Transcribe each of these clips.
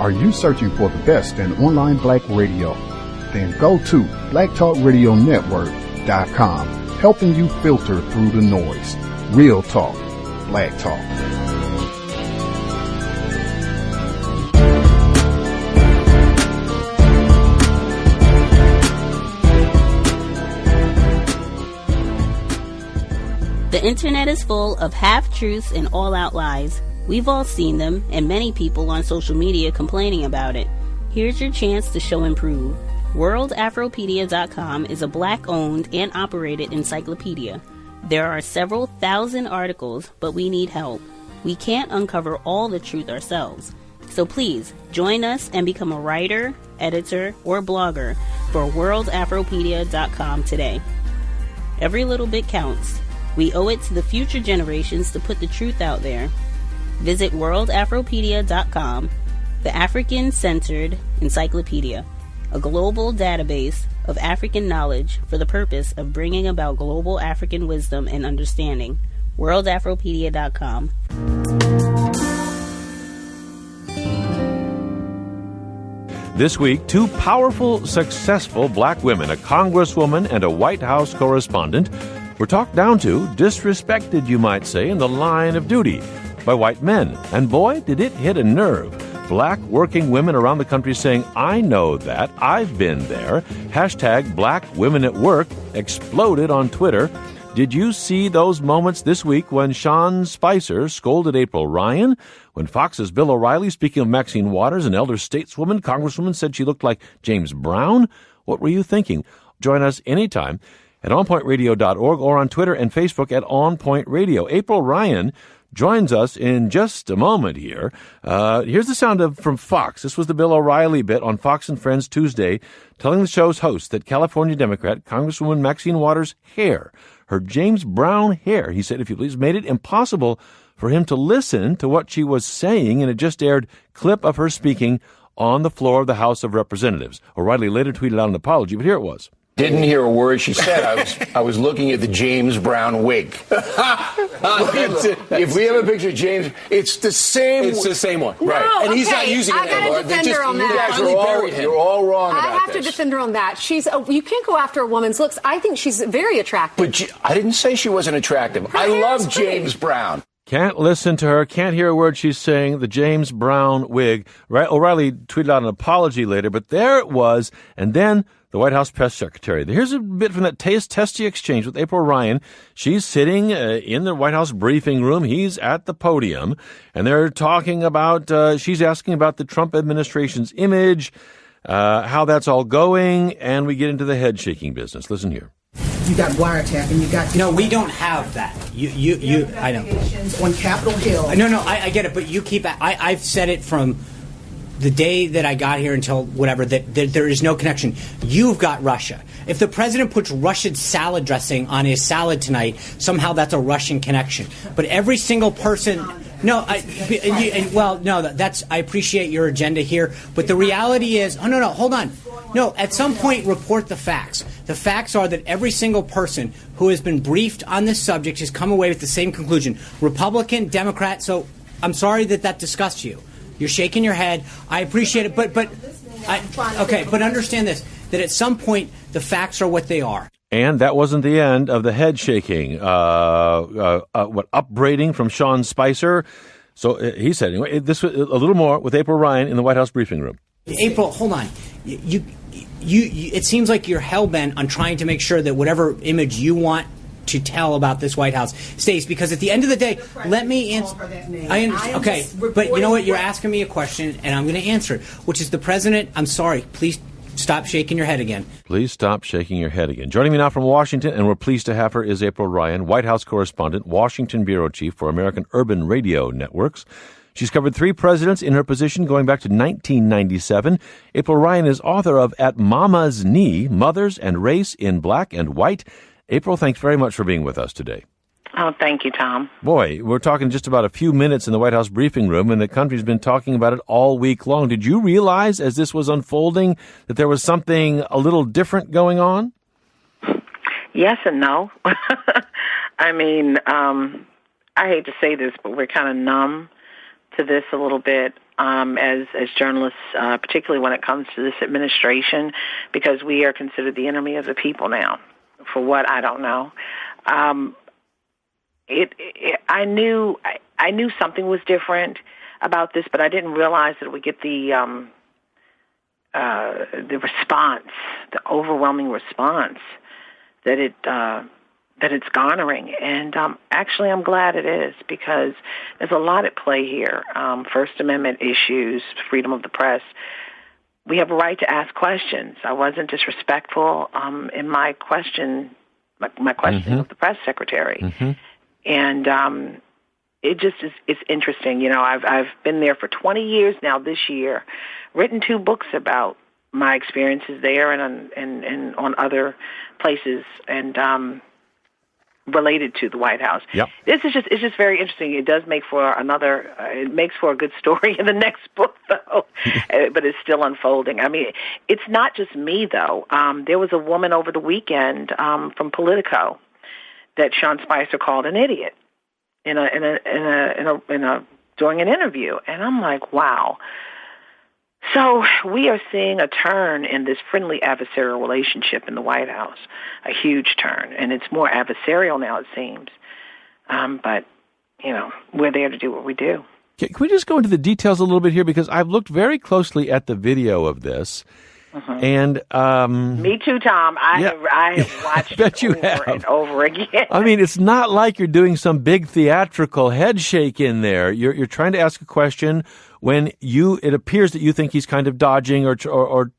Are you searching for the best in online black radio? Then go to blacktalkradionetwork.com, helping you filter through the noise. Real talk, black talk. The internet is full of half-truths and all-out lies. We've all seen them, and many people on social media complaining about it. Here's your chance to show and prove. WorldAfropedia.com is a black-owned and operated encyclopedia. There are several thousand articles, but we need help. We can't uncover all the truth ourselves. So please, join us and become a writer, editor, or blogger for WorldAfropedia.com today. Every little bit counts. We owe it to the future generations to put the truth out there. Visit WorldAfropedia.com, the African-centered encyclopedia, a global database of African knowledge for the purpose of bringing about global African wisdom and understanding. WorldAfropedia.com. This week, two powerful, successful black women, a congresswoman and a White House correspondent, were talked down to, disrespected, you might say, in the line of duty by white men. And boy, did it hit a nerve. Black working women around the country saying, I know that, I've been there. Hashtag Black Women at Work exploded on Twitter. Did you see those moments this week when Sean Spicer scolded April Ryan? When Fox's Bill O'Reilly, speaking of Maxine Waters, an elder stateswoman, congresswoman, said she looked like James Brown? What were you thinking? Join us anytime at onpointradio.org or on Twitter and Facebook at onpointradio. April Ryan joins us in just a moment here. Here's the sound from Fox. This was the Bill O'Reilly bit on Fox and Friends Tuesday, telling the show's host that California Democrat Congresswoman Maxine Waters' hair, her James Brown hair, he said, if you please, made it impossible for him to listen to what she was saying in a just aired clip of her speaking on the floor of the House of Representatives. O'Reilly later tweeted out an apology, but here it was. Didn't hear a word she said. I was looking at the James Brown wig. If we have a picture of James, it's the same. It's the same one, no, right? And okay. he's not using it I got to defend her on that. You're all wrong about this. I have to defend her on that. You can't go after a woman's looks. I think she's very attractive. But I didn't say she wasn't attractive. I love James Brown. Can't listen to her, can't hear a word she's saying, the James Brown wig. Right? O'Reilly tweeted out an apology later, but there it was. And then the White House press secretary. Here's a bit from that testy exchange with April Ryan. She's sitting in the White House briefing room. He's at the podium, and they're talking about, she's asking about the Trump administration's image, how that's all going, and we get into the head-shaking business. Listen here. You got wiretapping, you got... No, we don't have that. You I know. On Capitol Hill. No, I get it, but you keep... I've said it from the day that I got here until whatever, that there is no connection. You've got Russia. If the president puts Russian salad dressing on his salad tonight, somehow that's a Russian connection. But every single person... No, that's... I appreciate your agenda here, but the reality is... Oh, no, hold on. No, at some point, report the facts. The facts are that every single person who has been briefed on this subject has come away with the same conclusion. Republican, Democrat, so I'm sorry that disgusts you. You're shaking your head. I appreciate it, but understand this, that at some point, the facts are what they are. And that wasn't the end of the head shaking. Upbraiding from Sean Spicer. So he said, anyway, this was a little more with April Ryan in the White House briefing room. April, hold on. You it seems like you're hell-bent on trying to make sure that whatever image you want to tell about this White House stays, because at the end of the day, let me answer. I understand. Okay, but you know what? You're asking me a question, and I'm going to answer it, which is the president. I'm sorry. Please stop shaking your head again. Please stop shaking your head again. Joining me now from Washington, and we're pleased to have her, is April Ryan, White House correspondent, Washington bureau chief for American Urban Radio Networks. She's covered 3 presidents in her position going back to 1997. April Ryan is author of At Mama's Knee, Mothers and Race in Black and White. April, thanks very much for being with us today. Oh, thank you, Tom. Boy, we're talking just about a few minutes in the White House briefing room, and the country's been talking about it all week long. Did you realize as this was unfolding that there was something a little different going on? Yes and no. I mean, I hate to say this, but we're kind of numb to this a little bit. as journalists, particularly when it comes to this administration, because we are considered the enemy of the people now. For what, I don't know. I knew something was different about this, but I didn't realize that it would get the response, the overwhelming response that it's garnering. And actually, I'm glad it is, because there's a lot at play here. First Amendment issues, freedom of the press. We have a right to ask questions. I wasn't disrespectful in my question, my questioning of the press secretary. And it just is, it's interesting. You know, I've been there for 20 years now this year, written 2 books about my experiences there and on other places and related to the White House. Yep. It's just very interesting. It does make for it makes for a good story in the next book, though, but it's still unfolding. I mean, it's not just me, though. There was a woman over the weekend from Politico that Sean Spicer called an idiot during an interview, and I'm like, wow. So we are seeing a turn in this friendly adversarial relationship in the White House, a huge turn, and it's more adversarial now, it seems. But you know, we're there to do what we do. Can we just go into the details a little bit here, because I've looked very closely at the video of this. And me too, Tom. I have watched it over and over again. I mean, it's not like you're doing some big theatrical head shake in there. You're trying to ask a question when it appears that you think he's kind of dodging or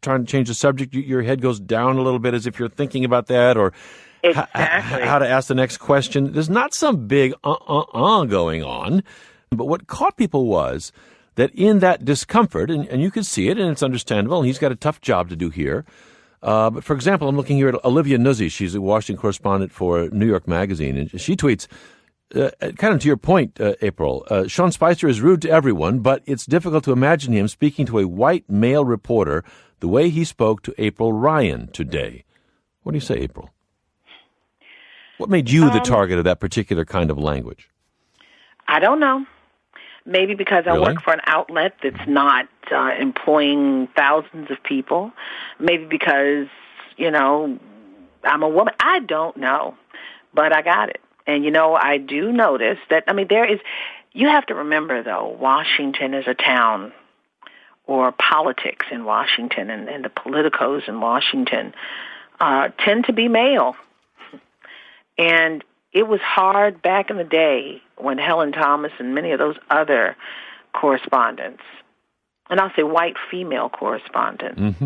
trying to change the subject. Your head goes down a little bit as if you're thinking about that, or exactly how to ask the next question. There's not some big going on, but what caught people was that in that discomfort, and you can see it, and it's understandable, and he's got a tough job to do here. But for example, I'm looking here at Olivia Nuzzi. She's a Washington correspondent for New York Magazine, and she tweets, kind of to your point, April, Sean Spicer is rude to everyone, but it's difficult to imagine him speaking to a white male reporter the way he spoke to April Ryan today. What do you say, April? What made you the target of that particular kind of language? I don't know. Maybe because I work for an outlet that's not employing thousands of people. Maybe because, you know, I'm a woman. I don't know. But I got it. And, you know, I do notice that, I mean, you have to remember, though, Washington is a town, or politics in Washington and the politicos in Washington tend to be male. And it was hard back in the day when Helen Thomas and many of those other correspondents, and I'll say white female correspondents,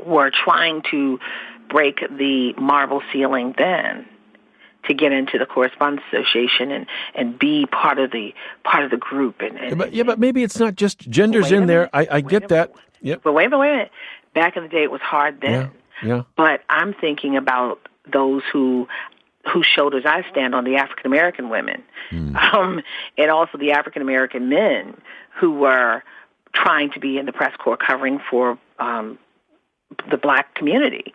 were trying to break the marble ceiling then to get into the Correspondents Association and be part of the group. But maybe it's not just genders in there. I get that. Yep. But wait a minute. Back in the day, it was hard then. Yeah. But I'm thinking about those whose shoulders I stand on, the African-American women, and also the African-American men who were trying to be in the press corps covering for the black community.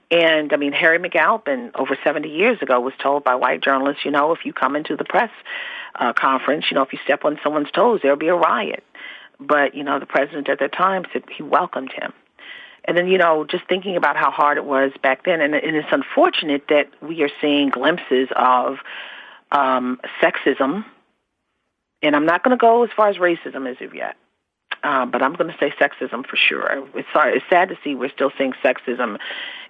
And, I mean, Harry McAlpin, over 70 years ago, was told by white journalists, you know, if you come into the press conference, you know, if you step on someone's toes, there'll be a riot. But, you know, the president at that time said he welcomed him. And then, you know, just thinking about how hard it was back then, and it's unfortunate that we are seeing glimpses of sexism, and I'm not going to go as far as racism as of yet, but I'm going to say sexism for sure. It's sad to see we're still seeing sexism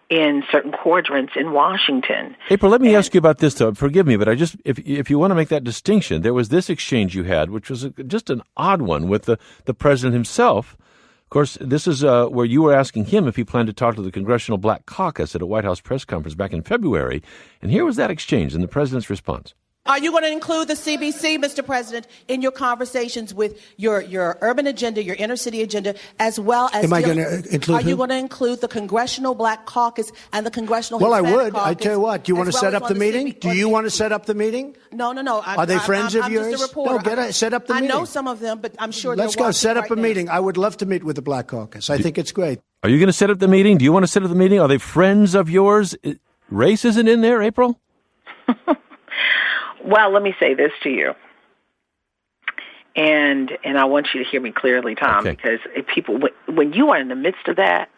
in certain quadrants in Washington. April, let me ask you about this, though. Forgive me, but if you want to make that distinction, there was this exchange you had, which was just an odd one with the president himself. Of course, this is where you were asking him if he planned to talk to the Congressional Black Caucus at a White House press conference back in February. And here was that exchange and the president's response. Are you going to include the CBC, Mr. President, in your conversations with your urban agenda, your inner city agenda, as well as... Am I going to include Are you going to include the Congressional Black Caucus and the Congressional Hispanic Well, I would. Caucus, I tell you what. Do you want to set up the meeting? Do you want to set up the meeting? No. Are they friends of yours? I'm just a reporter. No, set up the meeting. I know some of them, but I'm sure Let's go. Set up a meeting. I would love to meet with the Black Caucus. I think it's great. Are you going to set up the meeting? Do you want to set up the meeting? Are they friends of yours? Race isn't in there, April? Well, let me say this to you. And I want you to hear me clearly, Tom, because if people, when you are in the midst of that,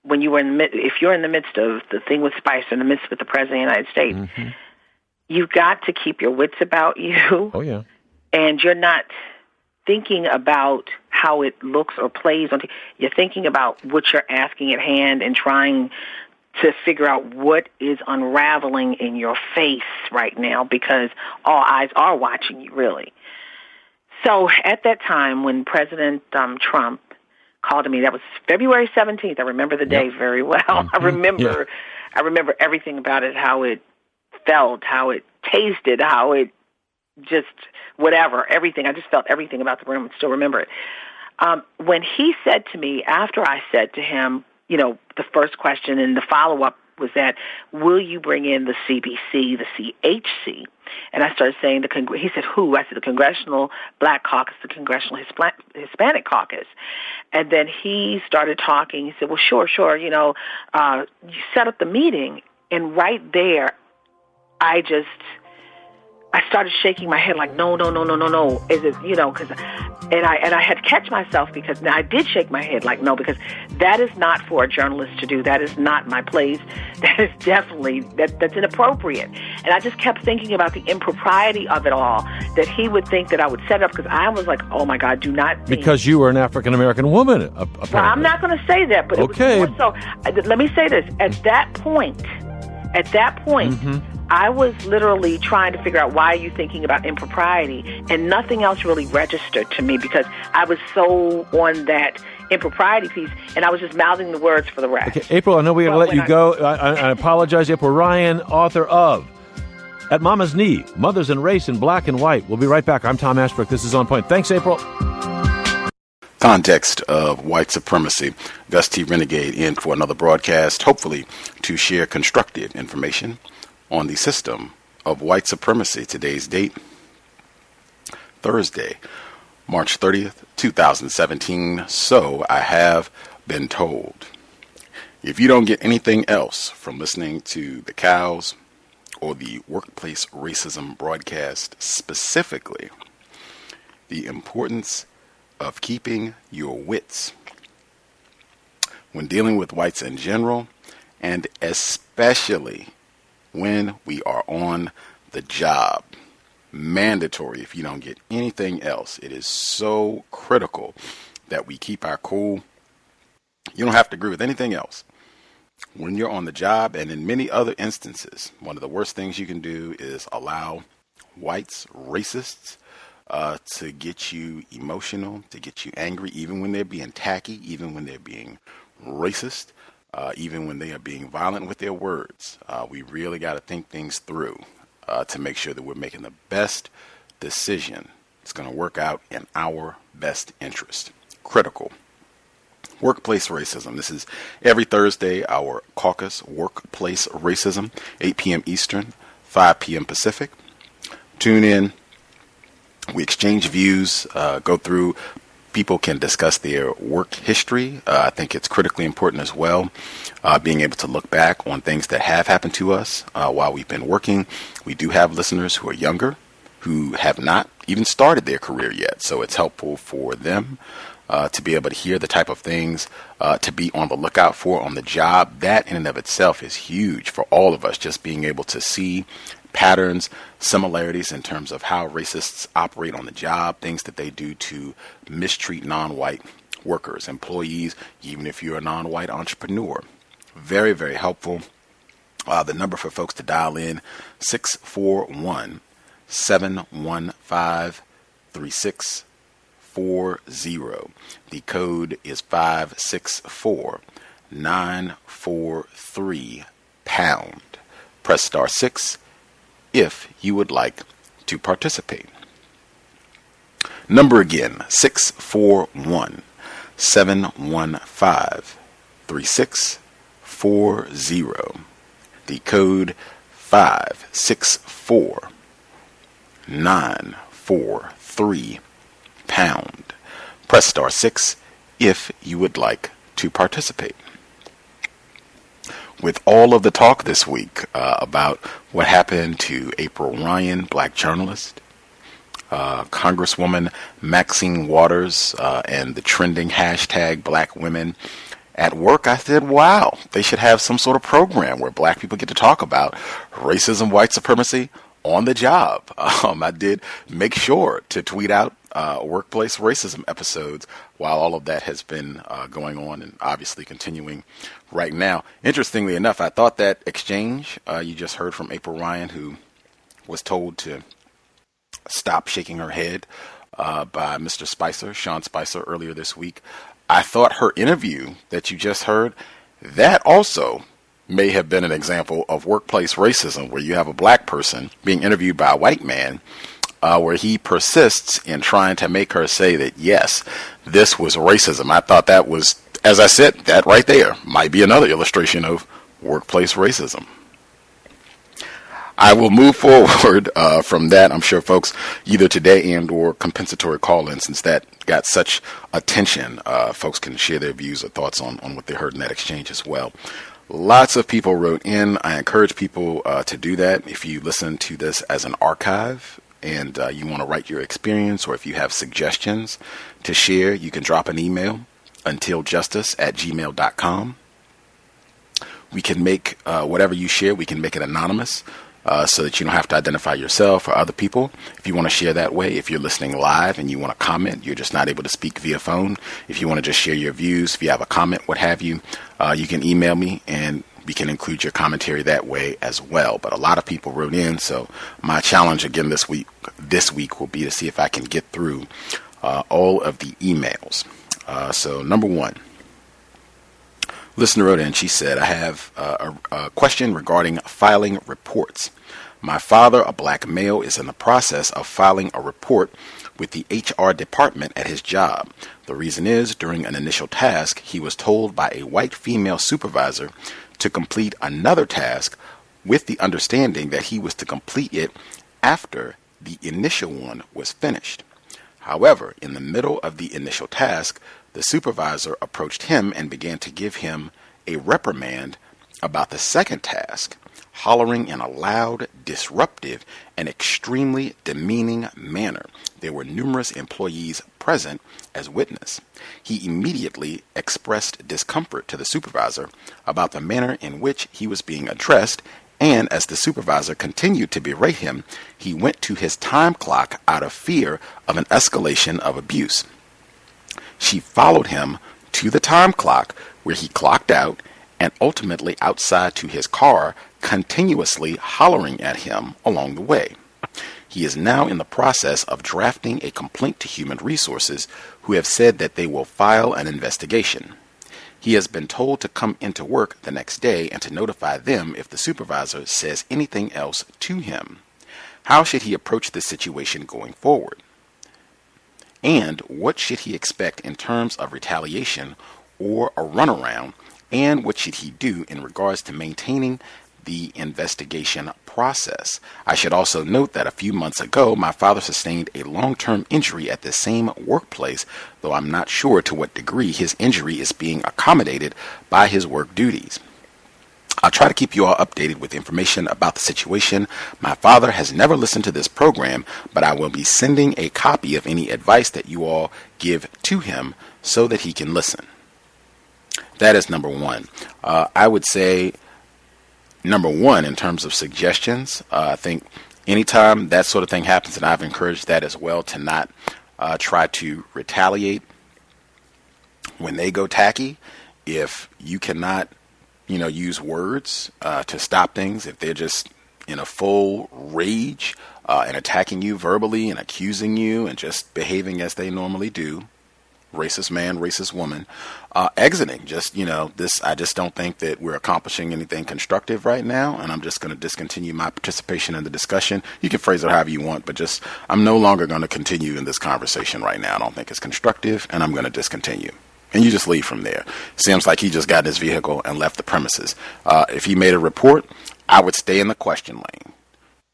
if you're in the midst of the thing with Spicer, in the midst with the President of the United States, you've got to keep your wits about you. Oh, yeah. And you're not thinking about how it looks or plays on. You're thinking about what you're asking at hand and trying to figure out what is unraveling in your face right now, because all eyes are watching you, really. So at that time when President Trump called to me, that was February 17th. I remember the day very well. I remember everything about it, how it felt, how it tasted, how it just whatever, everything. I just felt everything about the room and still remember it. When he said to me, after I said to him, the first question and the follow-up was that, will you bring in the CBC, the CHC? And I started saying, he said, who? I said, the Congressional Black Caucus, the Congressional Hispanic Caucus. And then he started talking. He said, well, sure, you set up the meeting. And right there, I started shaking my head like, no. Is it, because, and I had to catch myself because now I did shake my head like, no, because that is not for a journalist to do. That is not my place. That is definitely, that's inappropriate. And I just kept thinking about the impropriety of it all, that he would think that I would set it up, because I was like, oh my God, do not think. Because you were an African-American woman, apparently. Well, I'm not going to say that, but okay. It was more so, let me say this, at that point, I was literally trying to figure out, why are you thinking about impropriety? And nothing else really registered to me, because I was so on that impropriety piece, and I was just mouthing the words for the rest. Okay, April, I know we got to let you go. I apologize. April Ryan, author of At Mama's Knee, Mothers and Race in Black and White. We'll be right back. I'm Tom Ashbrook. This is On Point. Thanks, April. Context of White Supremacy. Gus T Renegade in for another broadcast, hopefully to share constructive information on the system of white supremacy. Today's date, Thursday, March 30th, 2017. So I have been told. If you don't get anything else from listening to the C.O.W.S or the Workplace Racism broadcast specifically, the importance of keeping your wits when dealing with whites in general, and especially when we are on the job. Mandatory if you don't get anything else. It is so critical that we keep our cool. You don't have to agree with anything else. When you're on the job, and in many other instances, one of the worst things you can do is allow whites, racists, to get you emotional, to get you angry, even when they're being tacky, even when they're being racist, even when they are being violent with their words. We really got to think things through to make sure that we're making the best decision. It's going to work out in our best interest. Critical. Workplace racism. This is every Thursday, our caucus, Workplace Racism, 8 p.m. Eastern, 5 p.m. Pacific. Tune in. We exchange views, go through. People can discuss their work history. I think it's critically important as well, being able to look back on things that have happened to us while we've been working. We do have listeners who are younger, who have not even started their career yet. So it's helpful for them to be able to hear the type of things to be on the lookout for on the job. That in and of itself is huge for all of us, just being able to see patterns, similarities in terms of how racists operate on the job, things that they do to mistreat non-white workers, employees, even if you're a non-white entrepreneur. Very, very helpful. The number for folks to dial in, 641-715-3640. The code is 564-943#. Press star 6 if you would like to participate. Number again, 641-715-3640. The code 564-943#. Press star 6 if you would like to participate. With all of the talk this week about what happened to April Ryan, black journalist, Congresswoman Maxine Waters and the trending hashtag Black Women at Work, I said, wow, they should have some sort of program where black people get to talk about racism, white supremacy on the job. I did make sure to tweet out workplace racism episodes while all of that has been going on and obviously continuing right now. Interestingly enough, I thought that exchange you just heard from April Ryan, who was told to stop shaking her head by Mr. Spicer, Sean Spicer, earlier this week. I thought her interview that you just heard, that also may have been an example of workplace racism, where you have a black person being interviewed by a white man, where he persists in trying to make her say that, yes, this was racism. I thought that was, as I said, that right there might be another illustration of workplace racism. I will move forward from that. I'm sure folks either today and or compensatory call-in, since that got such attention, folks can share their views or thoughts on what they heard in that exchange as well. Lots of people wrote in. I encourage people to do that. If you listen to this as an archive and you want to write your experience, or if you have suggestions to share, you can drop an email, untiljustice@gmail.com. We can make whatever you share, we can make it anonymous. So that you don't have to identify yourself or other people. If you want to share that way, if you're listening live and you want to comment, you're just not able to speak via phone. If you want to just share your views, if you have a comment, what have you, you can email me and we can include your commentary that way as well. But a lot of people wrote in, so my challenge again this week will be to see if I can get through all of the emails. So number one. Listener wrote in, she said, I have a question regarding filing reports. My father, a black male, is in the process of filing a report with the HR department at his job. The reason is, during an initial task, he was told by a white female supervisor to complete another task with the understanding that he was to complete it after the initial one was finished. However, in the middle of the initial task, the supervisor approached him and began to give him a reprimand about the second task, hollering in a loud, disruptive, and extremely demeaning manner. There were numerous employees present as witness. He immediately expressed discomfort to the supervisor about the manner in which he was being addressed, and as the supervisor continued to berate him, he went to his time clock out of fear of an escalation of abuse. She followed him to the time clock, where he clocked out, and ultimately outside to his car, continuously hollering at him along the way. He is now in the process of drafting a complaint to Human Resources, who have said that they will file an investigation. He has been told to come into work the next day and to notify them if the supervisor says anything else to him. How should he approach this situation going forward? And what should he expect in terms of retaliation or a runaround? And what should he do in regards to maintaining the investigation process? I should also note that a few months ago, my father sustained a long-term injury at the same workplace, though I'm not sure to what degree his injury is being accommodated by his work duties. I'll try to keep you all updated with information about the situation. My father has never listened to this program, but I will be sending a copy of any advice that you all give to him so that he can listen. That is number one. I would say number one in terms of suggestions. I think anytime that sort of thing happens, and I've encouraged that as well, to not try to retaliate when they go tacky. If you cannot use words to stop things, if they're just in a full rage and attacking you verbally and accusing you and just behaving as they normally do, racist man, racist woman, exiting, I just don't think that we're accomplishing anything constructive right now, and I'm just going to discontinue my participation in the discussion. You can phrase it however you want, but I'm no longer going to continue in this conversation right now. I don't think it's constructive, and I'm going to discontinue. And you just leave from there. Seems like he just got in his vehicle and left the premises. If he made a report, I would stay in the question lane.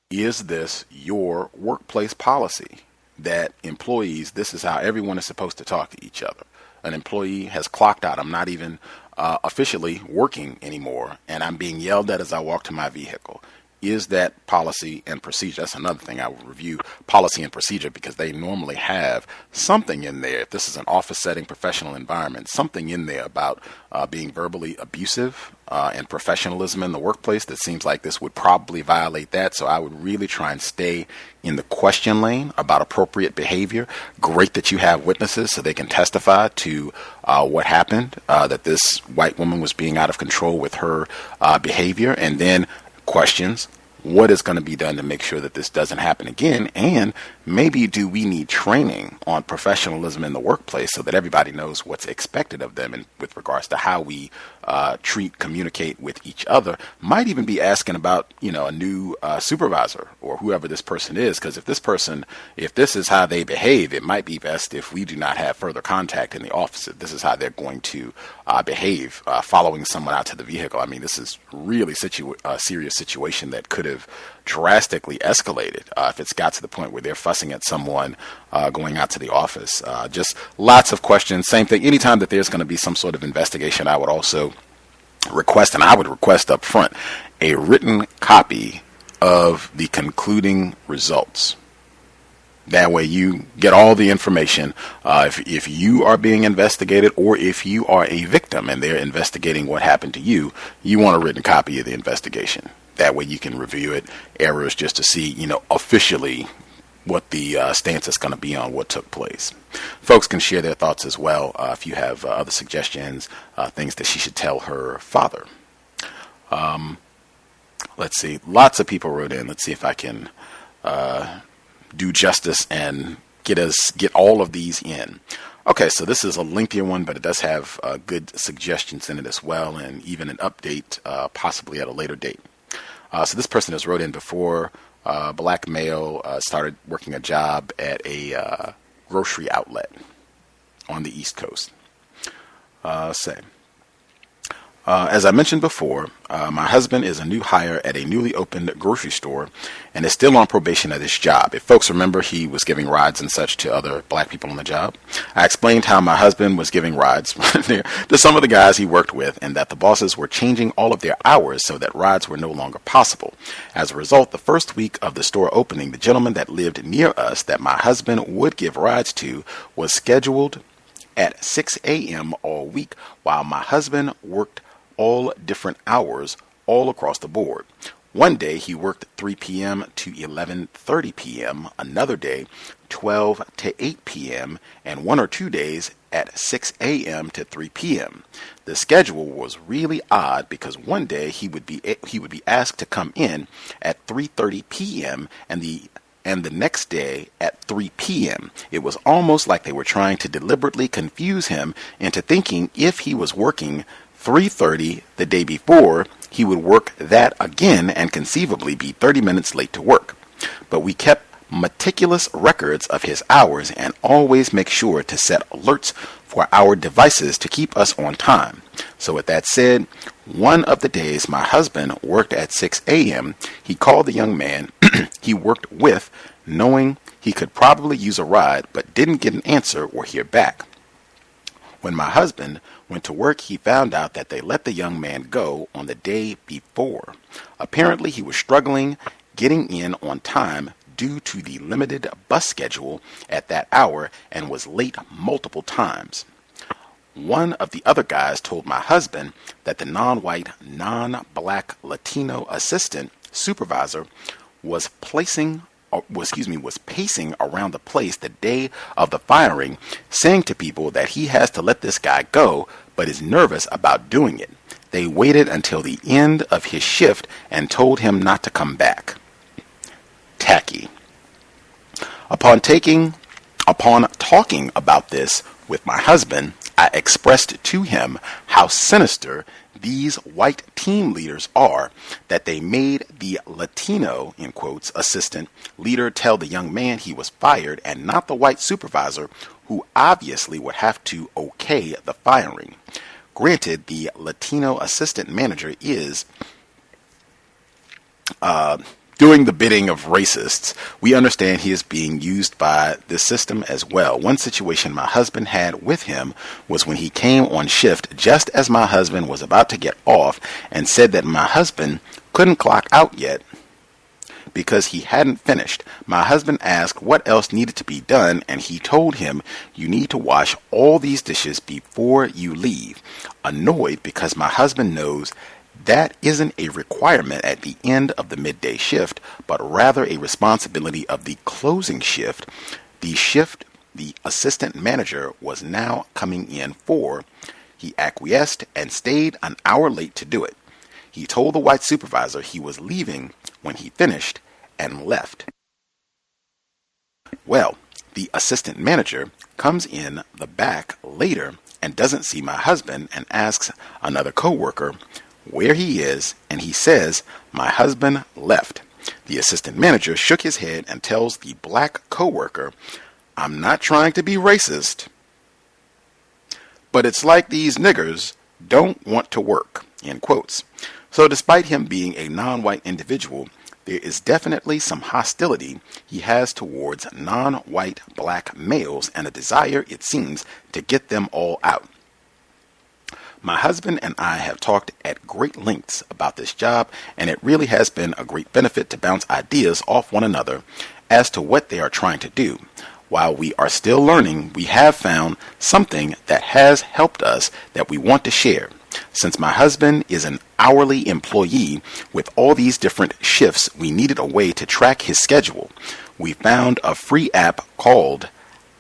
Is this your workplace policy that employees, this is how everyone is supposed to talk to each other? An employee has clocked out. I'm not even officially working anymore, and I'm being yelled at as I walk to my vehicle. is that policy and procedure? That's another thing I will review, policy and procedure, because they normally have something in there. If this is an office setting, professional environment, something in there about being verbally abusive and professionalism in the workplace that seems like this would probably violate that. So I would really try and stay in the question lane about appropriate behavior. Great that you have witnesses so they can testify to what happened, that this white woman was being out of control with her behavior, and then questions. What is going to be done to make sure that this doesn't happen again? And maybe do we need training on professionalism in the workplace so that everybody knows what's expected of them and with regards to how we communicate with each other? Might even be asking about, a new supervisor or whoever this person is, because if this is how they behave, it might be best if we do not have further contact in the office. If this is how they're going to behave, following someone out to the vehicle. I mean, this is really a serious situation that could have drastically escalated if it's got to the point where they're fussing at someone going out to the office. Just lots of questions. Same thing. Anytime that there's going to be some sort of investigation, I would also request, and I would request up front, a written copy of the concluding results. That way you get all the information. If you are being investigated or if you are a victim and they're investigating what happened to you, you want a written copy of the investigation. That way you can review it, errors, just to see, officially what the stance is going to be on what took place. Folks can share their thoughts as well if you have other suggestions, things that she should tell her father. Let's see. Lots of people wrote in. Let's see if I can do justice and get all of these in. Okay, so this is a lengthier one, but it does have good suggestions in it as well, and even an update possibly at a later date. So this person has wrote in before. Black male started working a job at a grocery outlet on the East Coast. As I mentioned before, my husband is a new hire at a newly opened grocery store and is still on probation at his job. If folks remember, he was giving rides and such to other black people on the job. I explained how my husband was giving rides to some of the guys he worked with and that the bosses were changing all of their hours so that rides were no longer possible. As a result, the first week of the store opening, the gentleman that lived near us that my husband would give rides to was scheduled at 6 a.m. all week while my husband worked all different hours all across the board. One day he worked 3 p.m. to 11:30 p.m., another day 12 to 8 p.m., and 1 or 2 days at 6 a.m. to 3 p.m. The schedule was really odd because one day he would be asked to come in at 3:30 p.m. and the next day at 3 p.m. It was almost like they were trying to deliberately confuse him into thinking if he was working 3:30 the day before, he would work that again and conceivably be 30 minutes late to work. But we kept meticulous records of his hours and always make sure to set alerts for our devices to keep us on time. So with that said, one of the days my husband worked at 6 a.m., he called the young man he worked with, knowing he could probably use a ride, but didn't get an answer or hear back. When my husband went to work, he found out that they let the young man go on the day before. Apparently, he was struggling getting in on time due to the limited bus schedule at that hour and was late multiple times. One of the other guys told my husband that the non-white, non-black Latino assistant supervisor was pacing around the place the day of the firing, saying to people that he has to let this guy go, but is nervous about doing it. They waited until the end of his shift and told him not to come back. Tacky. Upon talking about this with my husband, I expressed to him how sinister these white team leaders are, that they made the Latino, in quotes, assistant leader tell the young man he was fired and not the white supervisor, who obviously would have to okay the firing. Granted, the Latino assistant manager is doing the bidding of racists. We understand he is being used by this system as well. One situation my husband had with him was when he came on shift just as my husband was about to get off and said that my husband couldn't clock out yet because he hadn't finished. My husband asked what else needed to be done, and he told him, "You need to wash all these dishes before you leave." Annoyed because my husband knows that isn't a requirement at the end of the midday shift, but rather a responsibility of the closing shift, the assistant manager was now coming in for, he acquiesced and stayed an hour late to do it. He told the white supervisor he was leaving when he finished and left. Well, the assistant manager comes in the back later and doesn't see my husband and asks another coworker where he is, and he says, "My husband left." The assistant manager shook his head and tells the black coworker, "I'm not trying to be racist, but it's like these niggers don't want to work," in quotes. So despite him being a non-white individual, there is definitely some hostility he has towards non-white black males and a desire, it seems, to get them all out. My husband and I have talked at great lengths about this job, and it really has been a great benefit to bounce ideas off one another as to what they are trying to do. While we are still learning, we have found something that has helped us that we want to share. Since my husband is an hourly employee with all these different shifts, we needed a way to track his schedule. We found a free app called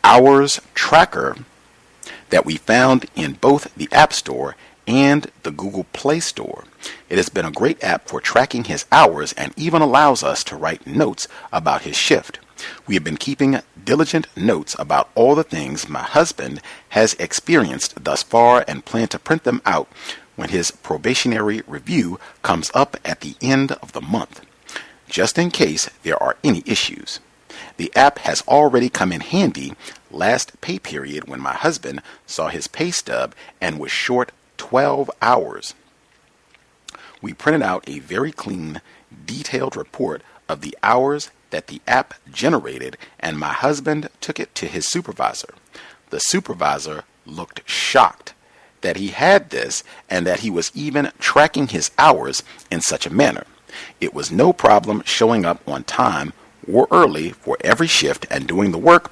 Hours Tracker that we found in both the App Store and the Google Play Store. It has been a great app for tracking his hours and even allows us to write notes about his shift. We have been keeping diligent notes about all the things my husband has experienced thus far and plan to print them out when his probationary review comes up at the end of the month, just in case there are any issues. The app has already come in handy last pay period when my husband saw his pay stub and was short 12 hours. We printed out a very clean, detailed report of the hours that the app generated, and my husband took it to his supervisor. The supervisor looked shocked that he had this and that he was even tracking his hours in such a manner. It was no problem showing up on time or early for every shift and doing the work,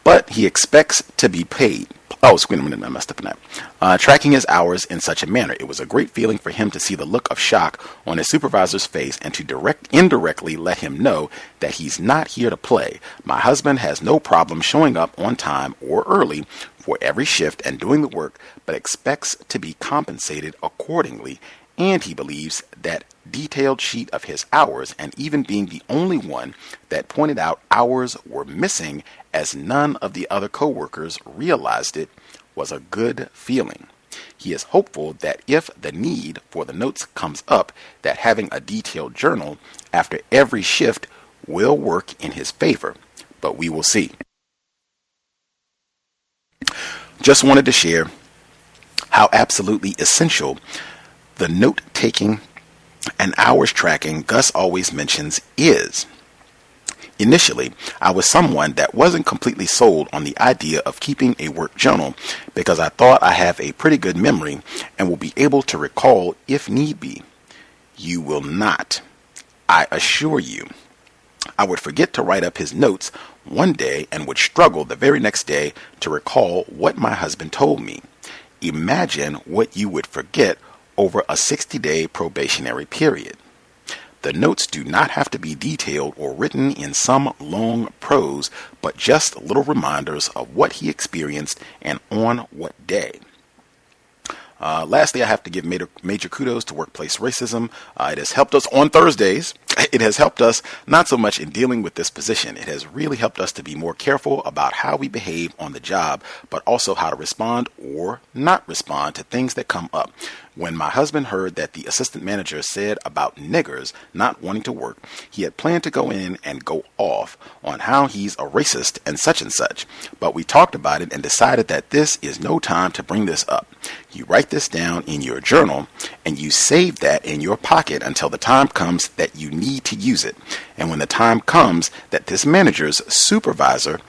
but he expects to be paid. Oh, excuse me, I messed up in that. Tracking his hours in such a manner. It was a great feeling for him to see the look of shock on his supervisor's face and to indirectly let him know that he's not here to play. My husband has no problem showing up on time or early for every shift and doing the work, but expects to be compensated accordingly, and he believes that detailed sheet of his hours, and even being the only one that pointed out hours were missing as none of the other coworkers realized it, was a good feeling. He is hopeful that if the need for the notes comes up, that having a detailed journal after every shift will work in his favor, but we will see. Just wanted to share how absolutely essential the note-taking and hours tracking Gus always mentions is. Initially, I was someone that wasn't completely sold on the idea of keeping a work journal because I thought I have a pretty good memory and will be able to recall if need be. You will not. I assure you. I would forget to write up his notes one day and would struggle the very next day to recall what my husband told me. Imagine what you would forget over a 60-day probationary period. The notes do not have to be detailed or written in some long prose, but just little reminders of what he experienced and on what day. Lastly, I have to give major kudos to Workplace Racism. It has helped us on Thursdays. It has helped us not so much in dealing with this position. It has really helped us to be more careful about how we behave on the job, but also how to respond or not respond to things that come up. When my husband heard that the assistant manager said about niggers not wanting to work, he had planned to go in and go off on how he's a racist and such, but we talked about it and decided that this is no time to bring this up. You write this down in your journal and you save that in your pocket until the time comes that you need to use it. And when the time comes that this manager's subversive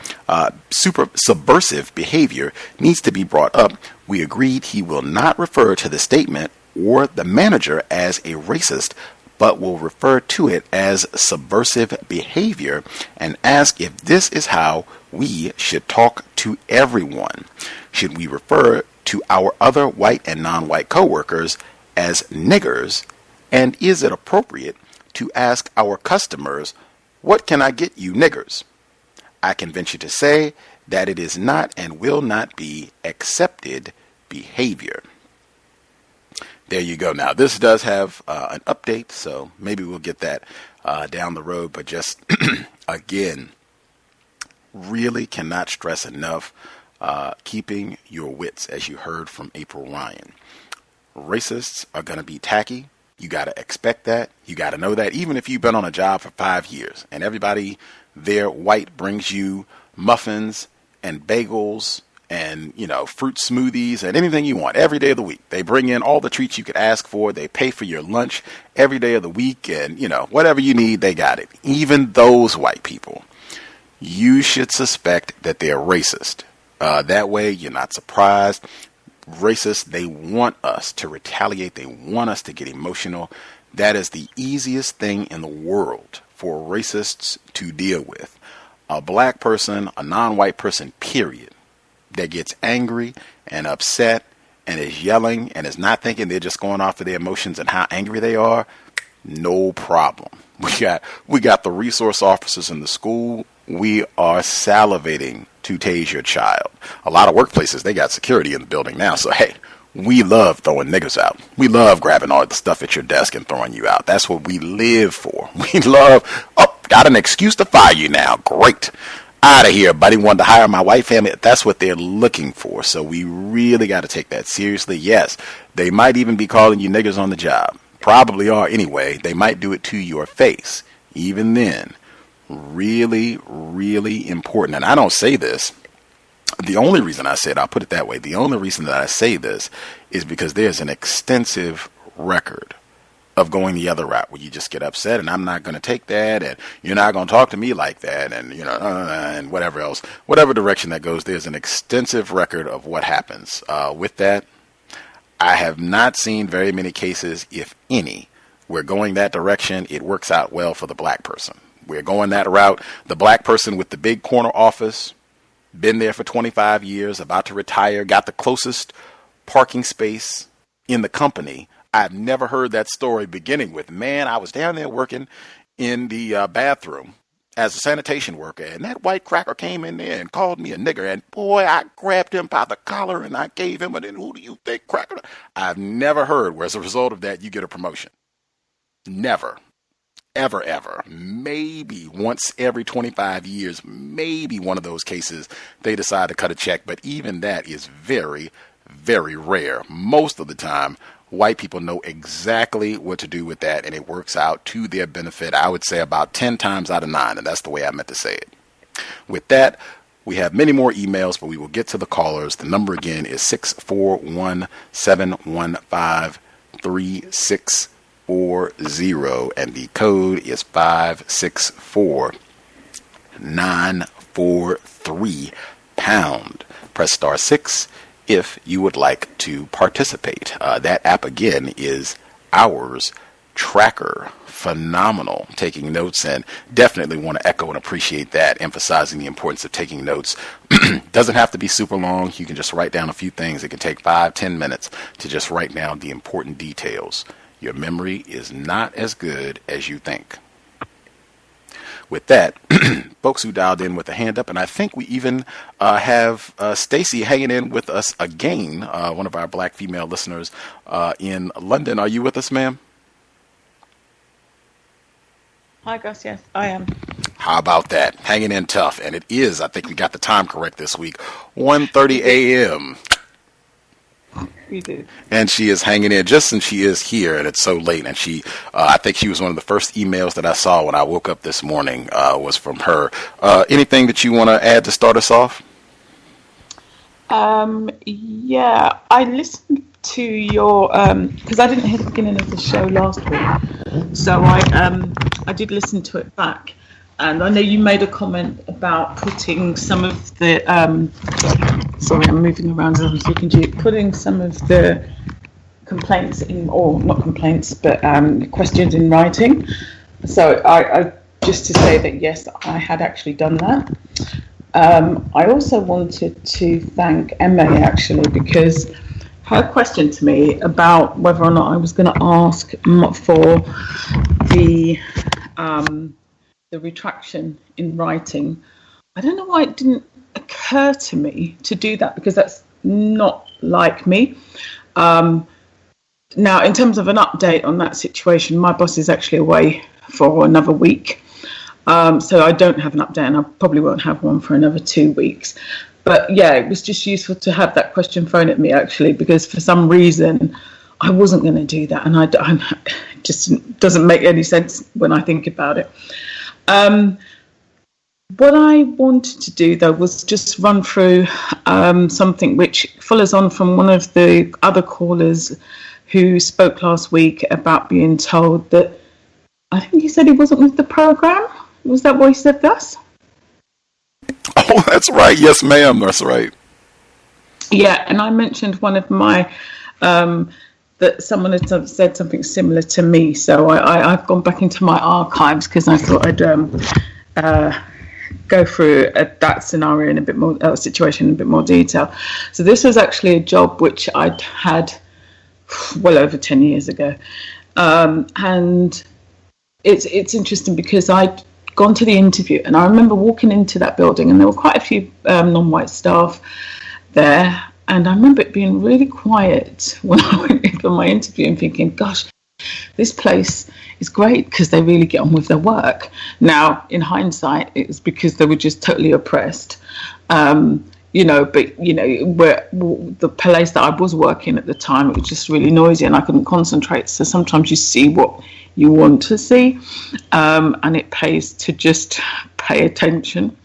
behavior needs to be brought up, we agreed he will not refer to the statement or the manager as a racist, but will refer to it as subversive behavior and ask if this is how we should talk to everyone. Should we refer to our other white and non-white coworkers as niggers? And is it appropriate to ask our customers, what can I get you niggers? I can venture to say that it is not and will not be accepted behavior. There you go. Now, this does have an update, so maybe we'll get that down the road. But just, again, really cannot stress enough keeping your wits, as you heard from April Ryan. Racists are going to be tacky. You got to expect that. You got to know that. Even if you've been on a job for 5 years and everybody there white brings you muffins and bagels and, fruit smoothies and anything you want every day of the week. They bring in all the treats you could ask for. They pay for your lunch every day of the week. And, whatever you need, they got it. Even those white people, you should suspect that they're racist. That way, you're not surprised. Racists, they want us to retaliate. They want us to get emotional. That is the easiest thing in the world for racists to deal with. A black person, a non-white person, period, that gets angry and upset and is yelling and is not thinking, they're just going off of their emotions and how angry they are, no problem. We got the resource officers in the school. We are salivating to tase your child. A lot of workplaces, they got security in the building now. So, hey, we love throwing niggers out. We love grabbing all the stuff at your desk and throwing you out. That's what we live for. We love, got an excuse to fire you now. Great. Out of here, buddy. Wanted to hire my white family. That's what they're looking for. So we really got to take that seriously. Yes, they might even be calling you niggers on the job. Probably are anyway. They might do it to your face. Even then, really, really important. And I don't say this. The only reason I say it, I'll put it that way. The only reason that I say this is because there's an extensive record of going the other route where you just get upset and I'm not going to take that and you're not going to talk to me like that and, and whatever else, whatever direction that goes, there's an extensive record of what happens. With that, I have not seen very many cases, if any, where going that direction, it works out well for the black person. We're going that route. The black person with the big corner office, been there for 25 years, about to retire, got the closest parking space in the company. I've never heard that story beginning with, man, I was down there working in the bathroom as a sanitation worker, and that white cracker came in there and called me a nigger, and boy, I grabbed him by the collar and I gave him, and then who do you think, cracker? I've never heard where as a result of that, you get a promotion. Never. Ever, ever. Maybe once every 25 years, maybe one of those cases, they decide to cut a check. But even that is very, very rare. Most of the time, white people know exactly what to do with that, and it works out to their benefit. I would say about 10 times out of 9, and that's the way I meant to say it. With that, we have many more emails, but we will get to the callers. The number again is 641-715-3640, and the code is 564943 pound. Press star 6 if you would like to participate. That app again is Ours Tracker. Phenomenal. Taking notes, and definitely want to echo and appreciate that, emphasizing the importance of taking notes. Doesn't have to be super long. You can just write down a few things. It can take 5-10 minutes to just write down the important details. Your memory is not as good as you think. With that, folks who dialed in with a hand up, and I think we even have Stacy hanging in with us again, one of our black female listeners in London. Are you with us, ma'am? Hi, Gus. Yes, I am. How about that? Hanging in tough. And it is, I think we got the time correct this week, 1:30 a.m. We did. And she is hanging in just since she is here, and it's so late. And she, I think she was one of the first emails that I saw when I woke up this morning was from her. Anything that you want to add to start us off? Yeah, I listened to your because I didn't hear the beginning of the show last week, so I did listen to it back, and I know you made a comment about putting some of the sorry, I'm moving around and I'm talking to you, putting some of the complaints or not complaints, but questions in writing. So I just to say that yes, I had actually done that. I also wanted to thank Emma actually, because her question to me about whether or not I was going to ask for the retraction in writing. I don't know why it didn't occur to me to do that, because that's not like me. Now, in terms of an update on that situation, my boss is actually away for another week. So I don't have an update, and I probably won't have one for another 2 weeks. But yeah, it was just useful to have that question thrown at me, actually, because for some reason I wasn't going to do that. And it just doesn't make any sense when I think about it. What I wanted to do, though, was just run through something which follows on from one of the other callers who spoke last week about being told that, I think he said he wasn't with the programme. Was that what he said, Gus? Oh, that's right. Yes, ma'am. That's right. Yeah, and I mentioned one of my, that someone had said something similar to me. So I've gone back into my archives because I thought I'd go through that scenario in a bit more, situation in a bit more detail. So this was actually a job which I'd had well over 10 years ago. And it's interesting because I'd gone to the interview, and I remember walking into that building, and there were quite a few non-white staff there, and I remember it being really quiet when I went in for my interview and thinking, gosh, this place is great because they really get on with their work. Now, in hindsight, it was because they were just totally oppressed. But where the place that I was working at the time, it was just really noisy and I couldn't concentrate. So sometimes you see what you want to see, and it pays to just pay attention.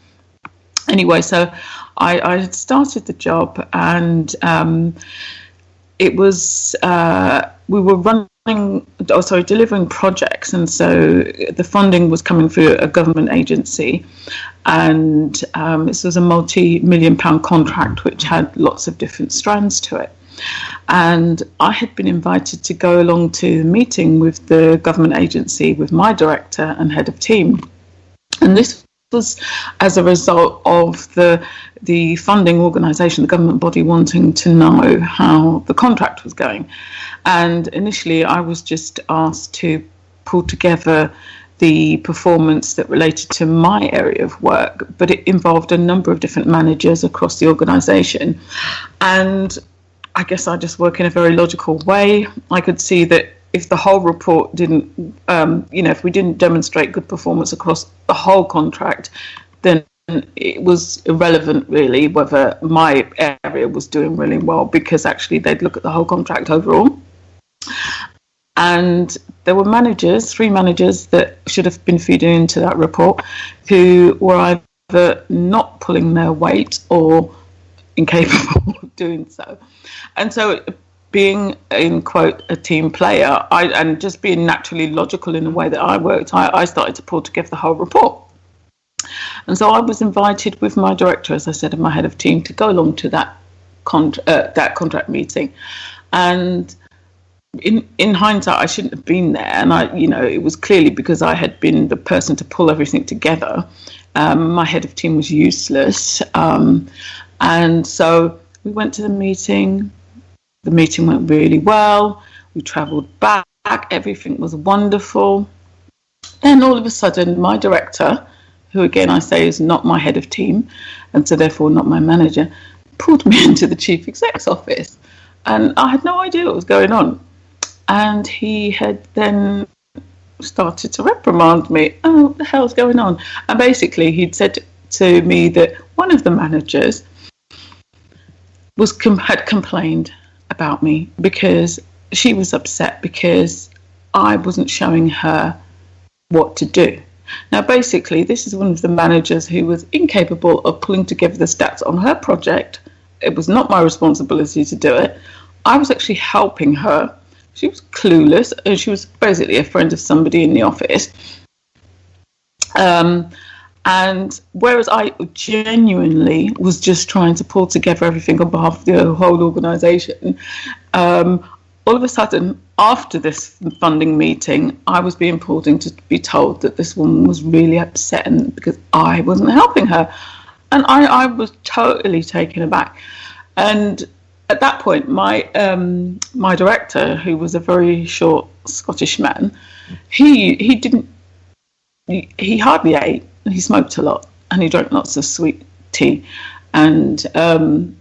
Anyway, so I had started the job, and it was we were delivering projects, and so the funding was coming through a government agency, and this was a multi-million-pound contract which had lots of different strands to it. And I had been invited to go along to the meeting with the government agency with my director and head of team, and this was as a result of the funding organisation, the government body, wanting to know how the contract was going. And initially I was just asked to pull together the performance that related to my area of work, but it involved a number of different managers across the organisation. And I guess I just work in a very logical way. I could see that if the whole report didn't, if we didn't demonstrate good performance across the whole contract, then it was irrelevant really whether my area was doing really well, because actually they'd look at the whole contract overall. And there were three managers that should have been feeding into that report, who were either not pulling their weight or incapable of doing so. And so being, in quote, a team player, and just being naturally logical in the way that I worked, I started to pull together the whole report. And so I was invited with my director, as I said, and my head of team, to go along to that contract meeting. And in hindsight, I shouldn't have been there, and it was clearly because I had been the person to pull everything together. My head of team was useless, and so we went to the meeting. The meeting went really well. We travelled back. Everything was wonderful. Then all of a sudden, my director, who again I say is not my head of team, and so therefore not my manager, pulled me into the chief exec's office, and I had no idea what was going on. And he had then started to reprimand me. Oh, what the hell's going on? And basically he'd said to me that one of the managers had complained about me because she was upset because I wasn't showing her what to do. Now, basically, this is one of the managers who was incapable of pulling together the stats on her project. It was not my responsibility to do it. I was actually helping her. She was clueless, and she was basically a friend of somebody in the office. And whereas I genuinely was just trying to pull together everything on behalf of the whole organisation, all of a sudden, after this funding meeting, I was being pulled in to be told that this woman was really upset and because I wasn't helping her. And I was totally taken aback. And at that point, my director, who was a very short Scottish man, he hardly ate. He smoked a lot and he drank lots of sweet tea. And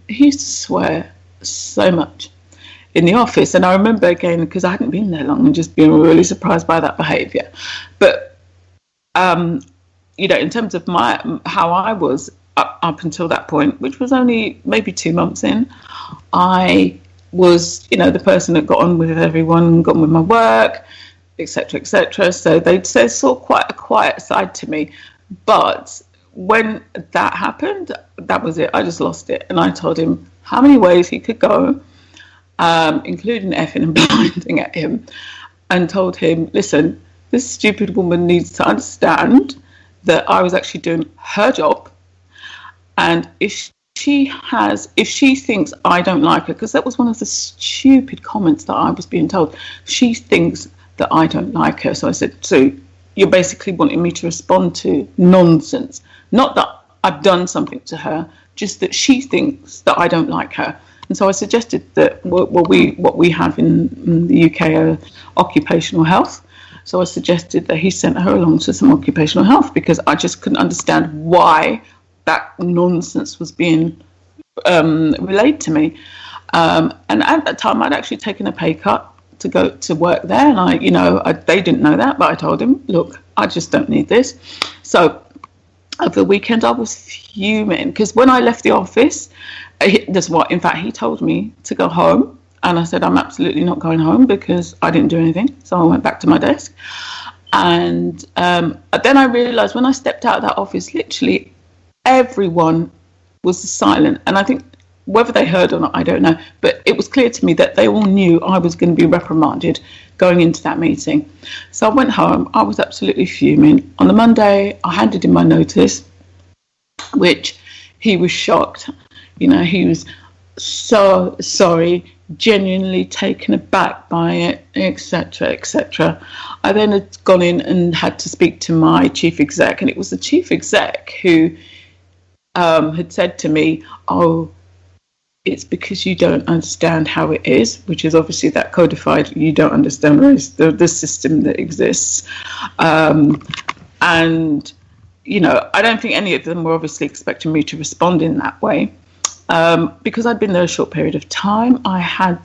he used to swear so much in the office. And I remember again, because I hadn't been there long and just being really surprised by that behaviour. But, in terms of how I was up until that point, which was only maybe 2 months in, I was, the person that got on with everyone, got on with my work, etc., etc. So they saw quite a quiet side to me. But when that happened, that was it. I just lost it. And I told him how many ways he could go, including effing and blinding at him, and told him, listen, this stupid woman needs to understand that I was actually doing her job. And if she thinks I don't like her, because that was one of the stupid comments that I was being told, she thinks that I don't like her. So I said, so you're basically wanting me to respond to nonsense. Not that I've done something to her, just that she thinks that I don't like her. And so I suggested that what we have in the UK are occupational health. So I suggested that he sent her along to some occupational health because I just couldn't understand why that nonsense was being relayed to me. And at that time, I'd actually taken a pay cut to go to work there. And they didn't know that, but I told him, look, I just don't need this. So over the weekend, I was fuming because when I left the office, in fact, he told me to go home. And I said, I'm absolutely not going home because I didn't do anything. So I went back to my desk. And then I realized when I stepped out of that office, literally everyone was silent. And I think whether they heard or not, I don't know. But it was clear to me that they all knew I was going to be reprimanded going into that meeting. So I went home. I was absolutely fuming. On the Monday, I handed in my notice, which he was shocked. He was so sorry, genuinely taken aback by it, etc., etc. I then had gone in and had to speak to my chief exec, and it was the chief exec who had said to me, oh, it's because you don't understand how it is, which is obviously that codified, you don't understand the system that exists. And, I don't think any of them were obviously expecting me to respond in that way. Because I'd been there a short period of time, I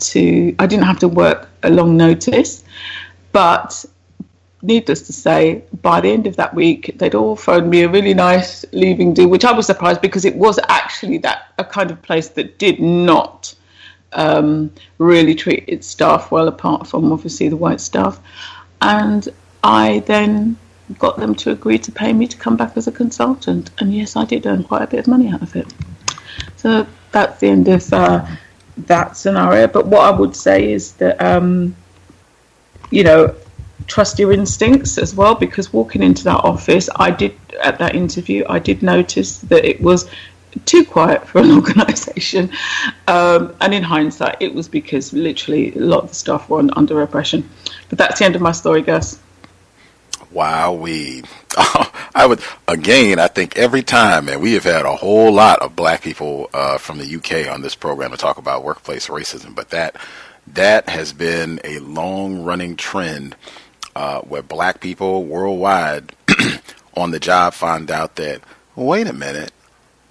didn't have to work a long notice, but needless to say, by the end of that week, they'd all phoned me a really nice leaving do, which I was surprised because it was actually a kind of place that did not really treat its staff well, apart from obviously the white staff. And I then got them to agree to pay me to come back as a consultant. And yes, I did earn quite a bit of money out of it. So that's the end of that scenario. But what I would say is that, trust your instincts as well, because walking into that office, at that interview, I did notice that it was too quiet for an organisation. And in hindsight, it was because literally a lot of the staff were under repression. But that's the end of my story, Gus. Wowee. I think every time, man, we have had a whole lot of black people from the UK on this program to talk about workplace racism, but that has been a long-running trend where black people worldwide on the job find out that, wait a minute,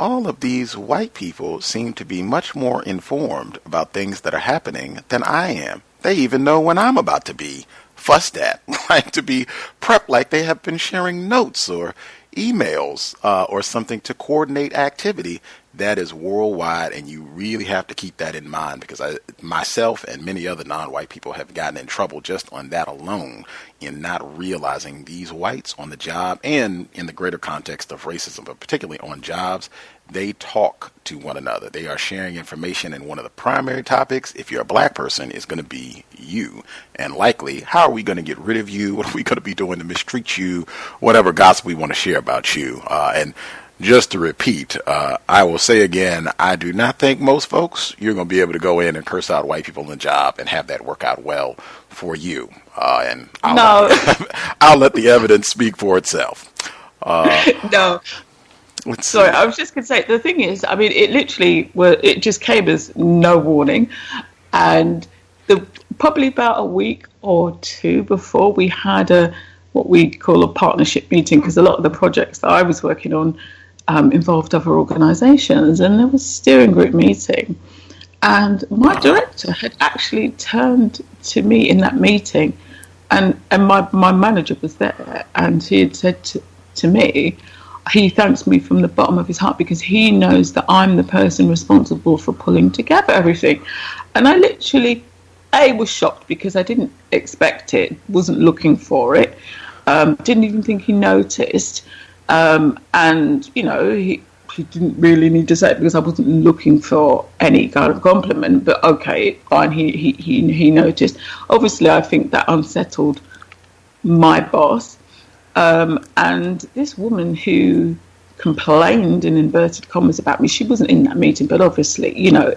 all of these white people seem to be much more informed about things that are happening than I am. They even know when I'm about to be fussed at, like to be prepped, like they have been sharing notes or emails or something to coordinate activity. That is worldwide, and you really have to keep that in mind, because myself and many other non-white people have gotten in trouble just on that alone, in not realizing these whites on the job and in the greater context of racism, but particularly on jobs, they talk to one another. They are sharing information, and one of the primary topics, if you're a black person, is going to be you. And likely, how are we going to get rid of you? What are we going to be doing to mistreat you? Whatever gossip we want to share about you. And Just to repeat, I will say again, I do not think most folks, you're going to be able to go in and curse out white people in the job and have that work out well for you. And I'll let the evidence speak for itself. No. Sorry, I was just going to say, the thing is, I mean, it just came as no warning. And probably about a week or two before, we had what we call a partnership meeting, because a lot of the projects that I was working on involved other organisations, and there was a steering group meeting. And my director had actually turned to me in that meeting, and my manager was there, and he had said to me, he thanks me from the bottom of his heart because he knows that I'm the person responsible for pulling together everything. And I literally, was shocked because I didn't expect it, wasn't looking for it, didn't even think he noticed. And, you know, he didn't really need to say it because I wasn't looking for any kind of compliment, but okay, fine, he noticed. Obviously, I think that unsettled my boss. And this woman who complained in inverted commas about me, she wasn't in that meeting, but obviously, you know,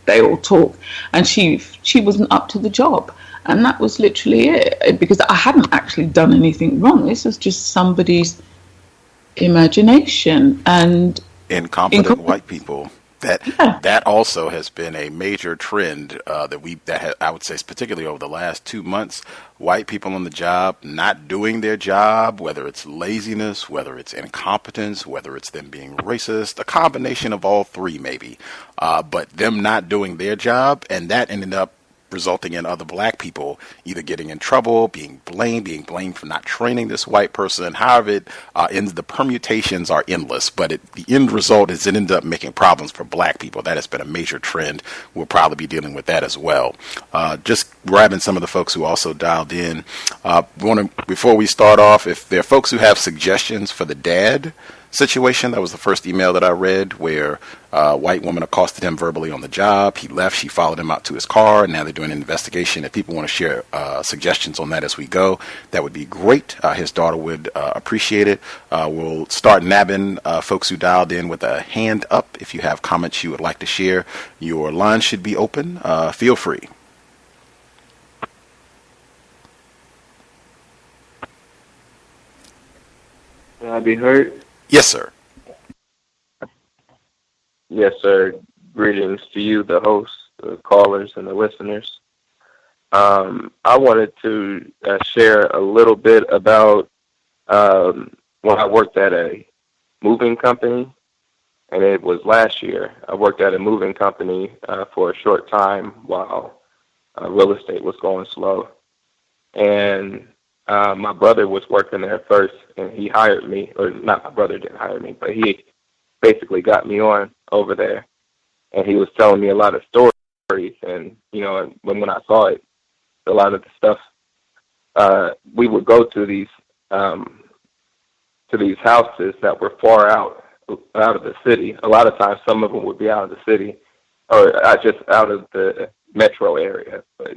they all talk, and she wasn't up to the job. And that was literally it, because I hadn't actually done anything wrong. This was just somebody's imagination and incompetent white people. That also has been a major trend I would say, particularly over the last 2 months. White people on the job not doing their job, whether it's laziness, whether it's incompetence, whether it's them being racist, a combination of all three maybe. But them not doing their job, and that ended up resulting in other black people either getting in trouble, being blamed for not training this white person. However, the permutations are endless, but the end result is it ended up making problems for black people. That has been a major trend. We'll probably be dealing with that as well. Just grabbing some of the folks who also dialed in. Before we start off, if there are folks who have suggestions for the dad situation, that was the first email that I read, where a white woman accosted him verbally on the job. He left. She followed him out to his car, and now they're doing an investigation. If people want to share suggestions on that as we go, that would be great. His daughter would appreciate it. We'll start nabbing folks who dialed in with a hand up. If you have comments you would like to share, your line should be open. Feel free. Can I be heard? Yes, sir. Yes, sir. Greetings to you, the hosts, the callers, and the listeners. I wanted to share a little bit about when I worked at a moving company, and it was last year. I worked at a moving company for a short time while real estate was going slow. And my brother was working there first, and he hired me, or not, my brother didn't hire me, but he basically got me on over there, and he was telling me a lot of stories, and, you know, when I saw it, a lot of the stuff, we would go to these houses that were far out of the city. A lot of times, some of them would be out of the city, or just out of the metro area, but,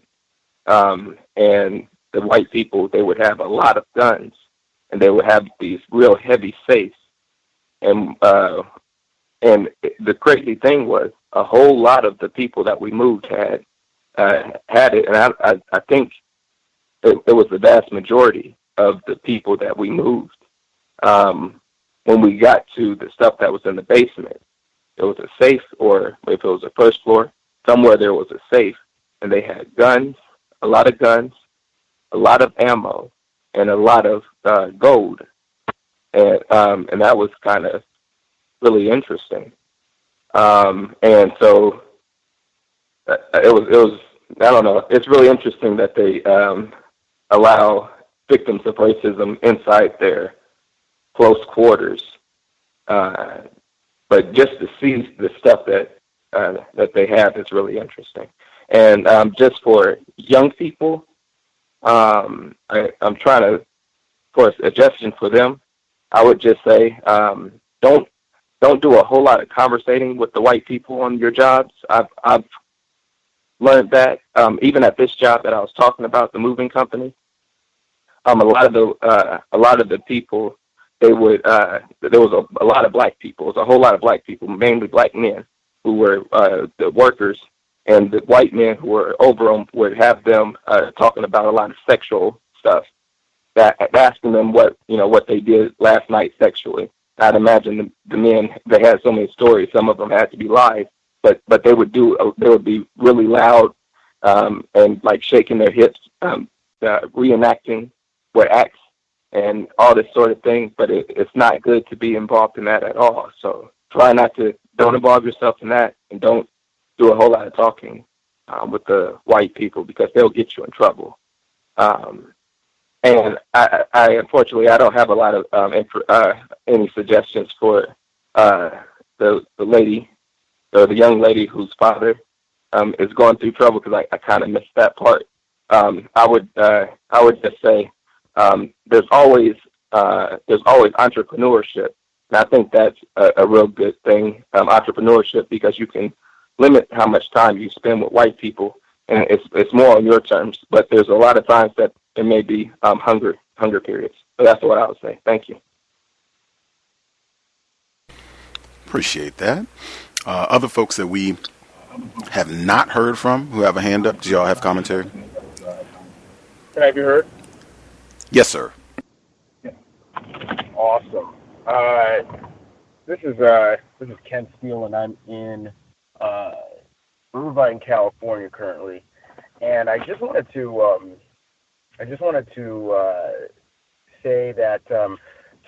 and the white people, they would have a lot of guns, and they would have these real heavy safes. And the crazy thing was, a whole lot of the people that we moved had it, and I think it was the vast majority of the people that we moved. When we got to the stuff that was in the basement, there was a safe, or if it was a first floor, somewhere there was a safe, and they had guns, a lot of guns, a lot of ammo, and a lot of gold, and that was kind of really interesting. And so it was I don't know. It's really interesting that they allow victims of racism inside their close quarters, but just to see the stuff that they have is really interesting. And just for young people, I'm trying to, for a suggestion for them, I would just say, don't do a whole lot of conversating with the white people on your jobs. I've learned that, even at this job that I was talking about, the moving company, a lot of the people there was a lot of black people. It was a whole lot of black people, mainly black men, who were the workers, and the white men who were over them would have them talking about a lot of sexual stuff, asking them what they did last night sexually. I'd imagine the men, they had so many stories. Some of them had to be live, but they would be really loud and like shaking their hips, reenacting what acts and all this sort of thing. But it's not good to be involved in that at all. So don't involve yourself in that, and don't do a whole lot of talking with the white people, because they'll get you in trouble. And I unfortunately, I don't have a lot of any suggestions for the lady, or the young lady whose father is going through trouble, because I kind of missed that part. I would just say there's always entrepreneurship, and I think that's a real good thing, entrepreneurship, because you can limit how much time you spend with white people, and it's more on your terms. But there's a lot of times that there may be hunger periods. So that's what I would say. Thank you. Appreciate that. Other folks that we have not heard from who have a hand up, do y'all have commentary? Can I be heard? Yes, sir. Awesome. This is Ken Steele, and I'm in Irvine, California currently, and I just wanted to say that to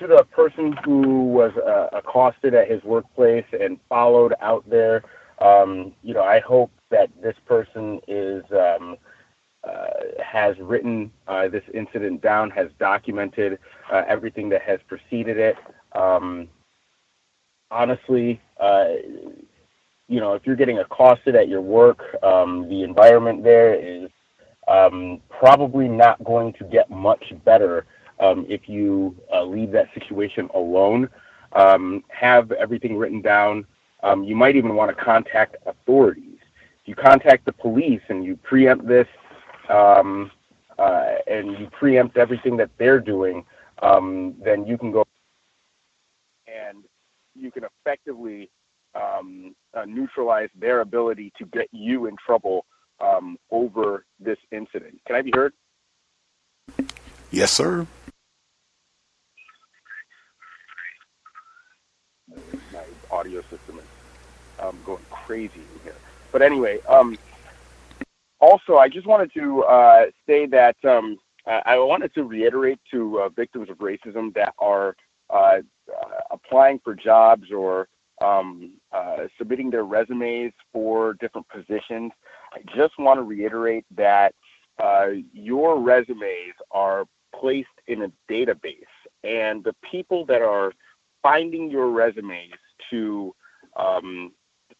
the person who was accosted at his workplace and followed out there, I hope that this person has written this incident down, has documented everything that has preceded it. Honestly, if you're getting accosted at your work, the environment there is probably not going to get much better if you leave that situation alone. Have everything written down. You might even want to contact authorities. If you contact the police and you preempt this, and you preempt everything that they're doing, then you can go and you can effectively neutralize their ability to get you in trouble over this incident. Can I be heard? Yes, sir. My audio system is going crazy in here. But anyway, also, I just wanted to say that I wanted to reiterate to victims of racism that are applying for jobs or submitting their resumes for different positions. I just want to reiterate that your resumes are placed in a database, and the people that are finding your resumes to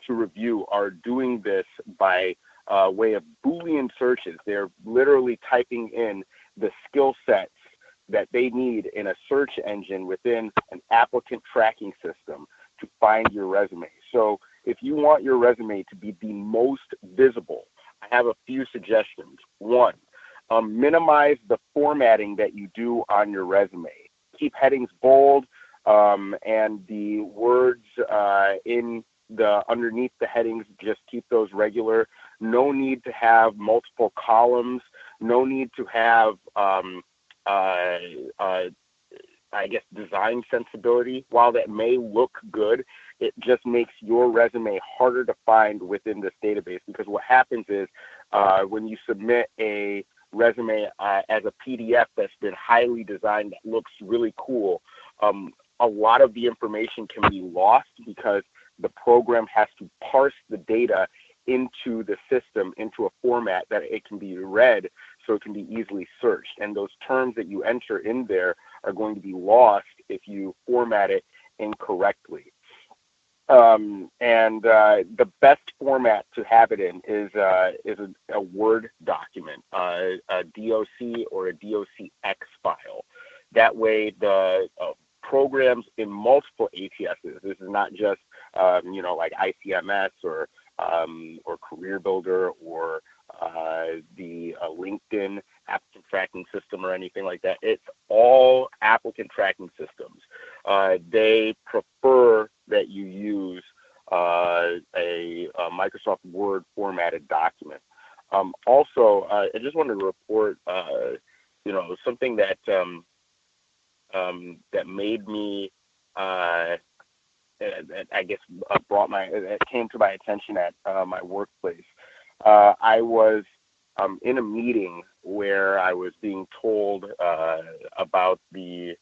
review are doing this by way of Boolean searches. They're literally typing in the skill sets that they need in a search engine within an applicant tracking system to find your resume. So if you want your resume to be the most visible, I have a few suggestions. One, minimize the formatting that you do on your resume. Keep headings bold, and the words in the underneath the headings, just keep those regular. No need to have multiple columns. No need to have I guess design sensibility. While that may look good, it just makes your resume harder to find within this database, because what happens is when you submit a resume as a PDF that's been highly designed, that looks really cool, a lot of the information can be lost because the program has to parse the data into the system, into a format that it can be read so it can be easily searched. And those terms that you enter in there are going to be lost if you format it incorrectly. And the best format to have it in is a Word document, a DOC or a DOCX file. That way the programs in multiple ATSs, this is not just, like ICMS or Career Builder or the LinkedIn applicant tracking system or anything like that. It's all applicant tracking systems. They prefer that you use a Microsoft Word formatted document. Also, I just wanted to report, something that that made me, I guess, it came to my attention at my workplace. I was in a meeting where I was being told about the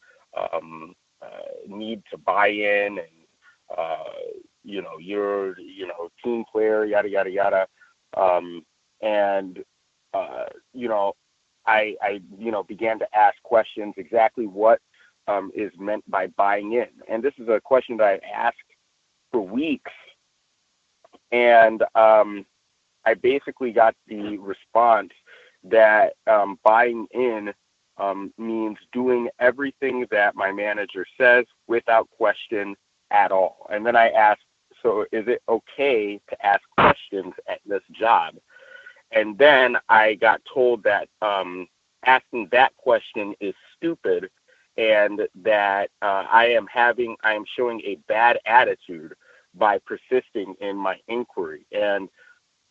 need to buy in and, you're, team player, yada, yada, yada. I began to ask questions exactly what is meant by buying in. And this is a question that I asked for weeks. And I basically got the response that buying in means doing everything that my manager says without question at all. And then I asked, so is it okay to ask questions at this job? And then I got told that asking that question is stupid and that I am showing a bad attitude by persisting in my inquiry. And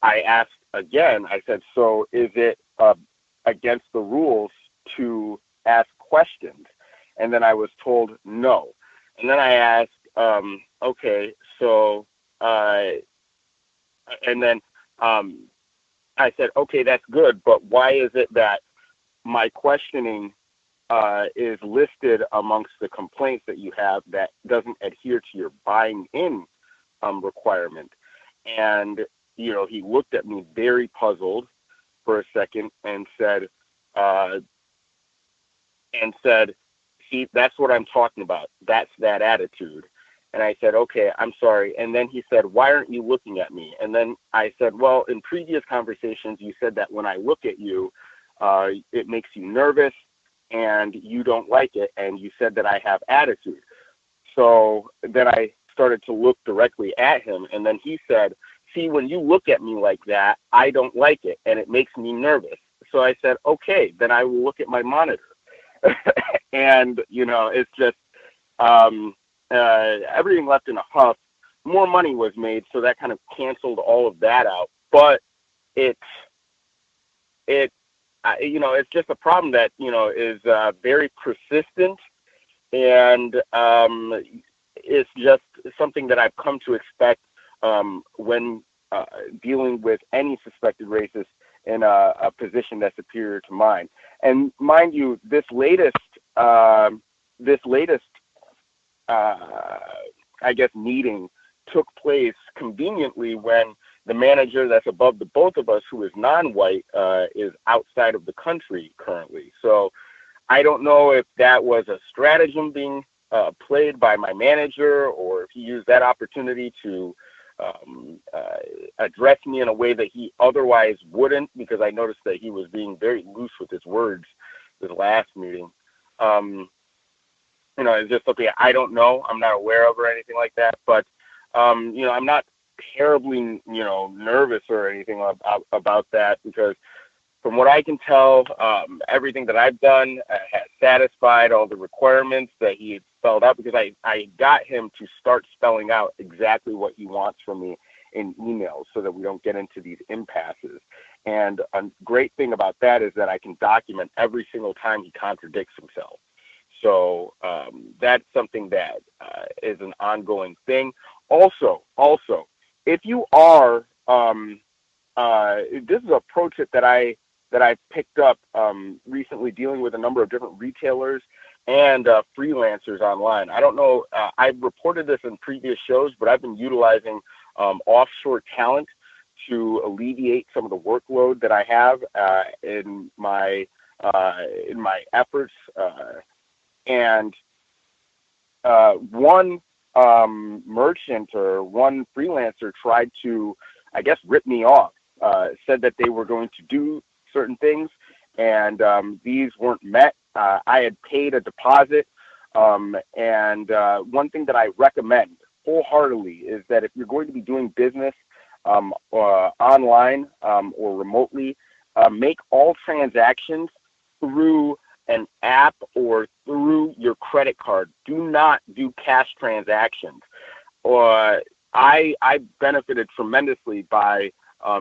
I asked again, I said, so is it against the rules to ask questions? And then I was told no. And then I asked, okay, so, and then I said, okay, that's good, but why is it that my questioning is listed amongst the complaints that you have that doesn't adhere to your buying in requirement? And, he looked at me very puzzled for a second and said, see, that's what I'm talking about. That's that attitude. And I said, okay, I'm sorry. And then he said, why aren't you looking at me? And then I said, well, in previous conversations, you said that when I look at you, it makes you nervous and you don't like it. And you said that I have attitude. So then I started to look directly at him. And then he said, see, when you look at me like that, I don't like it and it makes me nervous. So I said, okay, then I will look at my monitor. And, it's just, everything left in a huff. More money was made, so that kind of canceled all of that out. But it's just a problem that, is very persistent, and it's just something that I've come to expect when dealing with any suspected racist in a position that's superior to mine. And mind you, this latest meeting took place conveniently when the manager that's above the both of us, who is non-white, is outside of the country currently. So I don't know if that was a stratagem being played by my manager, or if he used that opportunity to address me in a way that he otherwise wouldn't, because I noticed that he was being very loose with his words this last meeting. It's just something I don't know. I'm not aware of or anything like that. But, I'm not terribly, nervous or anything about that, because from what I can tell, everything that I've done has satisfied all the requirements that he had spelled out, because I got him to start spelling out exactly what he wants from me in emails so that we don't get into these impasses. And a great thing about that is that I can document every single time he contradicts himself. So that's something that is an ongoing thing. Also, if you are, this is a pro tip that I picked up recently, dealing with a number of different retailers and freelancers online. I don't know, I've reported this in previous shows, but I've been utilizing offshore talent to alleviate some of the workload that I have in my efforts. And one merchant or one freelancer tried to, I guess, rip me off, said that they were going to do certain things, and these weren't met. I had paid a deposit, and one thing that I recommend wholeheartedly is that if you're going to be doing business online or remotely, make all transactions through an app or through your credit card. Do not do cash transactions. I benefited tremendously by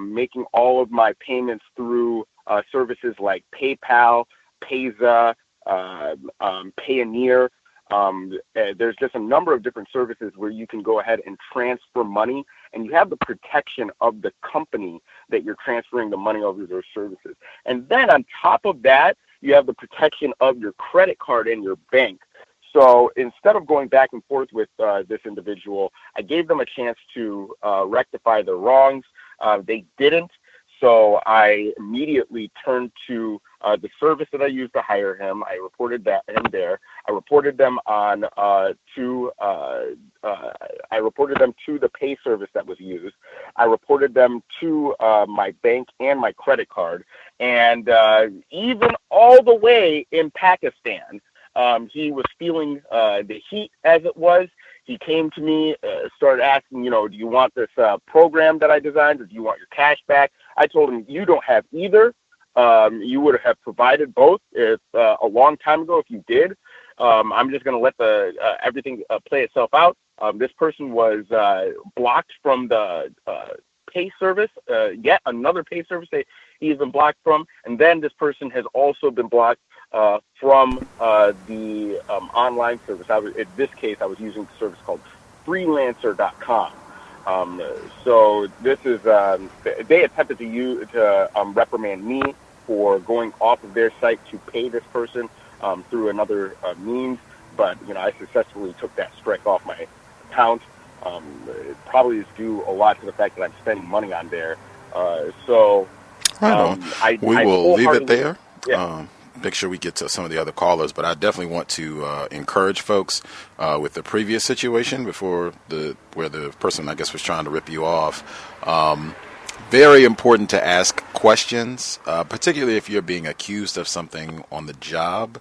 making all of my payments through services like PayPal, Payza, Payoneer. There's just a number of different services where you can go ahead and transfer money, and you have the protection of the company that you're transferring the money over those services. And then on top of that, you have the protection of your credit card and your bank. So instead of going back and forth with this individual, I gave them a chance to rectify their wrongs. They didn't. So I immediately turned to the service that I used to hire him. I reported that him there. I reported them on to the pay service that was used. I reported them to my bank and my credit card. And even all the way in Pakistan, he was feeling the heat as it was. He came to me, started asking, do you want this program that I designed, or do you want your cash back? I told him, you don't have either. You would have provided both if a long time ago if you did. I'm just going to let everything play itself out. This person was blocked from the pay service, yet another pay service that he's been blocked from. And then this person has also been blocked from the online service. In this case, I was using a service called freelancer.com. So this is, they attempted to reprimand me for going off of their site to pay this person through another means, but I successfully took that strike off my account. It probably is due a lot to the fact that I'm spending money on there. We will leave it there. Yeah. Make sure we get to some of the other callers, but I definitely want to encourage folks with the previous situation where the person, I guess, was trying to rip you off. Very important to ask questions, particularly if you're being accused of something on the job.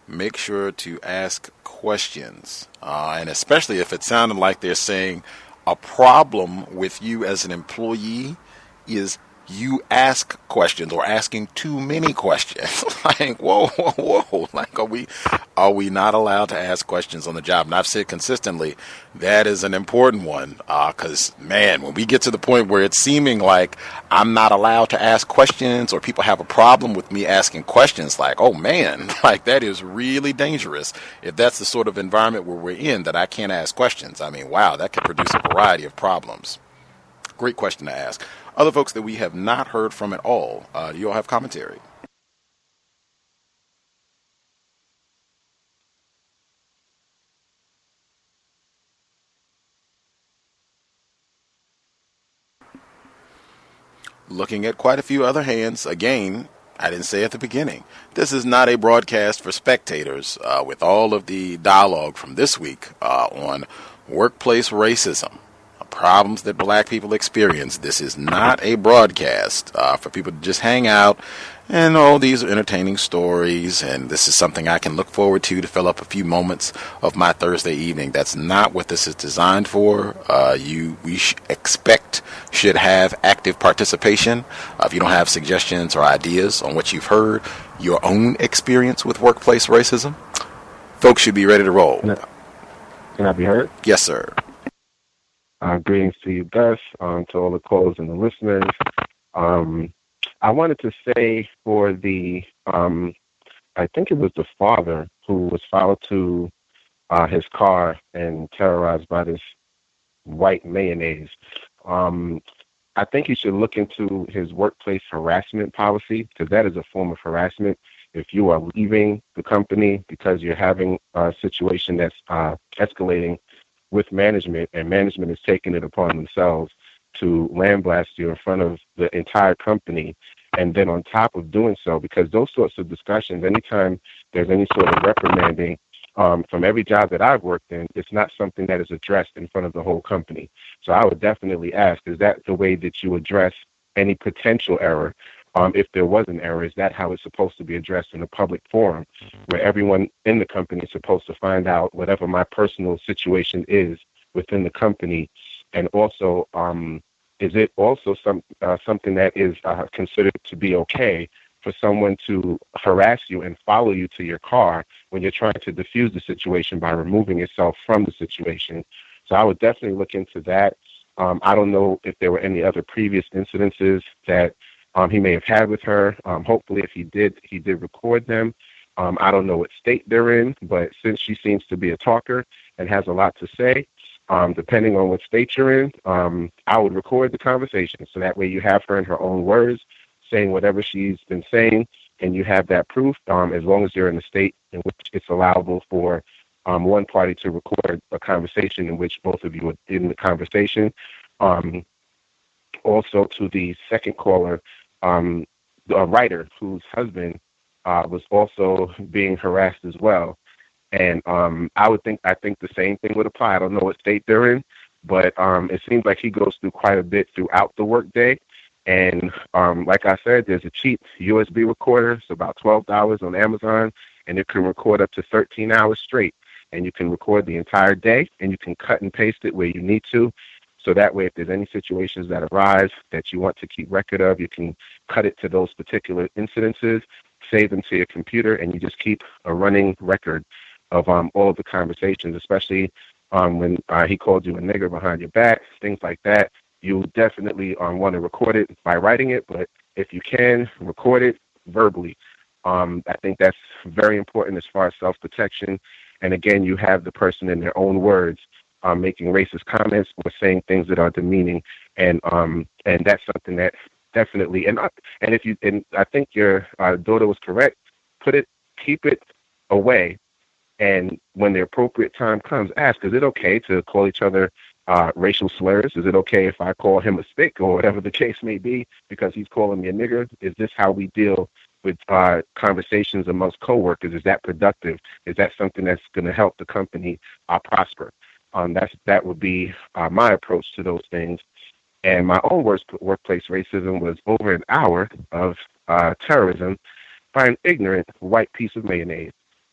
Make sure to ask questions, and especially if it sounded like they're saying a problem with you as an employee is you ask questions or asking too many questions. Like, whoa. Like, are we not allowed to ask questions on the job? And I've said consistently, that is an important one. Cause man, when we get to the point where it's seeming like I'm not allowed to ask questions or people have a problem with me asking questions, like, oh man, like that is really dangerous. If that's the sort of environment where we're in, that I can't ask questions. I mean, wow, that could produce a variety of problems. Great question to ask. Other folks that we have not heard from at all, do you all have commentary? Looking at quite a few other hands. Again, I didn't say at the beginning, this is not a broadcast for spectators. With all of the dialogue from this week on workplace racism, problems that black people experience, this is not a broadcast for people to just hang out and these are entertaining stories, and this is something I can look forward to fill up a few moments of my Thursday evening. That's not what this is designed for. We should have active participation. If you don't have suggestions or ideas on what you've heard, your own experience with workplace racism, folks should be ready to roll. Can I be heard? Yes, sir. Greetings to you, Gus, to all the callers and the listeners. I wanted to say for the, I think it was the father who was followed to his car and terrorized by this white mayonnaise. I think he should look into his workplace harassment policy, because that is a form of harassment. If you are leaving the company because you're having a situation that's escalating with management, and management is taking it upon themselves to landblast you in front of the entire company, and then on top of doing so, because those sorts of discussions, anytime there's any sort of reprimanding, from every job that I've worked in, it's not something that is addressed in front of the whole company. So I would definitely ask, is that the way that you address any potential error? If there was an error, is that how it's supposed to be addressed in a public forum where everyone in the company is supposed to find out whatever my personal situation is within the company? And also, is it also something that is considered to be okay for someone to harass you and follow you to your car when you're trying to diffuse the situation by removing yourself from the situation? So I would definitely look into that. I don't know if there were any other previous incidences that he may have had with her. Hopefully, if he did record them. I don't know what state they're in, but since she seems to be a talker and has a lot to say, depending on what state you're in, I would record the conversation. So that way you have her in her own words saying whatever she's been saying, and you have that proof, as long as you're in a state in which it's allowable for one party to record a conversation in which both of you are in the conversation. Also, to the second caller, a writer whose husband was also being harassed as well. And I think the same thing would apply. I don't know what state they're in, but it seems like he goes through quite a bit throughout the workday. And like I said, there's a cheap USB recorder. It's about $12 on Amazon, and it can record up to 13 hours straight. And you can record the entire day, and you can cut and paste it where you need to. So that way, if there's any situations that arise that you want to keep record of, you can cut it to those particular incidences, save them to your computer, and you just keep a running record of all of the conversations, especially when he called you a nigger behind your back, things like that. You definitely want to record it by writing it, but if you can, record it verbally. I think that's very important as far as self-protection. And again, you have the person in their own words making racist comments or saying things that are demeaning, and that's something that definitely and I think your daughter was correct. Keep it away, and when the appropriate time comes, ask: is it okay to call each other racial slurs? Is it okay if I call him a spick or whatever the case may be because he's calling me a nigger? Is this how we deal with conversations amongst coworkers? Is that productive? Is that something that's going to help the company prosper? That would be my approach to those things. And my own workplace racism was over an hour of terrorism by an ignorant white piece of mayonnaise.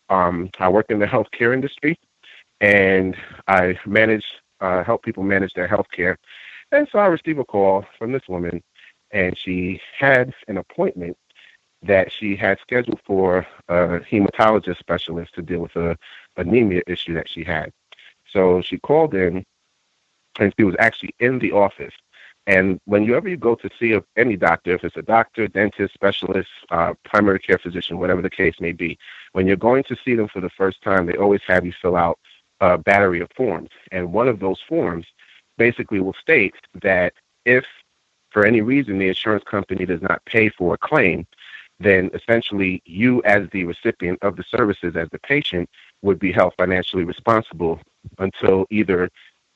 I work in the healthcare industry, and I help people manage their healthcare. And so I received a call from this woman, and she had an appointment that she had scheduled for a hematologist specialist to deal with a anemia issue that she had. So she called in, and she was actually in the office. And whenever you go to see any doctor, if it's a doctor, dentist, specialist, primary care physician, whatever the case may be, when you're going to see them for the first time, they always have you fill out a battery of forms. And one of those forms basically will state that if, for any reason, the insurance company does not pay for a claim, then essentially you, as the recipient of the services, as the patient, would be held financially responsible until either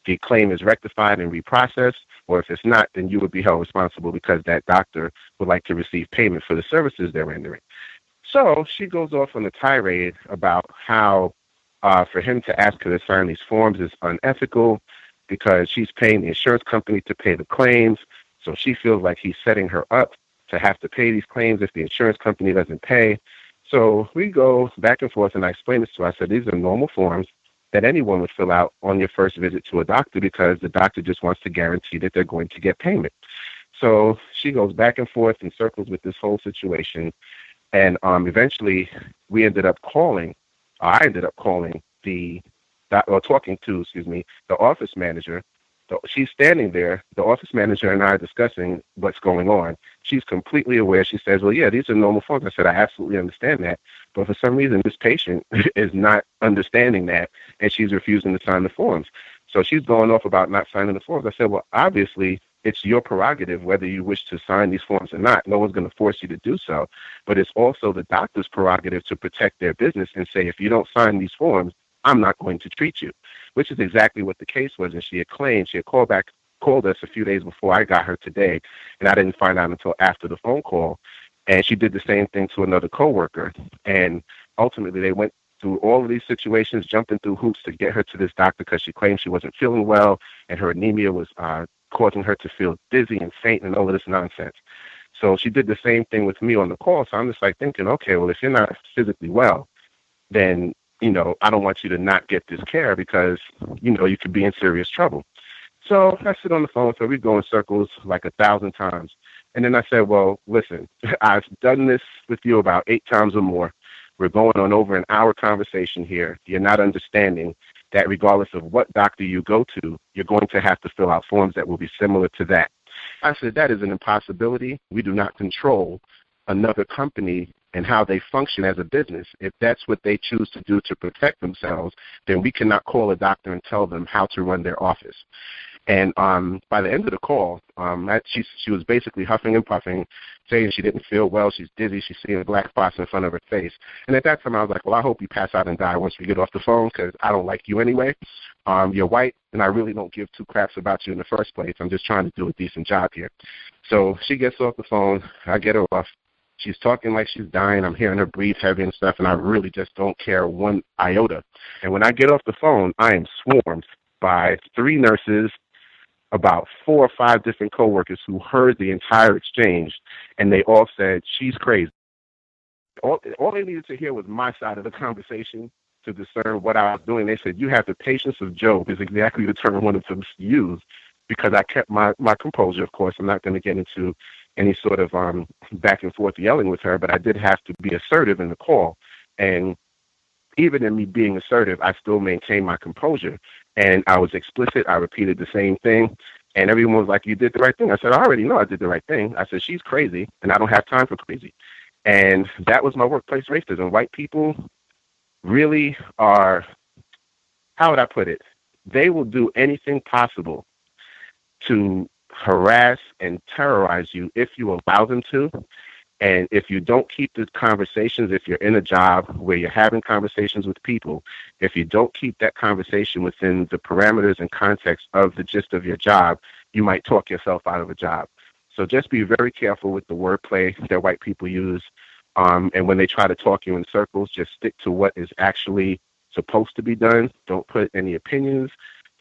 the claim is rectified and reprocessed, or if it's not, then you would be held responsible because that doctor would like to receive payment for the services they're rendering. So she goes off on a tirade about how for him to ask her to sign these forms is unethical because she's paying the insurance company to pay the claims, so she feels like he's setting her up to have to pay these claims if the insurance company doesn't pay. So we go back and forth, and I explained this to her. I said, these are normal forms that anyone would fill out on your first visit to a doctor because the doctor just wants to guarantee that they're going to get payment. So she goes back and forth in circles with this whole situation. And eventually I ended up calling the office manager. She's standing there. The office manager and I are discussing what's going on. She's completely aware. She says, well, yeah, these are normal forms. I said, I absolutely understand that. But for some reason, this patient is not understanding that, and she's refusing to sign the forms. So she's going off about not signing the forms. I said, well, obviously, it's your prerogative whether you wish to sign these forms or not. No one's going to force you to do so. But it's also the doctor's prerogative to protect their business and say, if you don't sign these forms, I'm not going to treat you, which is exactly what the case was. And she had called us a few days before I got her today, and I didn't find out until after the phone call. And she did the same thing to another coworker. And ultimately, they went through all of these situations, jumping through hoops to get her to this doctor because she claimed she wasn't feeling well, and her anemia was causing her to feel dizzy and faint and all of this nonsense. So she did the same thing with me on the call. So I'm just like thinking, okay, well, if you're not physically well, then I don't want you to not get this care because, you could be in serious trouble. So I sit on the phone, so we go in circles like 1,000 times. And then I said, well, listen, I've done this with you about 8 times or more. We're going on over an hour conversation here. You're not understanding that regardless of what doctor you go to, you're going to have to fill out forms that will be similar to that. I said, that is an impossibility. We do not control another company and how they function as a business. If that's what they choose to do to protect themselves, then we cannot call a doctor and tell them how to run their office. And by the end of the call, she was basically huffing and puffing, saying she didn't feel well, she's dizzy, she's seeing black spots in front of her face. And at that time, I was like, well, I hope you pass out and die once we get off the phone, because I don't like you anyway. You're white, and I really don't give 2 craps about you in the first place. I'm just trying to do a decent job here. So she gets off the phone. I get her off. She's talking like she's dying. I'm hearing her breathe heavy and stuff, and I really just don't care one iota. And when I get off the phone, I am swarmed by 3 nurses, about 4 or 5 different coworkers who heard the entire exchange, and they all said, she's crazy. All they needed to hear was my side of the conversation to discern what I was doing. They said, you have the patience of Job is exactly the term I wanted to use, because I kept my composure, of course. I'm not going to get into any sort of back and forth yelling with her, but I did have to be assertive in the call. And even in me being assertive, I still maintained my composure. And I was explicit. I repeated the same thing. And everyone was like, you did the right thing. I said, I already know I did the right thing. I said, she's crazy, and I don't have time for crazy. And that was my workplace racism. White people really are, how would I put it? They will do anything possible to harass and terrorize you if you allow them to. And if you don't keep the conversations, if you're in a job where you're having conversations with people, if you don't keep that conversation within the parameters and context of the gist of your job, you might talk yourself out of a job. So just be very careful with the wordplay that white people use. And when they try to talk you in circles, just stick to what is actually supposed to be done. Don't put any opinions.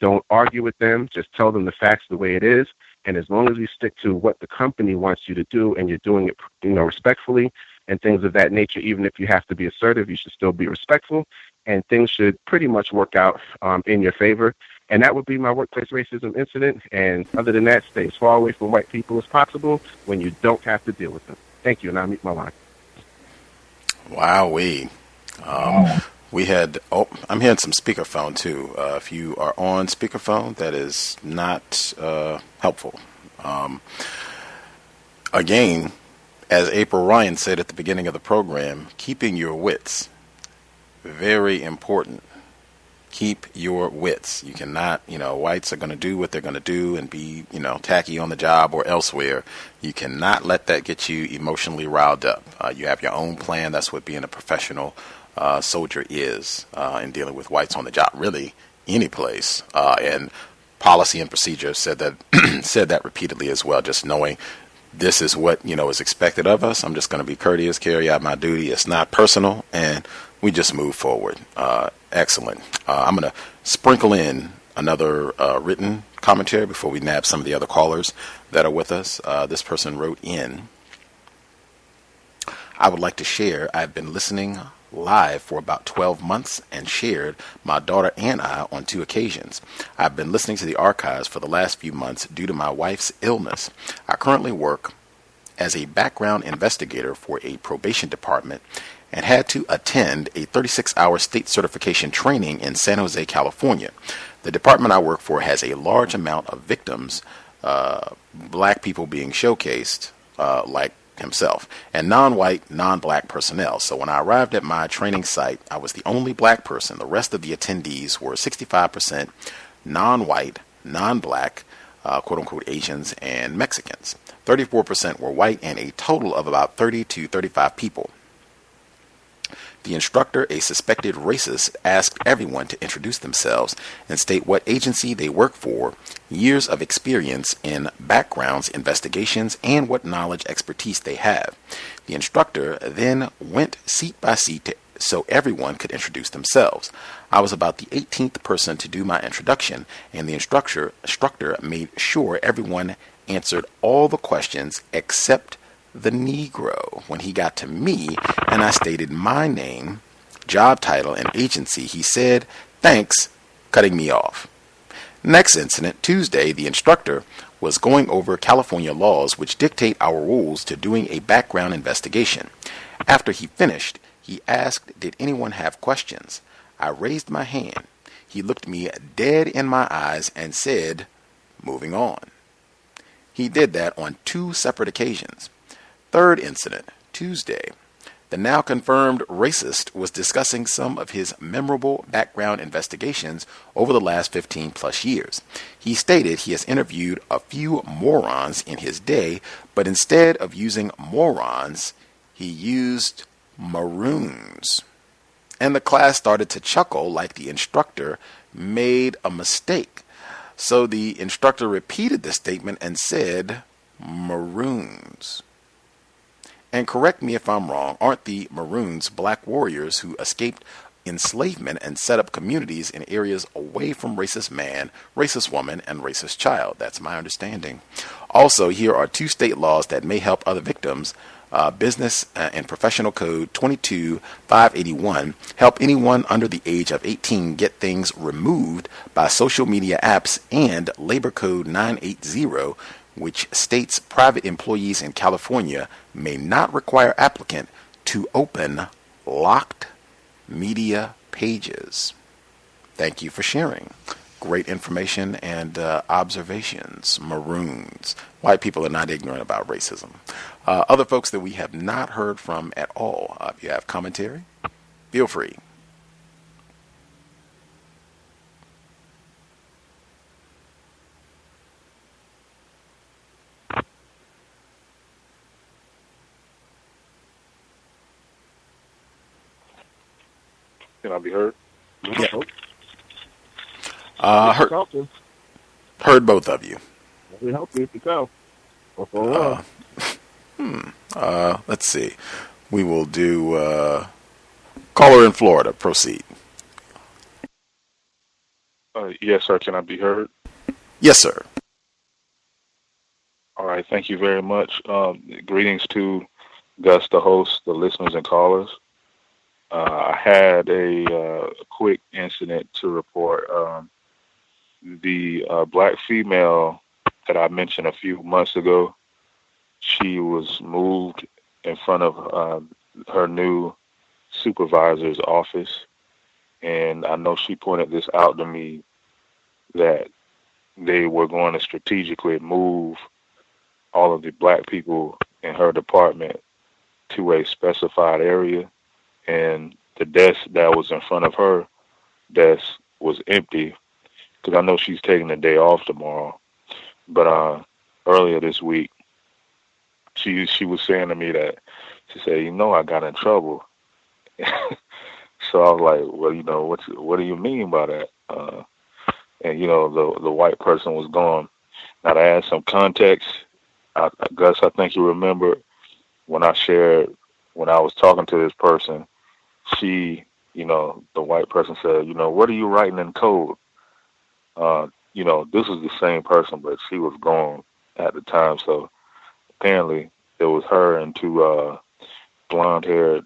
Don't argue with them. Just tell them the facts the way it is. And as long as you stick to what the company wants you to do, and you're doing it, respectfully and things of that nature, even if you have to be assertive, you should still be respectful, and things should pretty much work out in your favor. And that would be my workplace racism incident. And other than that, stay as far away from white people as possible when you don't have to deal with them. Thank you, and I'll mute my line. Wowee. We had, I'm hearing some speakerphone too. If you are on speakerphone, that is not helpful. Again, as April Ryan said at the beginning of the program, keeping your wits, very important. Keep your wits. You cannot, whites are going to do what they're going to do and be, tacky on the job or elsewhere. You cannot let that get you emotionally riled up. You have your own plan. That's what being a professional soldier is in dealing with whites on the job, really any place. And policy and procedure said that repeatedly as well. Just knowing this is what is expected of us. I'm just going to be courteous, carry out my duty. It's not personal, and we just move forward. Excellent. I'm going to sprinkle in another written commentary before we nab some of the other callers that are with us. This person wrote in, I would like to share, I've been listening live for about 12 months and shared my daughter and I on 2 occasions. I've been listening to the archives for the last few months due to my wife's illness. I currently work as a background investigator for a probation department and had to attend a 36-hour state certification training in San Jose, California. The department I work for has a large amount of victims, black people being showcased, like himself, and non-white, non-black personnel. So when I arrived at my training site, I was the only black person. The rest of the attendees were 65% non-white, non-black, quote-unquote Asians and Mexicans. 34% were white, and a total of about 30 to 35 people. The instructor, a suspected racist, asked everyone to introduce themselves and state what agency they work for, years of experience in backgrounds, investigations, and what knowledge expertise they have. The instructor then went seat by seat so everyone could introduce themselves. I was about the 18th person to do my introduction, and the instructor made sure everyone answered all the questions except the Negro. When he got to me and I stated my name, job title, and agency, he said, "Thanks," cutting me off. Next incident, Tuesday, the instructor was going over California laws which dictate our rules to doing a background investigation. After he finished, he asked, "Did anyone have questions?" I raised my hand. He looked me dead in my eyes and said, "Moving on." He did that on 2 separate occasions. Third incident, Tuesday. The now confirmed racist was discussing some of his memorable background investigations over the last 15 plus years. He stated he has interviewed a few morons in his day, but instead of using morons, he used maroons. And the class started to chuckle like the instructor made a mistake. So the instructor repeated the statement and said, "Maroons." And correct me if I'm wrong, aren't the Maroons black warriors who escaped enslavement and set up communities in areas away from racist man, racist woman, and racist child? That's my understanding. Also, here are 2 state laws that may help other victims. Business and Professional Code 22-581 help anyone under the age of 18 get things removed by social media apps, and Labor Code 980, which states private employees in California may not require applicant to open locked media pages. Thank you for sharing. Great information and observations. Maroons. White people are not ignorant about racism. Other folks that we have not heard from at all, if you have commentary, feel free. Can I be heard? Yeah. Heard both of you. We help you if you can. Let's see. We will do caller in Florida. Proceed. Yes, sir. Can I be heard? Yes, sir. All right. Thank you very much. Greetings to Gus, the host, the listeners, and callers. I had a quick incident to report. The black female that I mentioned a few months ago, she was moved in front of her new supervisor's office. And I know she pointed this out to me, that they were going to strategically move all of the black people in her department to a specified area. And the desk that was in front of her desk was empty, because I know she's taking the day off tomorrow. But earlier this week, she was saying to me that, she said, I got in trouble. So I was like, well, what do you mean by that? And the white person was gone. Now, to add some context, Gus, I think you remember when I was talking to this person, she, the white person said, what are you writing in code? This was the same person, but she was gone at the time. So apparently it was her and 2 blonde-haired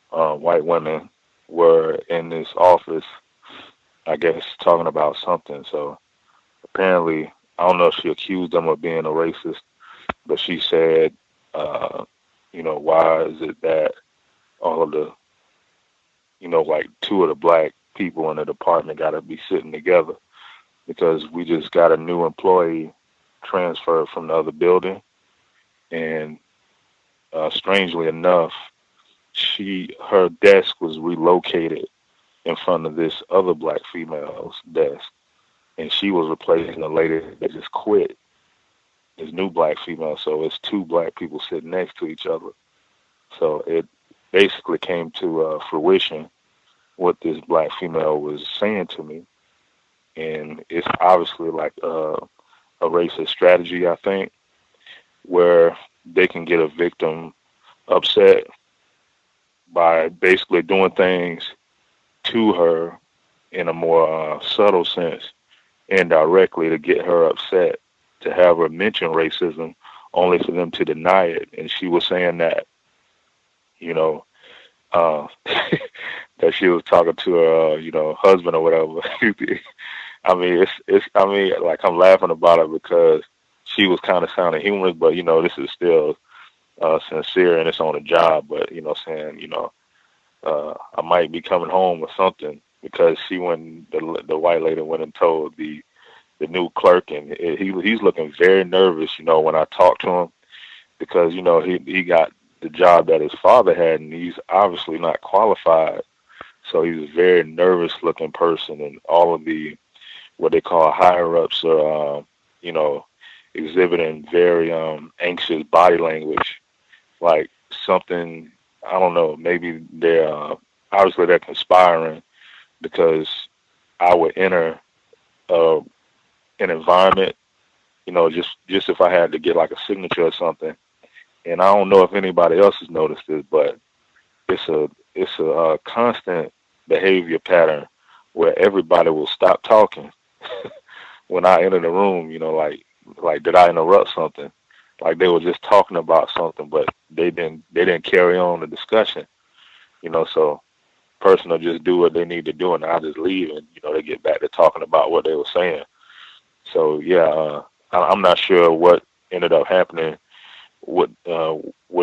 white women were in this office, I guess, talking about something. So apparently, I don't know if she accused them of being a racist, but she said, why is it that all of the, like 2 of the black people in the department got to be sitting together, because we just got a new employee transferred from the other building. And strangely enough, her desk was relocated in front of this other black female's desk, and she was replacing a lady that just quit, this new black female. So it's 2 black people sitting next to each other. So it basically came to fruition what this black female was saying to me, and it's obviously like a racist strategy, I think, where they can get a victim upset by basically doing things to her in a more subtle sense, indirectly, to get her upset, to have her mention racism, only for them to deny it. And she was saying that, that she was talking to her, husband or whatever, I mean, like I'm laughing about it because she was kind of sounding humorous, but this is still sincere and it's on a job. But saying, I might be coming home or something because the white lady went and told the new clerk, and he's looking very nervous, when I talk to him, because he got the job that his father had, and he's obviously not qualified. So he's a very nervous looking person, and all of the what they call higher ups are exhibiting very anxious body language, like something, I don't know, maybe they're obviously they're conspiring, because I would enter an environment, just if I had to get like a signature or something, and I don't know if anybody else has noticed this, but it's a constant behavior pattern where everybody will stop talking when I enter the room. Like did I interrupt something? Like they were just talking about something, but they didn't carry on the discussion. So person will just do what they need to do, and I'll just leave, and they get back to talking about what they were saying. So yeah, I'm not sure what ended up happening. What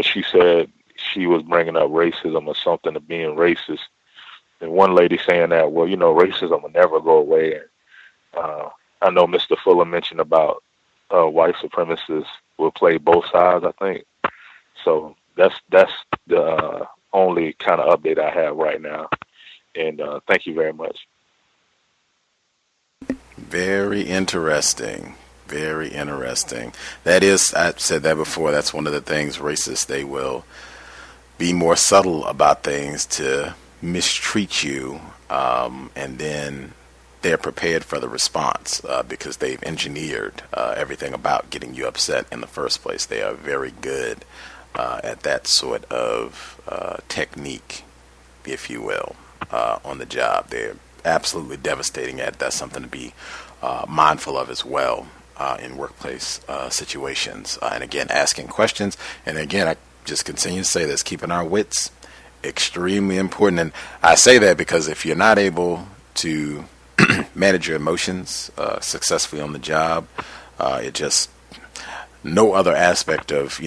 she said, she was bringing up racism or something, of being racist, and one lady saying that, well, racism will never go away. And I know Mr. Fuller mentioned about white supremacists will play both sides, I think. So that's the only kind of update I have right now. And thank you very much. Very interesting. Very interesting. That is, I've said that before, that's one of the things racists, they will be more subtle about things to mistreat you, and then they're prepared for the response because they've engineered everything about getting you upset in the first place. They are very good at that sort of technique, if you will, on the job. They're absolutely devastating at it. That's something to be mindful of as well in workplace situations. And again, asking questions. And again, I just continue to say this, keeping our wits extremely important. And I say that because if you're not able to manage your emotions successfully on the job, it just, no other aspect of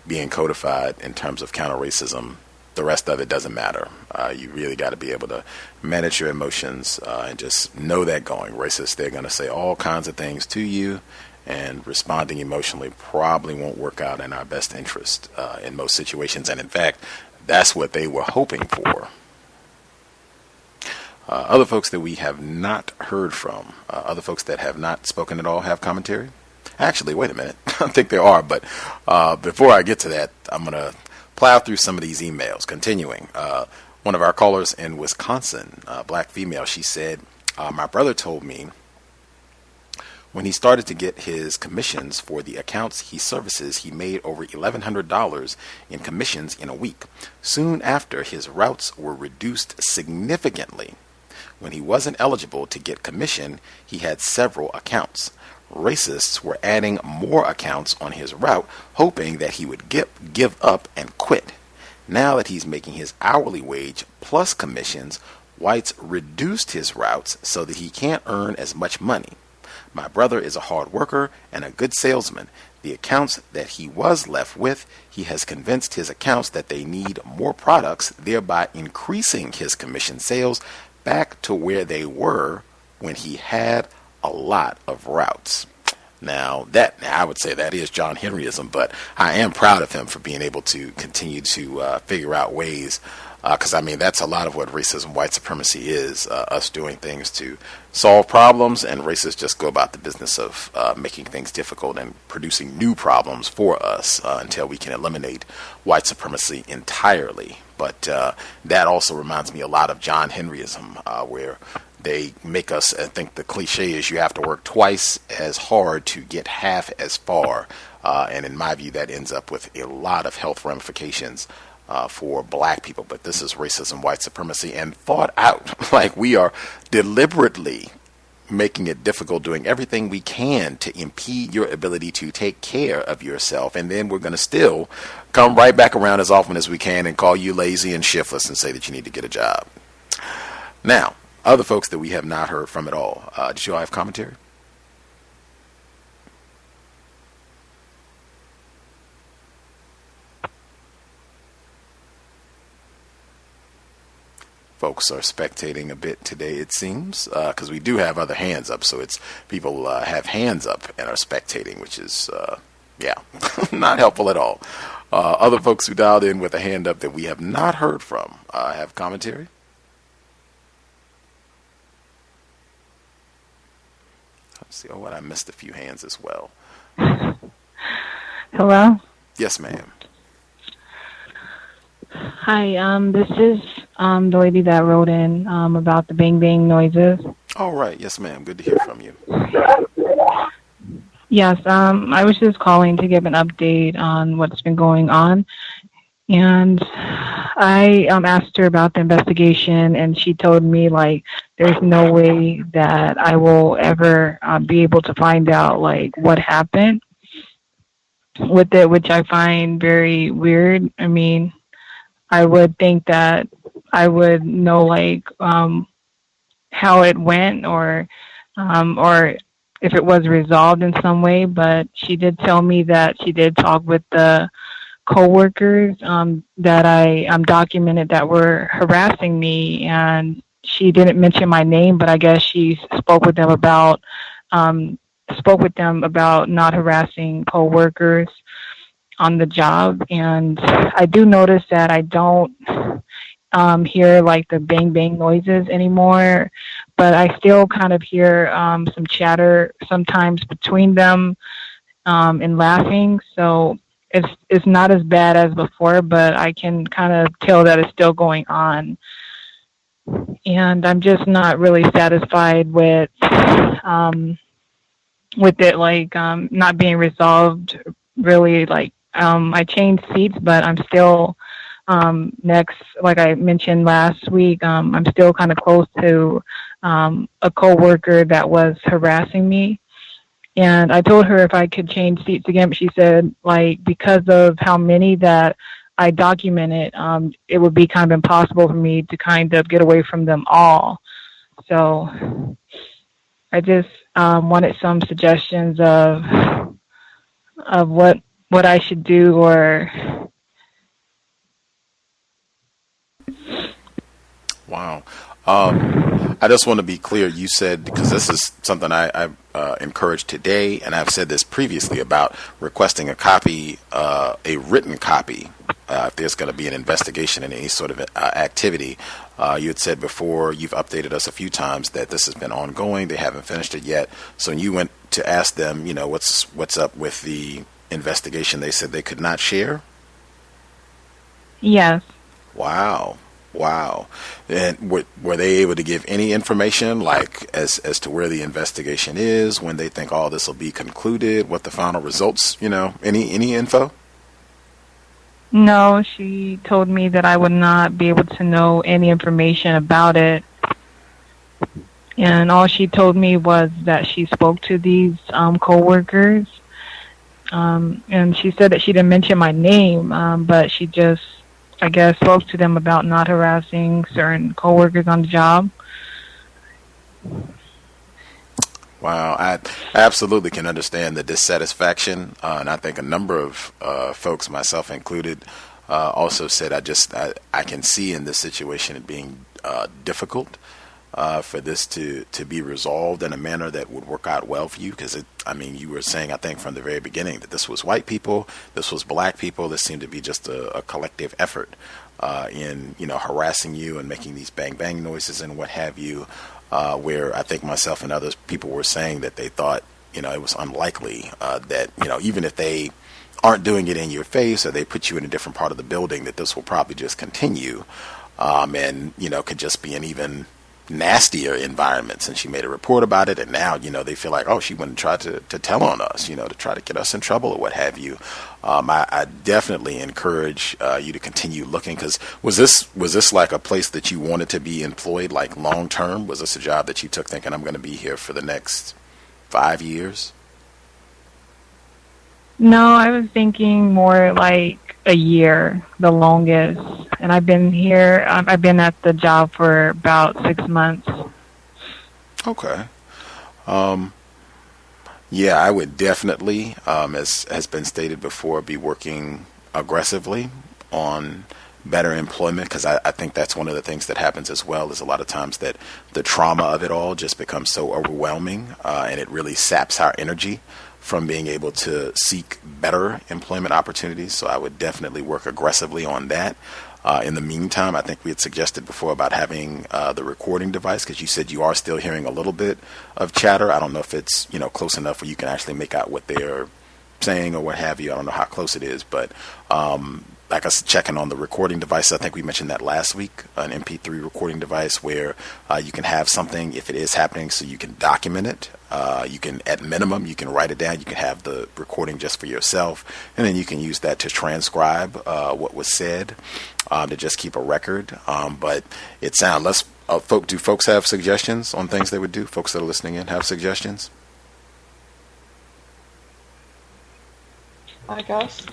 being codified in terms of counter racism, the rest of it doesn't matter. You really got to be able to manage your emotions and just know that going. Racists, they're going to say all kinds of things to you, and responding emotionally probably won't work out in our best interest in most situations. And in fact, that's what they were hoping for. Other folks that we have not heard from, other folks that have not spoken at all, have commentary? Actually, wait a minute. I think there are, but before I get to that, I'm going to plow through some of these emails. Continuing, one of our callers in Wisconsin, black female, she said, my brother told me when he started to get his commissions for the accounts he services, he made over $1,100 in commissions in a week. Soon after, his routes were reduced significantly. When he wasn't eligible to get commission, he had several accounts. Racists were adding more accounts on his route, hoping that he would give up and quit. Now that he's making his hourly wage plus commissions, whites reduced his routes so that he can't earn as much money. My brother is a hard worker and a good salesman. The accounts that he was left with, he has convinced his accounts that they need more products, thereby increasing his commission sales back to where they were when he had a lot of routes. Now, I would say that is John Henryism, but I am proud of him for being able to continue to figure out ways, because that's a lot of what racism, white supremacy is, us doing things to solve problems, and racists just go about the business of making things difficult and producing new problems for us until we can eliminate white supremacy entirely. But that also reminds me a lot of John Henryism, where they make us, I think the cliche is you have to work twice as hard to get half as far. And in my view, that ends up with a lot of health ramifications for black people. But this is racism, white supremacy, and thought out. Like, we are deliberately making it difficult, doing everything we can to impede your ability to take care of yourself. And then we're going to still come right back around as often as we can and call you lazy and shiftless and say that you need to get a job. Now, Other folks that we have not heard from at all. Did you all have commentary? Folks are spectating a bit today, it seems, because we do have other hands up. So it's people have hands up and are spectating, which is, not helpful at all. Other folks who dialed in with a hand up that we have not heard from have commentary. Let's see. I missed a few hands as well. Hello? Yes, ma'am. Hi, this is the lady that wrote in about the bang bang noises. All right. Yes, ma'am. Good to hear from you. Yes, I was just calling to give an update on what's been going on. And I asked her about the investigation, and she told me, like, there's no way that I will ever be able to find out, like, what happened with it, which I find very weird. I mean, I would think that I would know, like, how it went or if it was resolved in some way, but she did tell me that she did talk with the co-workers that I documented that were harassing me, and she didn't mention my name, but I guess she spoke with them about not harassing co-workers on the job. And I do notice that I don't hear like the bang bang noises anymore, but I still kind of hear some chatter sometimes between them and laughing. So it's not as bad as before, but I can kind of tell that it's still going on. And I'm just not really satisfied with it, like not being resolved. Really, like I changed seats, but I'm still next. Like I mentioned last week, I'm still kind of close to a coworker that was harassing me. And I told her if I could change seats again, but she said, like, because of how many that I documented, it would be kind of impossible for me to kind of get away from them all. So I just wanted some suggestions of what I should do or. Wow. I just want to be clear. You said, because this is something I've encouraged today, and I've said this previously about requesting a copy, a written copy, if there's going to be an investigation in any sort of activity. You had said before, you've updated us a few times that this has been ongoing. They haven't finished it yet. So when you went to ask them, what's up with the investigation, they said they could not share? Yes. Wow. And were they able to give any information, like as to where the investigation is, when they think all this will be concluded, what the final results, any info? No, she told me that I would not be able to know any information about it. And all she told me was that she spoke to these coworkers. And she said that she didn't mention my name, but she just, I guess, spoke to them about not harassing certain coworkers on the job. Wow, I absolutely can understand the dissatisfaction, and I think a number of folks, myself included, also said I can see in this situation it being difficult for this to be resolved in a manner that would work out well for you, because you were saying, I think from the very beginning, that this was white people, this was black people, this seemed to be just a collective effort in harassing you and making these bang bang noises and what have you, where I think myself and other people were saying that they thought it was unlikely that even if they aren't doing it in your face or they put you in a different part of the building, that this will probably just continue and could just be an even nastier environment. Since she made a report about it, and now they feel like, oh, she wouldn't try to tell on us, to try to get us in trouble or what have you. I definitely encourage you to continue looking, because was this like a place that you wanted to be employed, like long term? Was this a job that you took thinking, I'm going to be here for the next 5 years? No, I was thinking more like a year, the longest. And I've been here, I've been at the job for about 6 months. Okay. Yeah, I would definitely, as has been stated before, be working aggressively on better employment, because I think that's one of the things that happens as well, is a lot of times that the trauma of it all just becomes so overwhelming, and it really saps our energy from being able to seek better employment opportunities. So I would definitely work aggressively on that. In the meantime, I think we had suggested before about having the recording device, because you said you are still hearing a little bit of chatter. I don't know if it's close enough where you can actually make out what they're saying or what have you. I don't know how close it is, but like us checking on the recording device, I think we mentioned that last week, an MP3 recording device where you can have something if it is happening, so you can document it. You can, at minimum, you can write it down. You can have the recording just for yourself, and then you can use that to transcribe what was said, to just keep a record. But it sounds, do folks have suggestions on things they would do? Folks that are listening in have suggestions? Hi, Gus.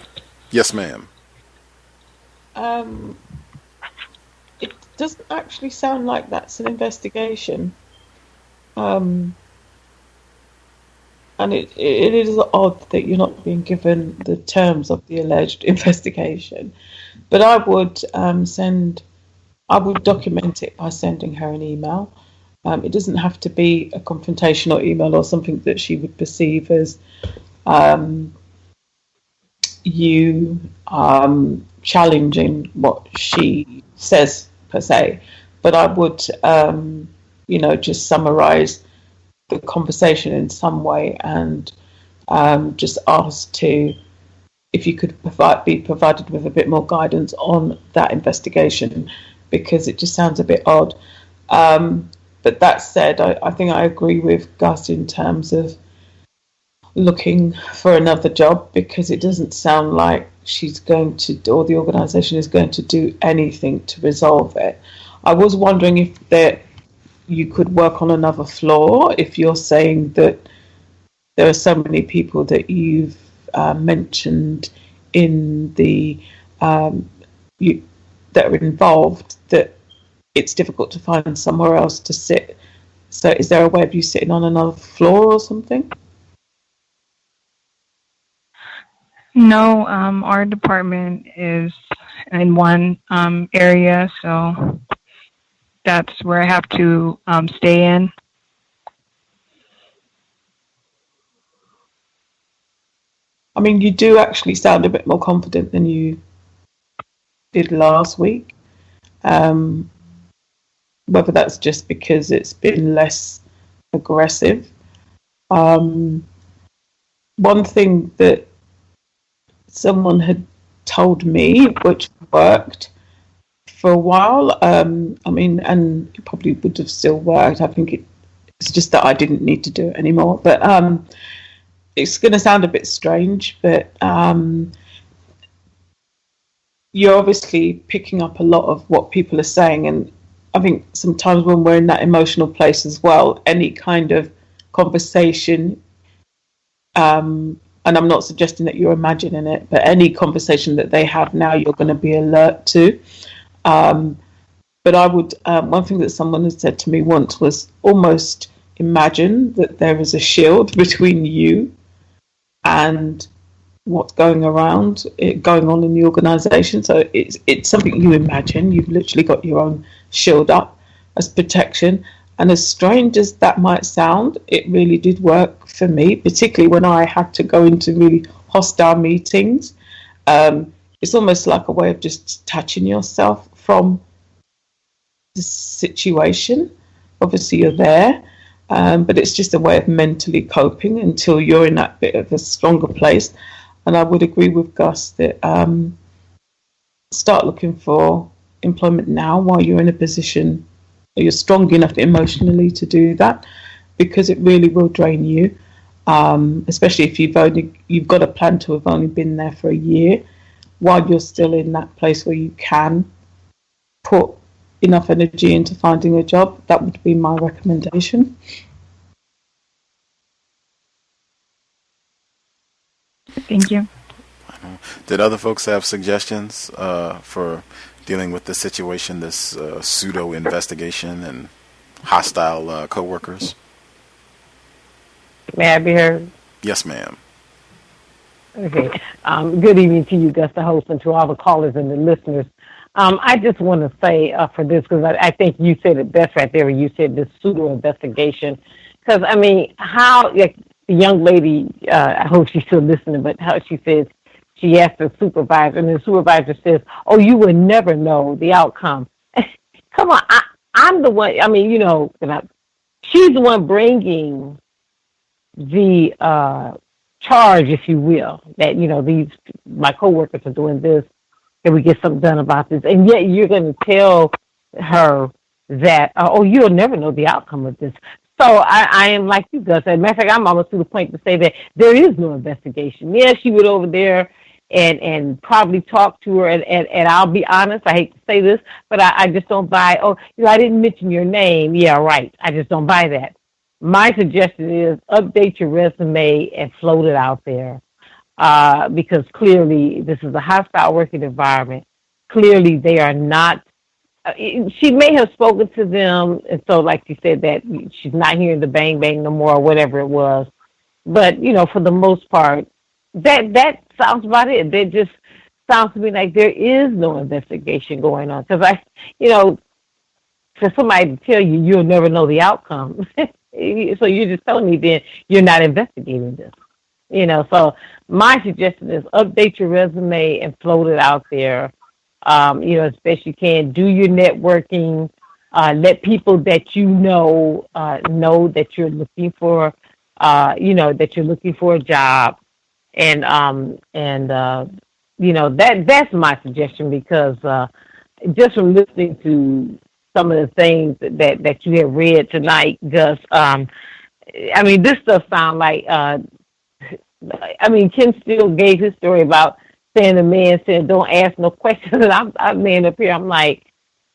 Yes, ma'am. It doesn't actually sound like that's an investigation. And it is odd that you're not being given the terms of the alleged investigation. But I would document it by sending her an email. It doesn't have to be a confrontational email or something that she would perceive as you challenging what she says per se. But I would, just summarize the conversation in some way, and just ask if you could be provided with a bit more guidance on that investigation, because it just sounds a bit odd. But that said, I think I agree with Gus in terms of looking for another job, because it doesn't sound like she's going to, or the organisation is going to do anything to resolve it. I was wondering if you could work on another floor, if you're saying that there are so many people that you've mentioned in the that are involved that it's difficult to find somewhere else to sit. So is there a way of you sitting on another floor or something? No, our department is in one area, so that's where I have to stay in. I mean, you do actually sound a bit more confident than you did last week. Whether that's just because it's been less aggressive. One thing that someone had told me, which worked for a while, and it probably would have still worked. I think it's just that I didn't need to do it anymore. But it's going to sound a bit strange, but you're obviously picking up a lot of what people are saying, and I think sometimes when we're in that emotional place as well, any kind of conversation, and I'm not suggesting that you're imagining it, but any conversation that they have now, you're going to be alert to. But I would, one thing that someone had said to me once was almost imagine that there is a shield between you and what's going on in the organisation. So it's something you imagine. You've literally got your own shield up as protection. And as strange as that might sound, it really did work for me, particularly when I had to go into really hostile meetings. It's almost like a way of just detaching yourself from the situation. Obviously, you're there, but it's just a way of mentally coping until you're in that bit of a stronger place. And I would agree with Gus that start looking for employment now while you're in a position you're strong enough emotionally to do that, because it really will drain you, especially if you've got a plan to have only been there for a year. While you're still in that place where you can put enough energy into finding a job, that would be my recommendation. Thank you. Did other folks have suggestions for dealing with the situation, this pseudo investigation and hostile coworkers? May I be heard? Yes, ma'am. Okay. Good evening to you, Gus, the host, and to all the callers and the listeners. I just want to say for this, because I think you said it best right there when you said this pseudo investigation. Because, I mean, how, like, the young lady, I hope she's still listening, but how she says, she asked the supervisor, and the supervisor says, oh, you will never know the outcome. Come on, I'm the one, I mean, you know, she's the one bringing the charge, if you will, that, you know, my coworkers are doing this, and we get something done about this, and yet you're going to tell her that, oh, you'll never know the outcome of this. So I am like you, Gus. As a matter of fact, I'm almost to the point to say that there is no investigation. Yeah, she went over there and probably talk to her, and I'll be honest, I hate to say this, but I just don't buy, oh, you know, I didn't mention your name. Yeah, right. I just don't buy that. My suggestion is update your resume and float it out there, because clearly this is a hostile working environment. Clearly they are not, she may have spoken to them, and so like she said that she's not hearing the bang bang no more or whatever it was. But, you know, for the most part, that sounds about it. That just sounds to me like there is no investigation going on. Because you know, for somebody to tell you you'll never know the outcome, so you're just telling me then you're not investigating this. You know, so my suggestion is update your resume and float it out there. You know, as best you can. Do your networking. Let people that you know that you're looking for. You know, that you're looking for a job. And you know, that's my suggestion, because just from listening to some of the things that you have read tonight, Gus, I mean, this stuff sounds like, I mean, Ken Steele gave his story about saying the man said, don't ask no questions. And I'm laying up here, I'm like,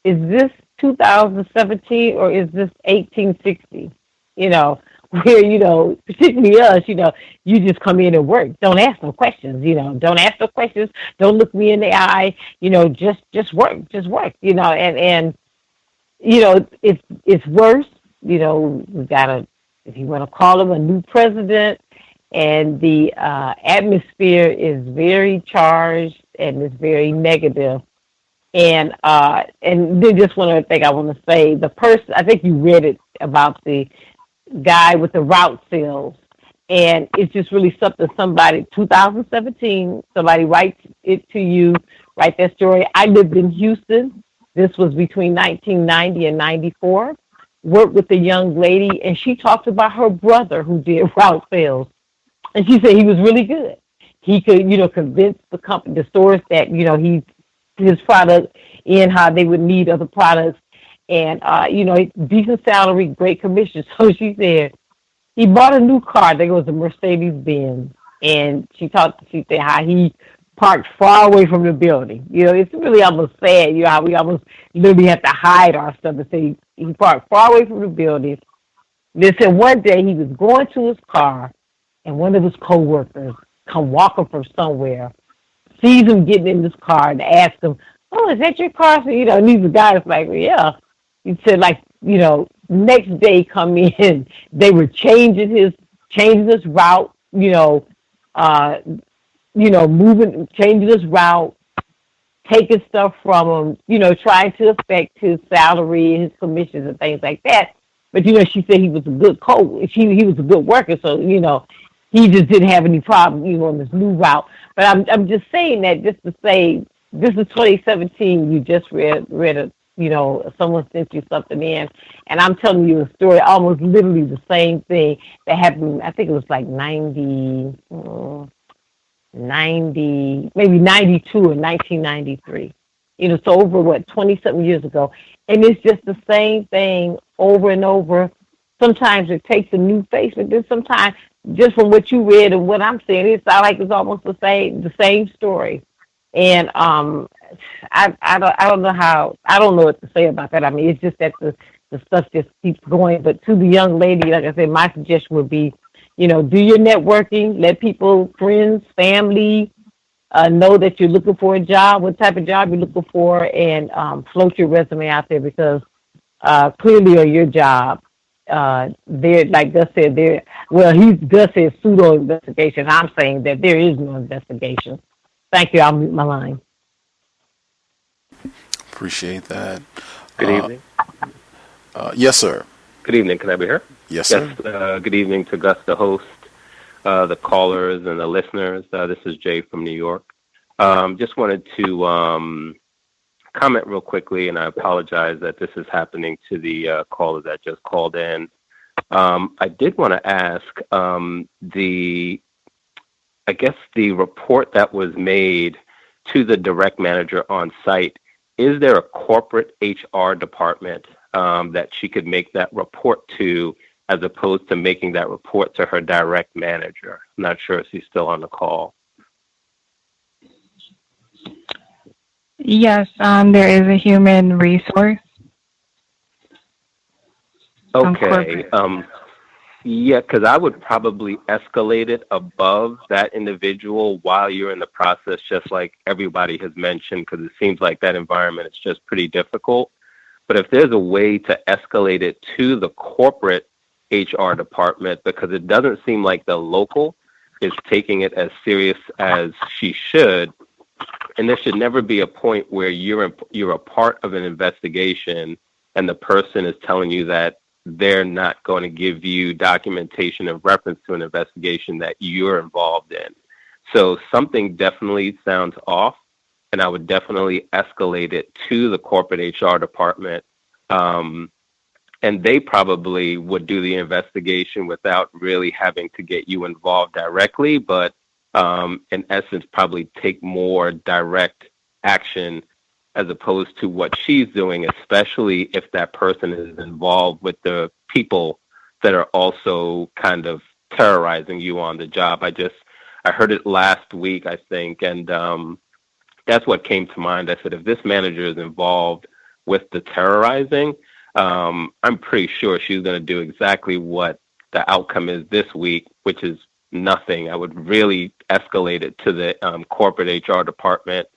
is this 2017 or is this 1860? You know, where, you know, particularly us, you know, you just come in and work. Don't ask no questions, you know. Don't ask no questions. Don't look me in the eye. You know, just work. Just work, you know. And you know, it's worse. You know, we got if you want to call him a new president, and the atmosphere is very charged and it's very negative. And then just one other thing I want to say, the person, I think you read it about the guy with the route sales, and it's just really something 2017, somebody writes it to you, write that story. I lived in Houston. This was between 1990 and 94. Worked with a young lady, and she talked about her brother who did route sales. And she said he was really good. He could, you know, convince the company, the stores that, you know, his product in how they would need other products. And, you know, decent salary, great commission. So she said he bought a new car. There was a Mercedes-Benz. And she said how he parked far away from the building. You know, it's really almost sad, you know, how we almost literally have to hide our stuff and say he parked far away from the building. They said one day he was going to his car, and one of his coworkers come walking from somewhere, sees him getting in this car, and asks him, oh, is that your car? So, you know, and these guys like, well, yeah. He said, like, you know, next day come in, they were changing his route, changing his route, taking stuff from him, you know, trying to affect his salary and his commissions and things like that. But, you know, she said he was a good he was a good worker, so, you know, he just didn't have any problem, you know, on this new route. But I'm just saying that just to say, this is 2017, you just read a, you know, someone sent you something in, and I'm telling you a story, almost literally the same thing that happened, I think it was like 90, maybe 92 or 1993. You know, so over, 20-something years ago. And it's just the same thing over and over. Sometimes it takes a new face, but then sometimes, just from what you read and what I'm saying, it sounds like it's almost the same story. And I don't know what to say about that. I mean, it's just that the stuff just keeps going. But to the young lady, like I said, my suggestion would be, you know, do your networking, let people, friends, family, know that you're looking for a job, what type of job you're looking for, and float your resume out there, because clearly on your job, there, like Gus said, Gus said pseudo investigation. I'm saying that there is no investigation. Thank you. I'll mute my line. Appreciate that. Good evening. Yes, sir. Good evening. Can I be heard? Yes, sir. Yes, good evening to Gus, the host, the callers, and the listeners. This is Jay from New York. Just wanted to comment real quickly, and I apologize that this is happening to the caller that just called in. I did want to ask the report that was made to the direct manager on site. Is there a corporate HR department that she could make that report to, as opposed to making that report to her direct manager? I'm not sure if she's still on the call. Yes, there is a human resource. Okay. Yeah, because I would probably escalate it above that individual while you're in the process, just like everybody has mentioned, because it seems like that environment is just pretty difficult. But if there's a way to escalate it to the corporate HR department, because it doesn't seem like the local is taking it as serious as she should, and there should never be a point where you're a part of an investigation and the person is telling you that they're not going to give you documentation in reference to an investigation that you're involved in. So something definitely sounds off, and I would definitely escalate it to the corporate HR department. And they probably would do the investigation without really having to get you involved directly, but in essence, probably take more direct action as opposed to what she's doing, especially if that person is involved with the people that are also kind of terrorizing you on the job. I heard it last week, I think, and that's what came to mind. I said, if this manager is involved with the terrorizing, I'm pretty sure she's going to do exactly what the outcome is this week, which is nothing. I would really escalate it to the corporate HR department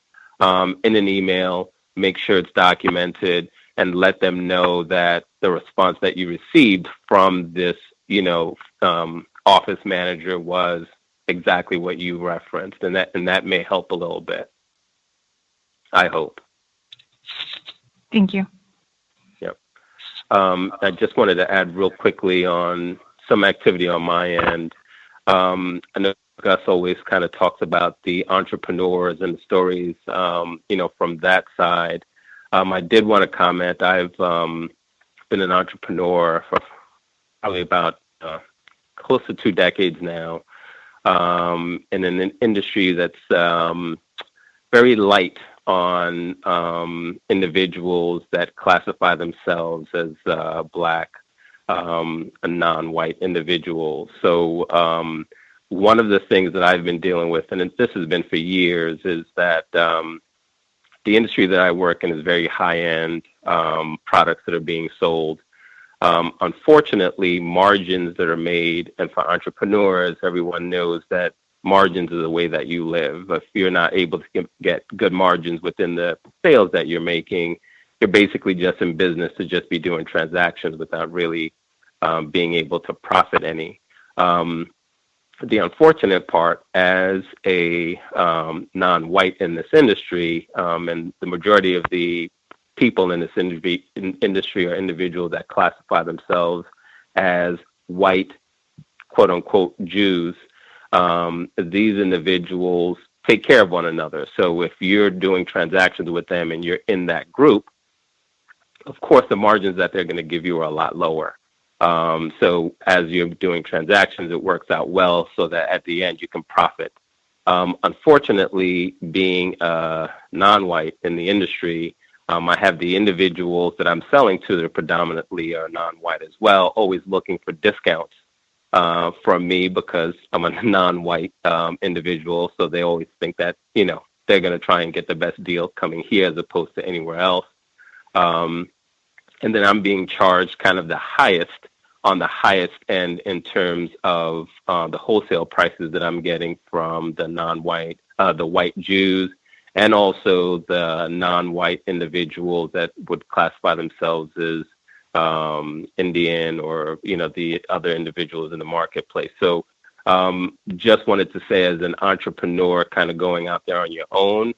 in an email, make sure it's documented, and let them know that the response that you received from this, office manager was exactly what you referenced, and that may help a little bit. I hope. Thank you. Yep. I just wanted to add real quickly on some activity on my end. I know Gus always kind of talks about the entrepreneurs and the stories, from that side. I did want to comment. I've been an entrepreneur for probably about close to 2 decades now, in an industry that's very light on individuals that classify themselves as Black, a non-white individual. So one of the things that I've been dealing with, and this has been for years, is that the industry that I work in is very high-end products that are being sold. Unfortunately, margins that are made, and for entrepreneurs, everyone knows that margins is the way that you live. If you're not able to get good margins within the sales that you're making, you're basically just in business to just be doing transactions without really being able to profit any. The unfortunate part, as a non-white in this industry, and the majority of the people in this industry are individuals that classify themselves as white, quote-unquote, Jews. These individuals take care of one another. So if you're doing transactions with them and you're in that group, of course, the margins that they're going to give you are a lot lower. So as you're doing transactions, it works out well so that at the end you can profit. Unfortunately, being non-white in the industry, I have the individuals that I'm selling to that predominantly are non-white as well, always looking for discounts from me because I'm a non-white individual. So they always think that, they're going to try and get the best deal coming here as opposed to anywhere else. And then I'm being charged kind of the highest end in terms of the wholesale prices that I'm getting from the non-white, the white Jews, and also the non-white individuals that would classify themselves as Indian or, the other individuals in the marketplace. So just wanted to say, as an entrepreneur kind of going out there on your own,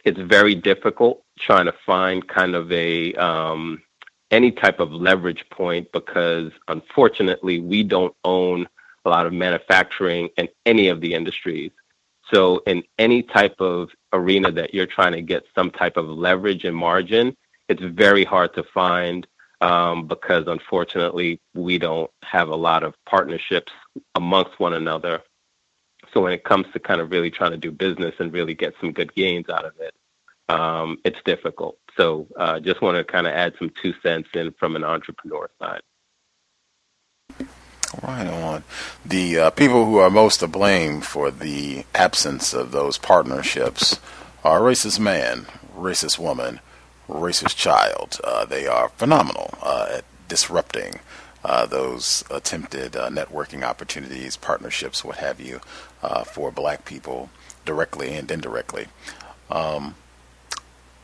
it's very difficult trying to find kind of any type of leverage point, because unfortunately we don't own a lot of manufacturing in any of the industries. So in any type of arena that you're trying to get some type of leverage and margin, it's very hard to find, because unfortunately we don't have a lot of partnerships amongst one another. So when it comes to kind of really trying to do business and really get some good gains out of it, it's difficult. So just want to kind of add some 2 cents in from an entrepreneur side. Right on. The people who are most to blame for the absence of those partnerships are racist man, racist woman, racist child. They are phenomenal at disrupting those attempted networking opportunities, partnerships, what have you, for black people directly and indirectly.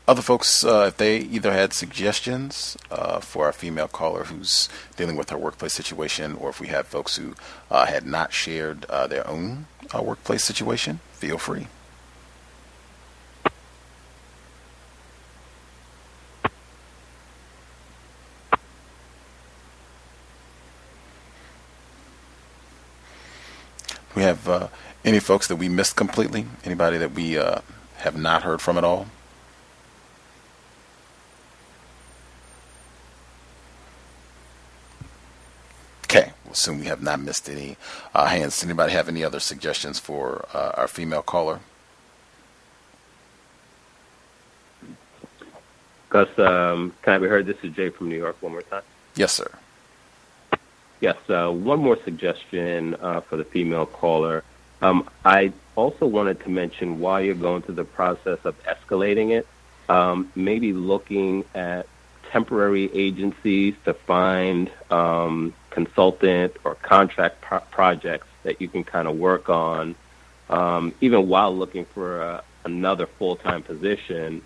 Other folks, if they either had suggestions for our female caller who's dealing with her workplace situation, or if we have folks who had not shared their own workplace situation, feel free. We have any folks that we missed completely? Anybody that we have not heard from at all? Okay, we'll assume we have not missed any hands. Does anybody have any other suggestions for our female caller? Gus, can I be heard? This is Jay from New York one more time. Yes, sir. Yes, one more suggestion for the female caller. I also wanted to mention, while you're going through the process of escalating it, maybe looking at temporary agencies to find consultant or contract projects that you can kind of work on, even while looking for another full-time position.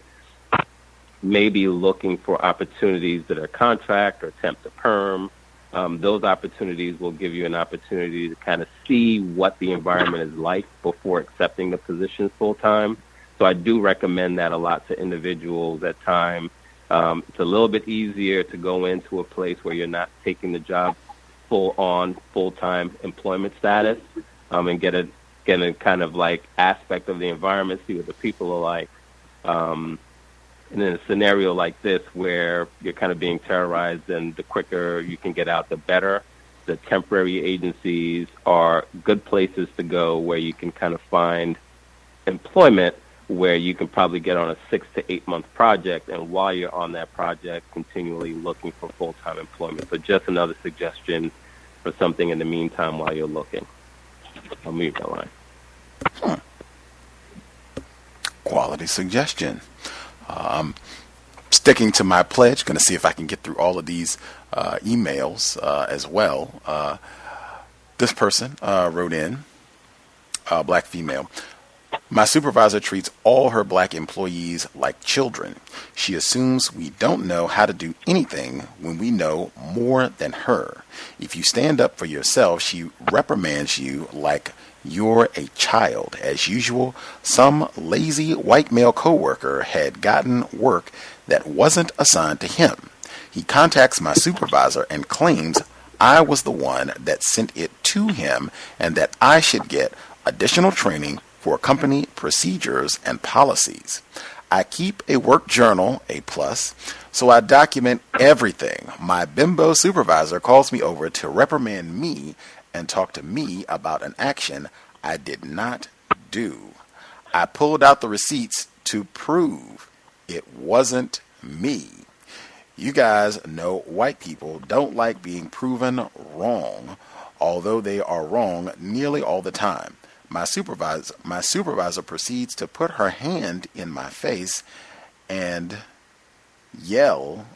Maybe looking for opportunities that are contract or temp to perm. Those opportunities will give you an opportunity to kind of see what the environment is like before accepting the position full-time. So I do recommend that a lot to individuals at times. It's a little bit easier to go into a place where you're not taking the job full-time employment status, and get a kind of like aspect of the environment, see what the people are like. And in a scenario like this, where you're kind of being terrorized, and the quicker you can get out, the better. The temporary agencies are good places to go where you can kind of find employment, where you can probably get on a 6 to 8 month project, and while you're on that project, continually looking for full-time employment. So just another suggestion for something in the meantime while you're looking. I'll move that line. Quality suggestion. Sticking to my pledge, going to see if I can get through all of these emails as well. This person wrote in, black female. My supervisor treats all her black employees like children. She assumes we don't know how to do anything when we know more than her. If you stand up for yourself, she reprimands you like you're a child. As usual, some lazy white male coworker had gotten work that wasn't assigned to him. He contacts my supervisor and claims I was the one that sent it to him, and that I should get additional training for company procedures and policies. I keep a work journal, A+, so I document everything. My bimbo supervisor calls me over to reprimand me and talk to me about an action I did not do. I pulled out the receipts to prove it wasn't me. You guys know white people don't like being proven wrong, although they are wrong nearly all the time. My supervisor proceeds to put her hand in my face and yell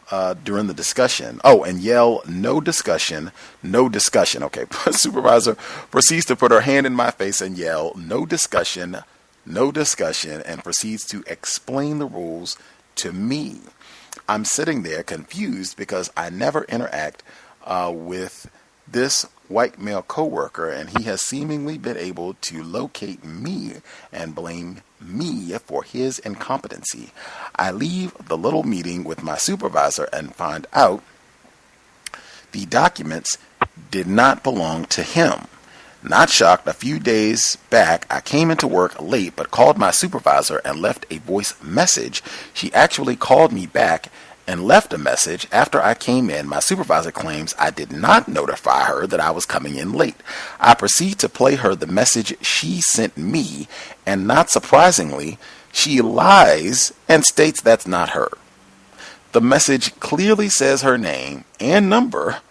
during the discussion. And yell, no discussion, no discussion. Okay, supervisor proceeds to put her hand in my face and yell, no discussion, no discussion, and proceeds to explain the rules to me. I'm sitting there confused because I never interact with this white male coworker, and he has seemingly been able to locate me and blame me for his incompetency. I leave the little meeting with my supervisor and find out the documents did not belong to him. Not shocked, a few days back, I came into work late but called my supervisor and left a voice message. She actually called me back and left a message. After I came in, my supervisor claims I did not notify her that I was coming in late. I proceed to play her the message she sent me, and not surprisingly, she lies and states that's not her. The message clearly says her name and number,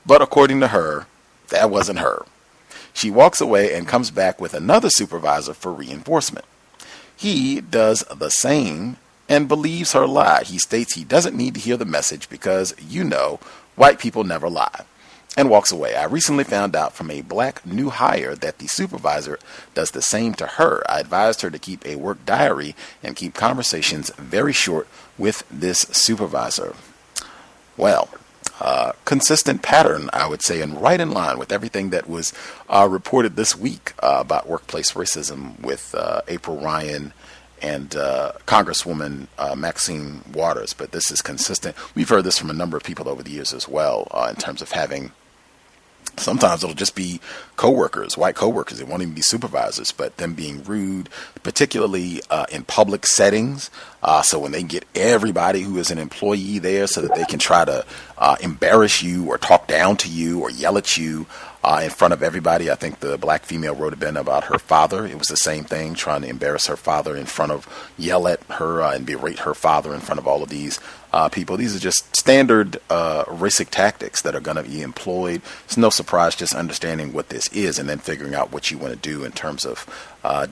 but according to her, that wasn't her. She walks away and comes back with another supervisor for reinforcement. He does the same and believes her lie. He states he doesn't need to hear the message because, white people never lie, and walks away. I recently found out from a black new hire that the supervisor does the same to her. I advised her to keep a work diary and keep conversations very short with this supervisor. Well, consistent pattern, I would say, and right in line with everything that was reported this week about workplace racism with April Ryan and Congresswoman Maxine Waters. But this is consistent. We've heard this from a number of people over the years as well, in terms of having, sometimes it'll just be coworkers, white coworkers. They won't even be supervisors, but them being rude, particularly in public settings. So when they get everybody who is an employee there so that they can try to embarrass you or talk down to you or yell at you in front of everybody. I think the black female wrote a bit about her father. It was the same thing, trying to embarrass her father in front of, yell at her and berate her father in front of all of these people. These are just standard racist tactics that are going to be employed. It's no surprise just understanding what this is and then figuring out what you want to do in terms of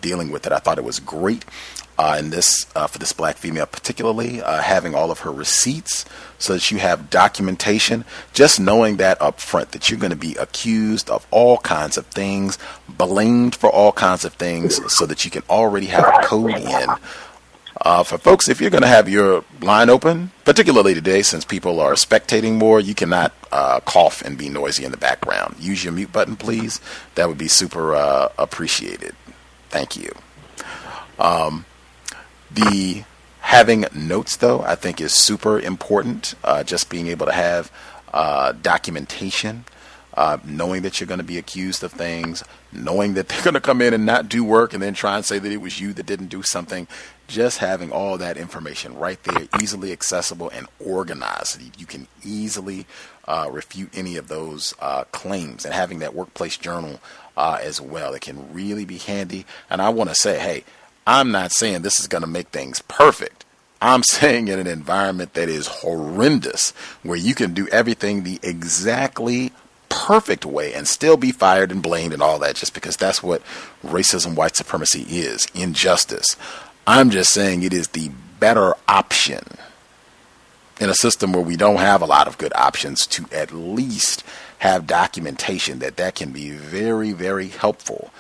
dealing with it. I thought it was great in this for this black female, particularly having all of her receipts so that you have documentation, just knowing that up front that you're going to be accused of all kinds of things, blamed for all kinds of things, so that you can already have a code in. For folks, if you're going to have your line open, particularly today since people are spectating more, you cannot cough and be noisy in the background. Use your mute button, please. That would be super appreciated. Thank you. The having notes, though, I think is super important. Just being able to have documentation, knowing that you're going to be accused of things, knowing that they're going to come in and not do work and then try and say that it was you that didn't do something. Just having all that information right there, easily accessible and organized. You can easily refute any of those claims, and having that workplace journal as well. It can really be handy. And I want to say, hey, I'm not saying this is going to make things perfect. I'm saying in an environment that is horrendous, where you can do everything the exactly perfect way and still be fired and blamed and all that, just because that's what racism, white supremacy is, injustice. I'm just saying it is the better option in a system where we don't have a lot of good options, to at least have documentation that can be very, very helpful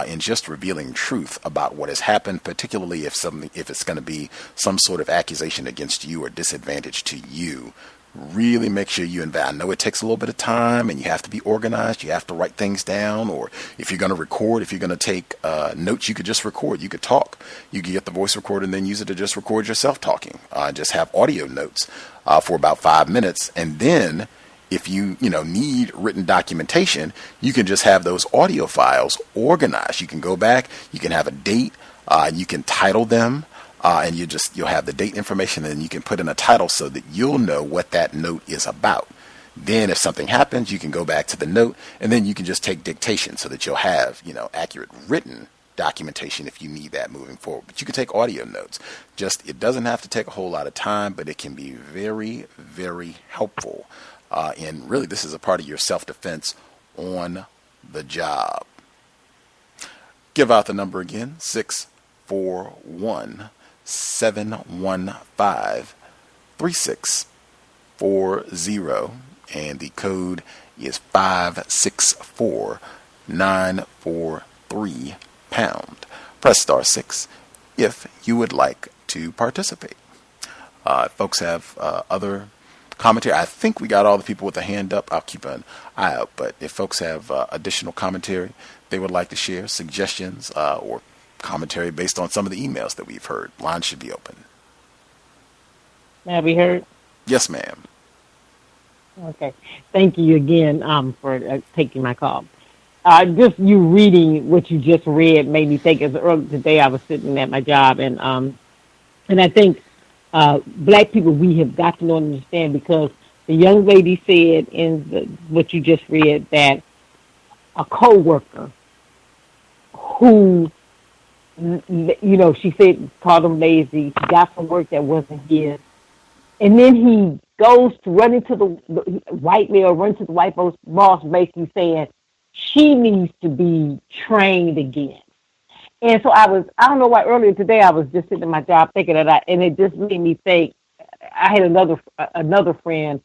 in just revealing truth about what has happened, particularly if it's going to be some sort of accusation against you or disadvantage to you. Really make sure you invest. I know it takes a little bit of time and you have to be organized. You have to write things down, or if you're going to record, if you're going to take notes, you could just record. You could talk. You could get the voice recorder and then use it to just record yourself talking. Just have audio notes for about 5 minutes. And then if you need written documentation, you can just have those audio files organized. You can go back, you can have a date, you can title them. And you'll have the date information, and you can put in a title so that you'll know what that note is about. Then if something happens, you can go back to the note, and then you can just take dictation so that you'll have, accurate written documentation if you need that moving forward. But you can take audio notes. It doesn't have to take a whole lot of time, but it can be very, very helpful. And really, this is a part of your self-defense on the job. Give out the number again, 641-715-3640, and the code is 564943#. Press *6 if you would like to participate. If folks have other commentary, I think we got all the people with a hand up. I'll keep an eye out. But if folks have additional commentary they would like to share, suggestions, or commentary based on some of the emails that we've heard, lines should be open. May I be heard? Yes, ma'am. Okay. Thank you again for taking my call. Just you reading what you just read made me think. As early today, I was sitting at my job, and I think Black people, we have got to know and understand, because the young lady said in what you just read that a coworker who, she said, called him lazy, he got some work that wasn't his, and then he goes to run into the white male, run to the white boss, basically saying she needs to be trained again. And so I don't know why earlier today I was just sitting at my job thinking of that, and it just made me think. I had another friend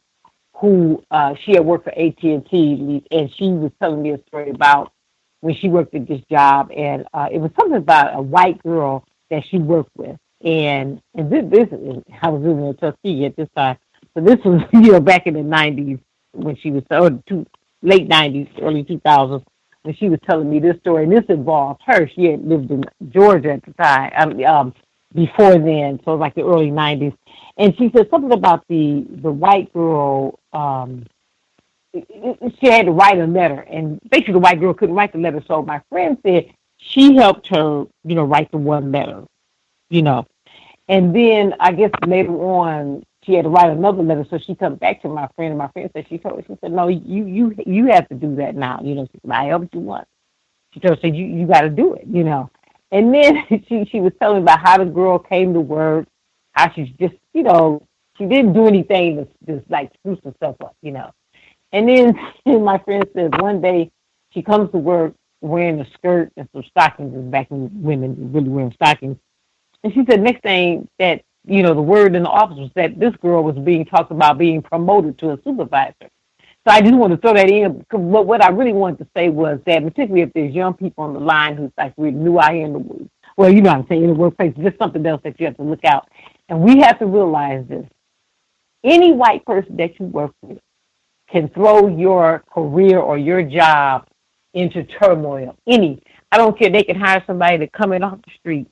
who she had worked for AT&T, and she was telling me a story about when she worked at this job, and it was something about a white girl that she worked with, and this I was living in Tuskegee at this time, so this was back in the 90s when she was late 90s, early 2000s. And she was telling me this story, and this involved her. She had lived in Georgia at the time, before then, so it was like the early 90s. And she said something about the white girl. She had to write a letter, and basically the white girl couldn't write the letter. So my friend said she helped her, write the one letter, And then I guess later on, she had to write another letter, so she come back to my friend, and my friend said she said, no, you have to do that now. She said, I helped you once. She told her, you got to do it, And then she was telling about how the girl came to work, how she's just, she didn't do anything to just like spruce herself up, And then my friend said one day she comes to work wearing a skirt and some stockings, and back when women were really wearing stockings. And she said next thing that, the word in the office was that this girl was being talked about being promoted to a supervisor. So I just want to throw that in. But what I really wanted to say was that, particularly if there's young people on the line who's like really new out here in the world, well, what I'm saying, in the workplace, just something else that you have to look out. And we have to realize this. Any white person that you work with can throw your career or your job into turmoil. I don't care. They can hire somebody to come in off the street,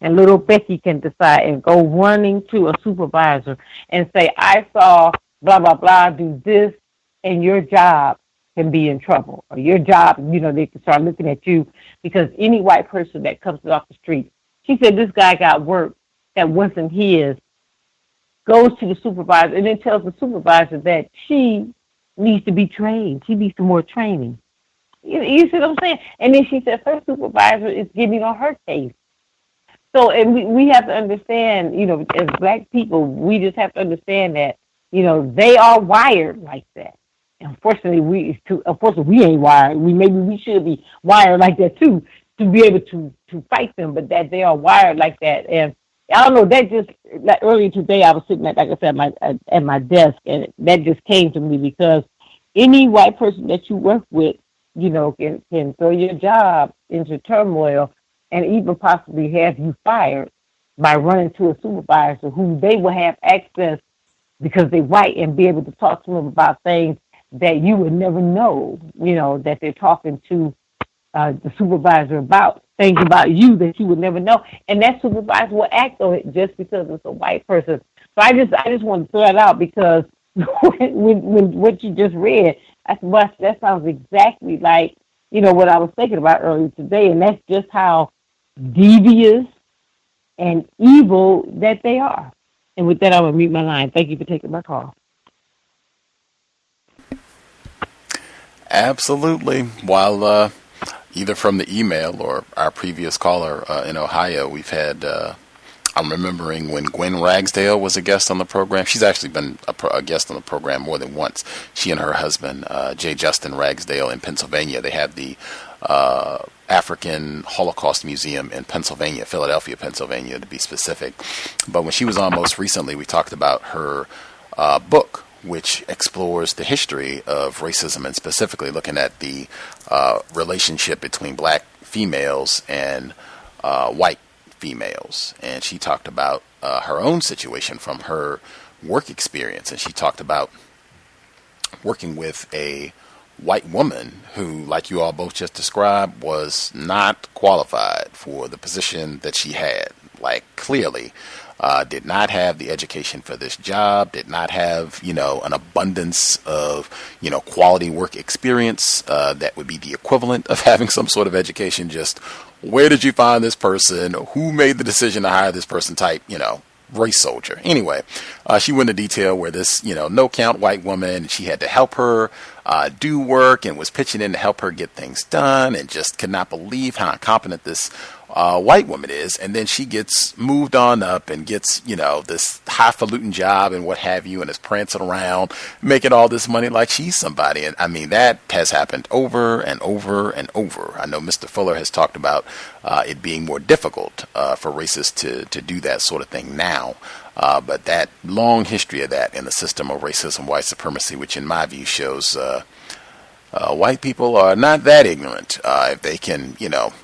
and little Becky can decide and go running to a supervisor and say, I saw blah, blah, blah, do this, and your job can be in trouble. Or your job, they can start looking at you, because any white person that comes off the street, she said this guy got work that wasn't his, goes to the supervisor and then tells the supervisor that she needs to be trained. She needs some more training. You see what I'm saying? And then she said her supervisor is getting on her case. So, and we have to understand, as Black people, we just have to understand that, they are wired like that. Unfortunately, we ain't wired. Maybe we should be wired like that too, to be able to fight them, but that they are wired like that. And I don't know, that just, like earlier today, I was sitting at, like I said, at my desk, and that just came to me, because any white person that you work with, can throw your job into turmoil, and even possibly have you fired by running to a supervisor who they will have access, because they're white, and be able to talk to them about things that you would never know, that they're talking to the supervisor about, things about you that you would never know. And that supervisor will act on it just because it's a white person. So I just want to throw that out, because when what you just read, that sounds exactly like, what I was thinking about earlier today. And that's just how devious and evil that they are. And with that, I will mute my line. Thank you for taking my call. Absolutely. While either from the email or our previous caller in Ohio, we've had, I'm remembering when Gwen Ragsdale was a guest on the program. She's actually been a guest on the program more than once. She and her husband, J. Justin Ragsdale, in Pennsylvania. They had the African Holocaust Museum in Pennsylvania, Philadelphia, Pennsylvania, to be specific. But when she was on most recently, we talked about her book, which explores the history of racism, and specifically looking at the relationship between Black females and white females, and she talked about her own situation from her work experience, and she talked about working with a white woman who, like you all both just described, was not qualified for the position that she had. Like, clearly did not have the education for this job, did not have, an abundance of, quality work experience that would be the equivalent of having some sort of education. Just, where did you find this person? Who made the decision to hire this person type, race soldier. Anyway, she went into detail where this, no count white woman, she had to help her do work and was pitching in to help her get things done, and just could not believe how incompetent this white woman is. And then she gets moved on up and gets, this highfalutin job and what have you, and is prancing around making all this money like she's somebody. And I mean, that has happened over and over and over. I know Mr. Fuller has talked about it being more difficult for racists to do that sort of thing now. But that long history of that in the system of racism, white supremacy, which in my view shows white people are not that ignorant if they can,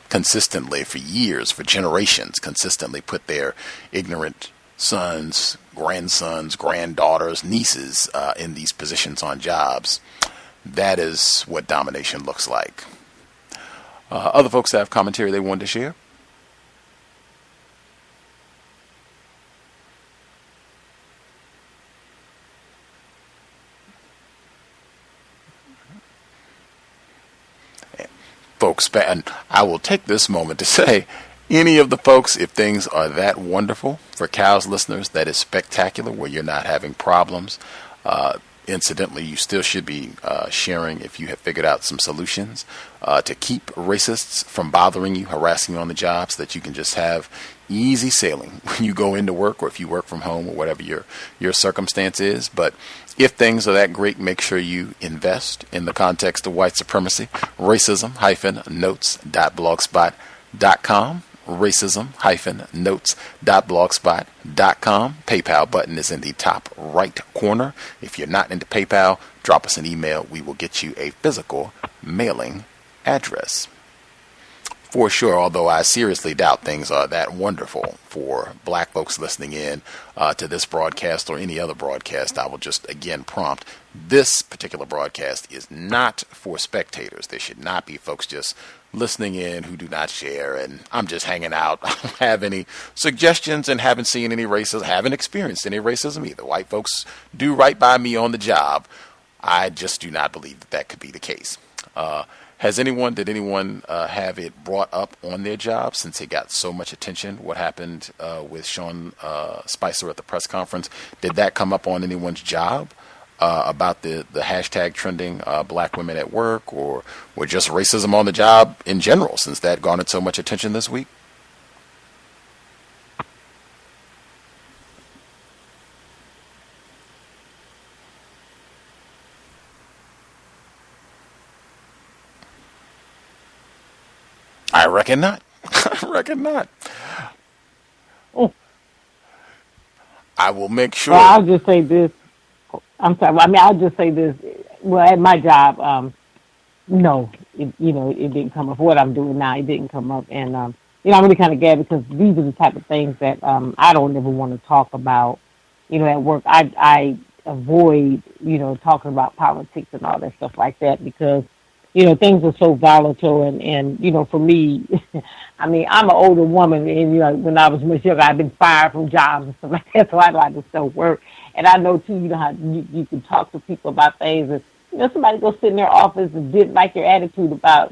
consistently for years, for generations, consistently put their ignorant sons, grandsons, granddaughters, nieces in these positions on jobs. That is what domination looks like. Other folks have commentary they wanted to share? Folks, and I will take this moment to say, any of the folks, if things are that wonderful for COWS listeners, that is spectacular, where you're not having problems. Incidentally, you still should be sharing if you have figured out some solutions to keep racists from bothering you, harassing you on the job, so that you can just have easy sailing when you go into work, or if you work from home, or whatever your circumstance is. But if things are that great, make sure you invest in the context of white supremacy. Racism-notes.blogspot.com. Racism-notes.blogspot.com. PayPal button is in the top right corner. If you're not into PayPal, drop us an email. We will get you a physical mailing address. For sure, although I seriously doubt things are that wonderful for black folks listening in to this broadcast or any other broadcast, I will just again prompt, this particular broadcast is not for spectators. There should not be folks just listening in who do not share, and I'm just hanging out. I don't have any suggestions and haven't seen any racism, haven't experienced any racism either. White folks do right by me on the job. I just do not believe that could be the case. Did anyone have it brought up on their job since it got so much attention? What happened with Sean Spicer at the press conference? Did that come up on anyone's job about the hashtag trending black women at work, or just racism on the job in general, since that garnered so much attention this week? I reckon not. I reckon not. Oh. I will make sure. Well, I'll just say this. I'm sorry. I'll just say this. Well, at my job, no, it didn't come up. For what I'm doing now, it didn't come up. And, I'm really kind of glad, because these are the type of things that I don't ever want to talk about, at work. I avoid, talking about politics and all that stuff like that, because things are so volatile, and for me, I'm an older woman, and, when I was much younger, I've been fired from jobs and stuff like that, so I like to still work. And I know, too, how you can talk to people about things, and, somebody go sit in their office and didn't like your attitude about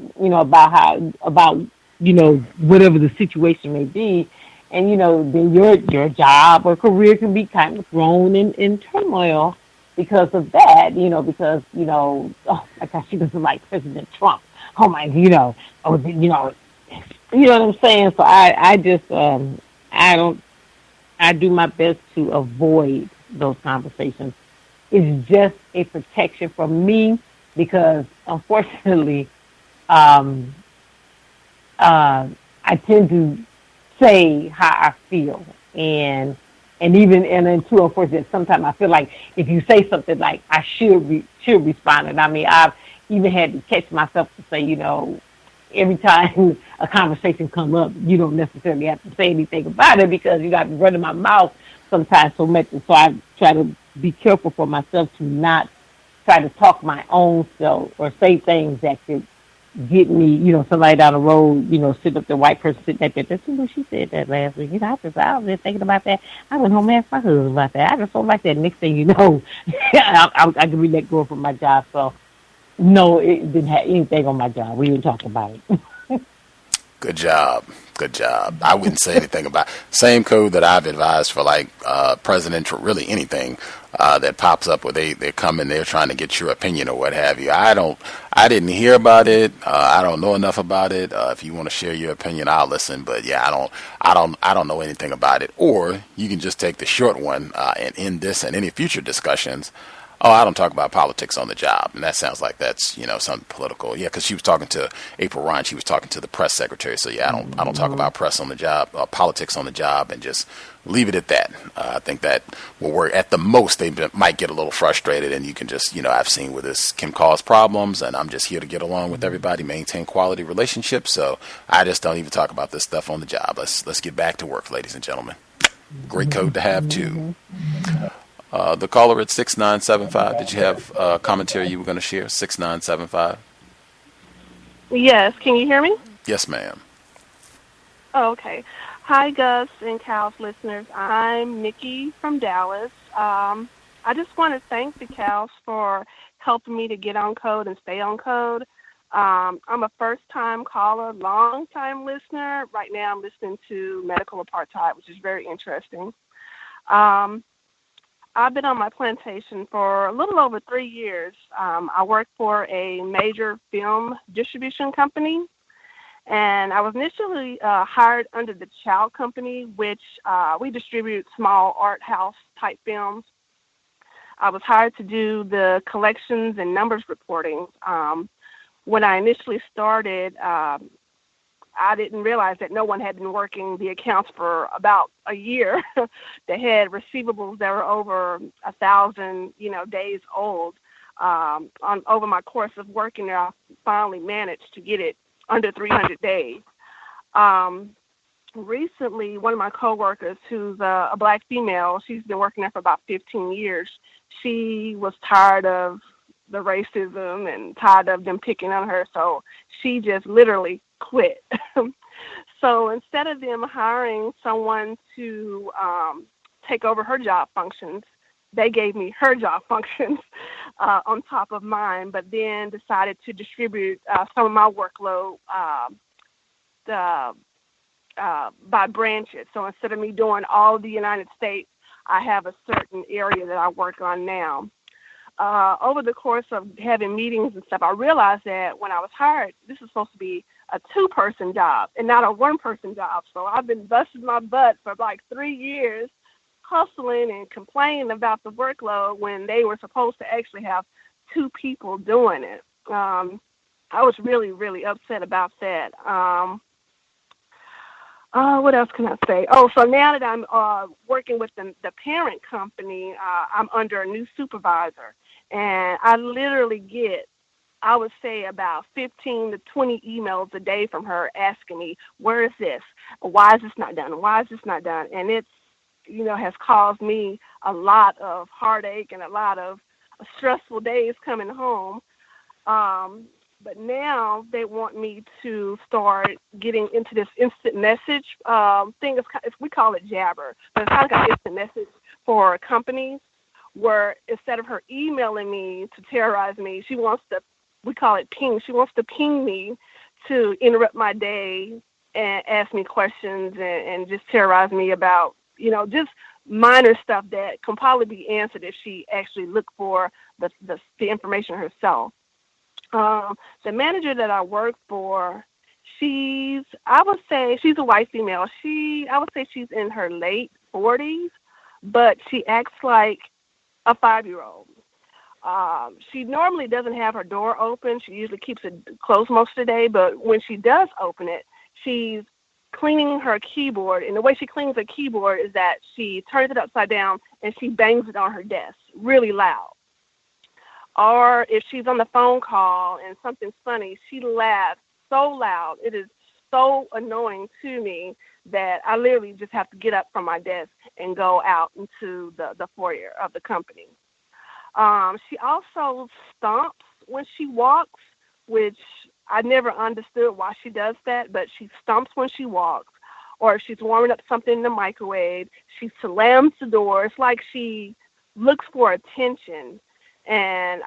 whatever the situation may be, and, then your job or career can be kind of thrown in turmoil because of that, because, oh my gosh, she doesn't like President Trump. Oh my, you know what I'm saying? So I just, I do my best to avoid those conversations. It's just a protection for me, because unfortunately, I tend to say how I feel, and then too, unfortunately, sometimes I feel like if you say something, like I should respond. And I've even had to catch myself to say, every time a conversation come up, you don't necessarily have to say anything about it because you got to run in my mouth sometimes so much. And so I try to be careful for myself to not try to talk my own self or say things that could get me, somebody down the road, sitting up the white person sitting at that. She said that last week. I was just thinking about that. I went home and asked my husband about that. I just don't like that. Next thing you know, I could be let go from my job. So, no, it didn't have anything on my job. We didn't talk about it. Good job. Good job. I wouldn't say anything about same code that I've advised for presidential, really anything that pops up where they come in there trying to get your opinion or what have you. I didn't hear about it. I don't know enough about it. If you want to share your opinion, I'll listen. But yeah, I don't know anything about it. Or you can just take the short one and end this and any future discussions. Oh, I don't talk about politics on the job. And that sounds like that's, something political. Yeah, because she was talking to April Ryan. She was talking to the press secretary. So, yeah, I don't talk about press on the job, politics on the job, and just leave it at that. I think that will work. At the most, they might get a little frustrated, and you can just, I've seen where this can cause problems, and I'm just here to get along with everybody, maintain quality relationships. So I just don't even talk about this stuff on the job. Let's get back to work, ladies and gentlemen. Great code to have, too. The caller at 6975, did you have commentary you were going to share? 6975. Yes, can you hear me? Yes, ma'am. Oh, okay. Hi, Gus and C.O.W.S listeners. I'm Nikki from Dallas. I just want to thank the C.O.W.S for helping me to get on code and stay on code. I'm a first-time caller, long-time listener. Right now I'm listening to Medical Apartheid, which is very interesting. I've been on my plantation for a little over 3 years. I work for a major film distribution company, and I was initially hired under the Child Company, which we distribute small art house type films. I was hired to do the collections and numbers reporting. When I initially started, I didn't realize that no one had been working the accounts for about a year. They had receivables that were over 1,000, days old. Over my course of working there, I finally managed to get it under 300 days. Recently, one of my coworkers, who's a black female, she's been working there for about 15 years. She was tired of the racism and tired of them picking on her, so she just literally quit. So instead of them hiring someone to take over her job functions, they gave me her job functions on top of mine, but then decided to distribute some of my workload by branches. So instead of me doing all of the United States, I have a certain area that I work on now. Over the course of having meetings and stuff, I realized that when I was hired, this is supposed to be a 2-person job and not a 1-person job. So I've been busting my butt for like 3 years, hustling and complaining about the workload when they were supposed to actually have 2 people doing it. I was really, really upset about that. What else can I say? Oh, so now that I'm working with the parent company, I'm under a new supervisor. And I literally get, I would say, about 15 to 20 emails a day from her asking me, where is this? Why is this not done? Why is this not done? And it's, has caused me a lot of heartache and a lot of stressful days coming home. But now they want me to start getting into this instant message thing. We call it Jabber, but it's kind of like an instant message for companies where instead of her emailing me to terrorize me, she wants to, we call it ping. She wants to ping me to interrupt my day and ask me questions and just terrorize me about, just minor stuff that can probably be answered if she actually looked for the information herself. The manager that I work for, I would say she's a white female. I would say she's in her late 40s, but she acts like a 5-year-old. She normally doesn't have her door open. She usually keeps it closed most of the day, but when she does open it, she's cleaning her keyboard. And the way she cleans her keyboard is that she turns it upside down and she bangs it on her desk really loud. Or if she's on the phone call and something's funny, she laughs so loud. It is so annoying to me that I literally just have to get up from my desk and go out into the foyer of the company. She also stomps when she walks, which I never understood why she does that, but she stomps when she walks. Or if she's warming up something in the microwave, she slams the door. It's like she looks for attention. And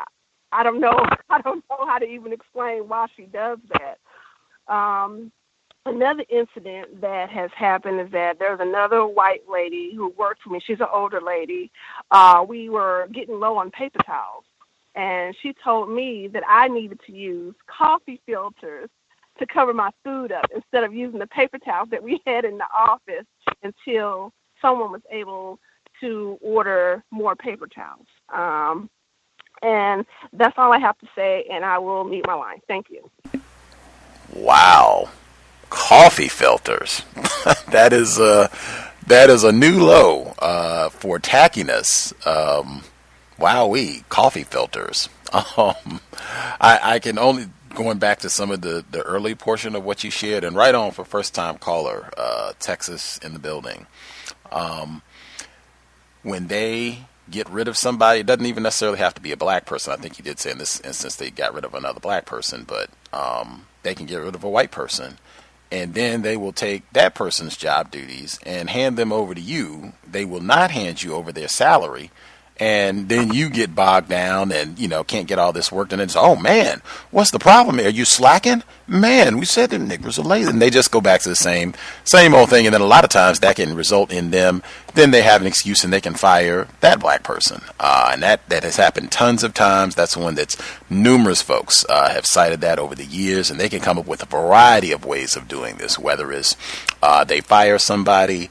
I don't know how to even explain why she does that. Another incident that has happened is that there's another white lady who worked for me. She's an older lady. We were getting low on paper towels, and she told me that I needed to use coffee filters to cover my food up instead of using the paper towels that we had in the office until someone was able to order more paper towels. And that's all I have to say, and I will mute my line. Thank you. Wow. Coffee filters. That is a new low for tackiness. Wowee, coffee filters. I can only, going back to some of the early portion of what you shared, and right on for first time caller, Texas in the building. When they get rid of somebody, it doesn't even necessarily have to be a black person. I think you did say in this instance they got rid of another black person, but they can get rid of a white person. And then they will take that person's job duties and hand them over to you. They will not hand you over their salary. And then you get bogged down and, can't get all this work. And it's, oh, man, what's the problem? Are you slacking? Man, we said the niggers are lazy. And they just go back to the same old thing. And then a lot of times that can result in them. Then they have an excuse and they can fire that black person. And that has happened tons of times. That's one that's numerous folks have cited that over the years. And they can come up with a variety of ways of doing this, whether it's they fire somebody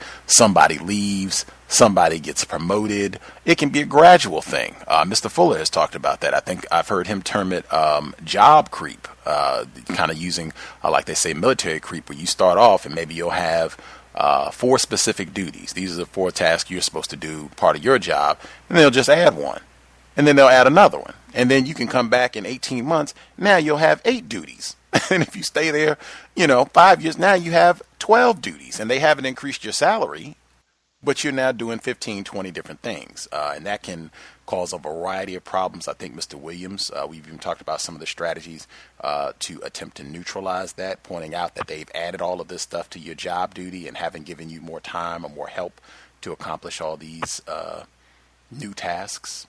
leaves, somebody gets promoted. It can be a gradual thing. Mr. Fuller has talked about that. I think I've heard him term it job creep, kind of using, like they say, military creep, where you start off and maybe you'll have 4 specific duties. These are the 4 tasks you're supposed to do, part of your job, and they'll just add one. And then they'll add another one. And then you can come back in 18 months. Now you'll have 8 duties. And if you stay there, 5 years, now you have 12 duties. And they haven't increased your salary, but you're now doing 15, 20 different things. And that can cause a variety of problems. I think Mr. Williams, we've even talked about some of the strategies to attempt to neutralize that, pointing out that they've added all of this stuff to your job duty and haven't given you more time or more help to accomplish all these new tasks,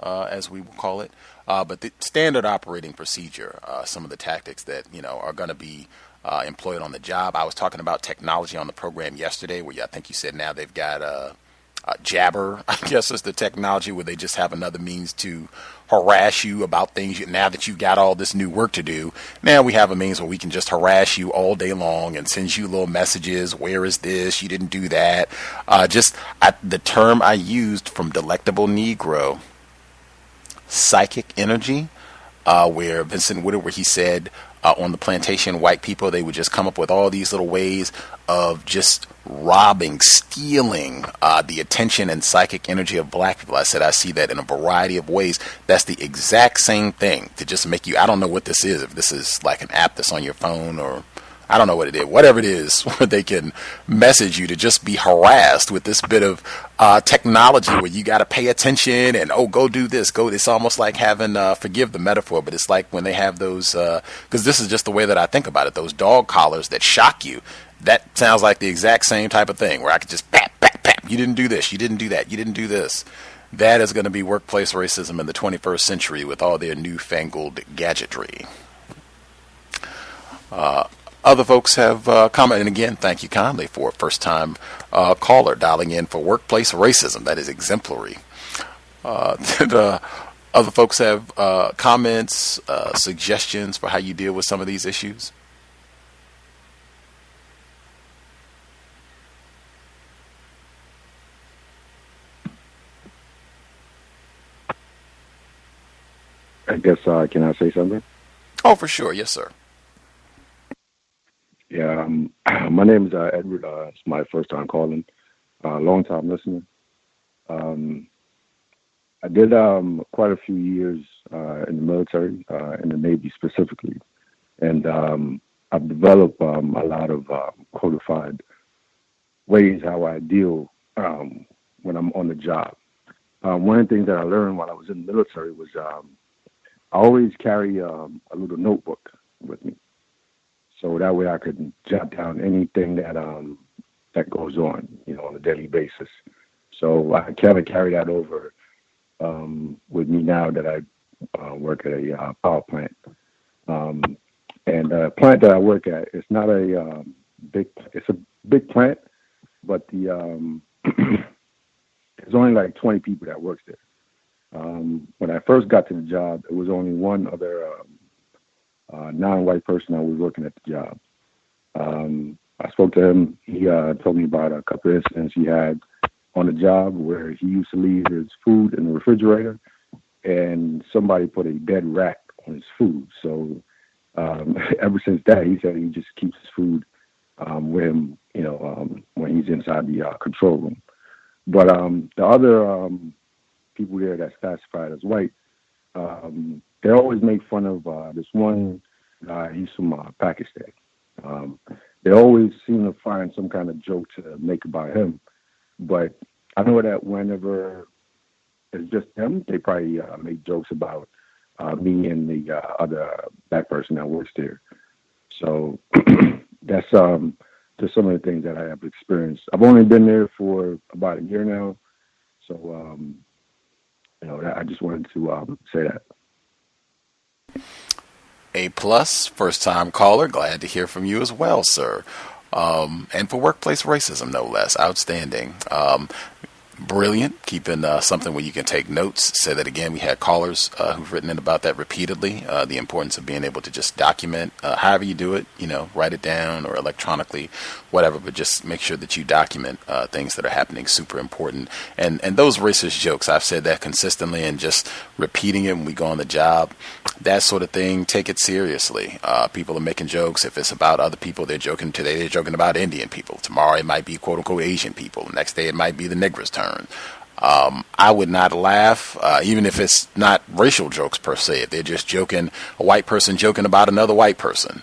as we will call it. But the standard operating procedure, some of the tactics that, are going to be employed on the job. I was talking about technology on the program yesterday, where I think you said now they've got Jabber, I guess is the technology, where they just have another means to harass you about things. Now that you've got all this new work to do, now we have a means where we can just harass you all day long and send you little messages. Where is this? You didn't do that. The term I used from Delectable Negro, psychic energy, where Vincent Whitaker, where he said, on the plantation, white people, they would just come up with all these little ways of just robbing, stealing the attention and psychic energy of black people. I said I see that in a variety of ways. That's the exact same thing, to just make you, I don't know what this is, if this is like an app that's on your phone, or I don't know what it is, whatever it is, where they can message you to just be harassed with this bit of technology where you got to pay attention and, go do this, go. It's almost like having, forgive the metaphor, but it's like when they have those, because this is just the way that I think about it, those dog collars that shock you. That sounds like the exact same type of thing, where I could just pat, you didn't do this, you didn't do that, you didn't do this. That is going to be workplace racism in the 21st century with all their newfangled gadgetry. Other folks have commented, and again, thank you kindly for a first-time caller dialing in for workplace racism. That is exemplary. Did other folks have comments, suggestions for how you deal with some of these issues? I guess, can I say something? Oh, for sure. Yes, sir. Yeah, my name is Edward. It's my first time calling. Long time listener. I did quite a few years in the military, in the Navy specifically. And I've developed a lot of codified ways how I deal when I'm on the job. One of the things that I learned while I was in the military was I always carry a little notebook with me, so that way I could jot down anything that goes on, on a daily basis. So I kind of carry that over with me now that I work at a power plant. And the plant that I work at, it's not a it's a big plant, but the there's only like 20 people that works there. When I first got to the job, there was only one other non-white person that was working at the job. I spoke to him. He told me about a couple of incidents he had on the job where he used to leave his food in the refrigerator, and somebody put a dead rat on his food. So ever since that, he said he just keeps his food with him, when he's inside the control room. But the other people there that's classified as white, they always make fun of this one guy. He's from Pakistan. They always seem to find some kind of joke to make about him. But I know that whenever it's just them, they probably make jokes about me and the other black person that works there. So that's just some of the things that I have experienced. I've only been there for about a year now, so I just wanted to say that. A+, first-time caller. Glad to hear from you as well, sir. And for workplace racism, no less. Outstanding. Brilliant. Keeping something where you can take notes. Say that again. We had callers who've written in about that repeatedly. The importance of being able to just document however you do it, write it down or electronically, whatever, but just make sure that you document things that are happening. Super important. And those racist jokes, I've said that consistently, and just repeating it when we go on the job, that sort of thing, take it seriously. People are making jokes. If it's about other people, they're joking. Today they're joking about Indian people. Tomorrow it might be quote unquote Asian people. Next day it might be the Negroes' turn. I would not laugh, even if it's not racial jokes per se. If they're just joking, a white person joking about another white person.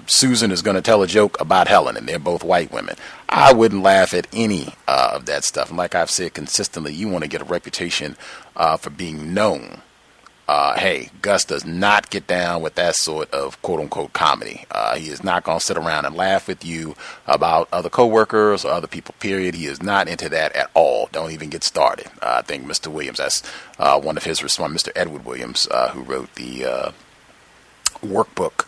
Susan is going to tell a joke about Helen, and they're both white women. I wouldn't laugh at any of that stuff. And like I've said consistently, you want to get a reputation for being known. Hey, Gus does not get down with that sort of quote-unquote comedy. He is not going to sit around and laugh with you about other coworkers or other people, period. He is not into that at all. Don't even get started. I think Mr. Williams, that's one of his response, Mr. Edward Williams, who wrote the workbook,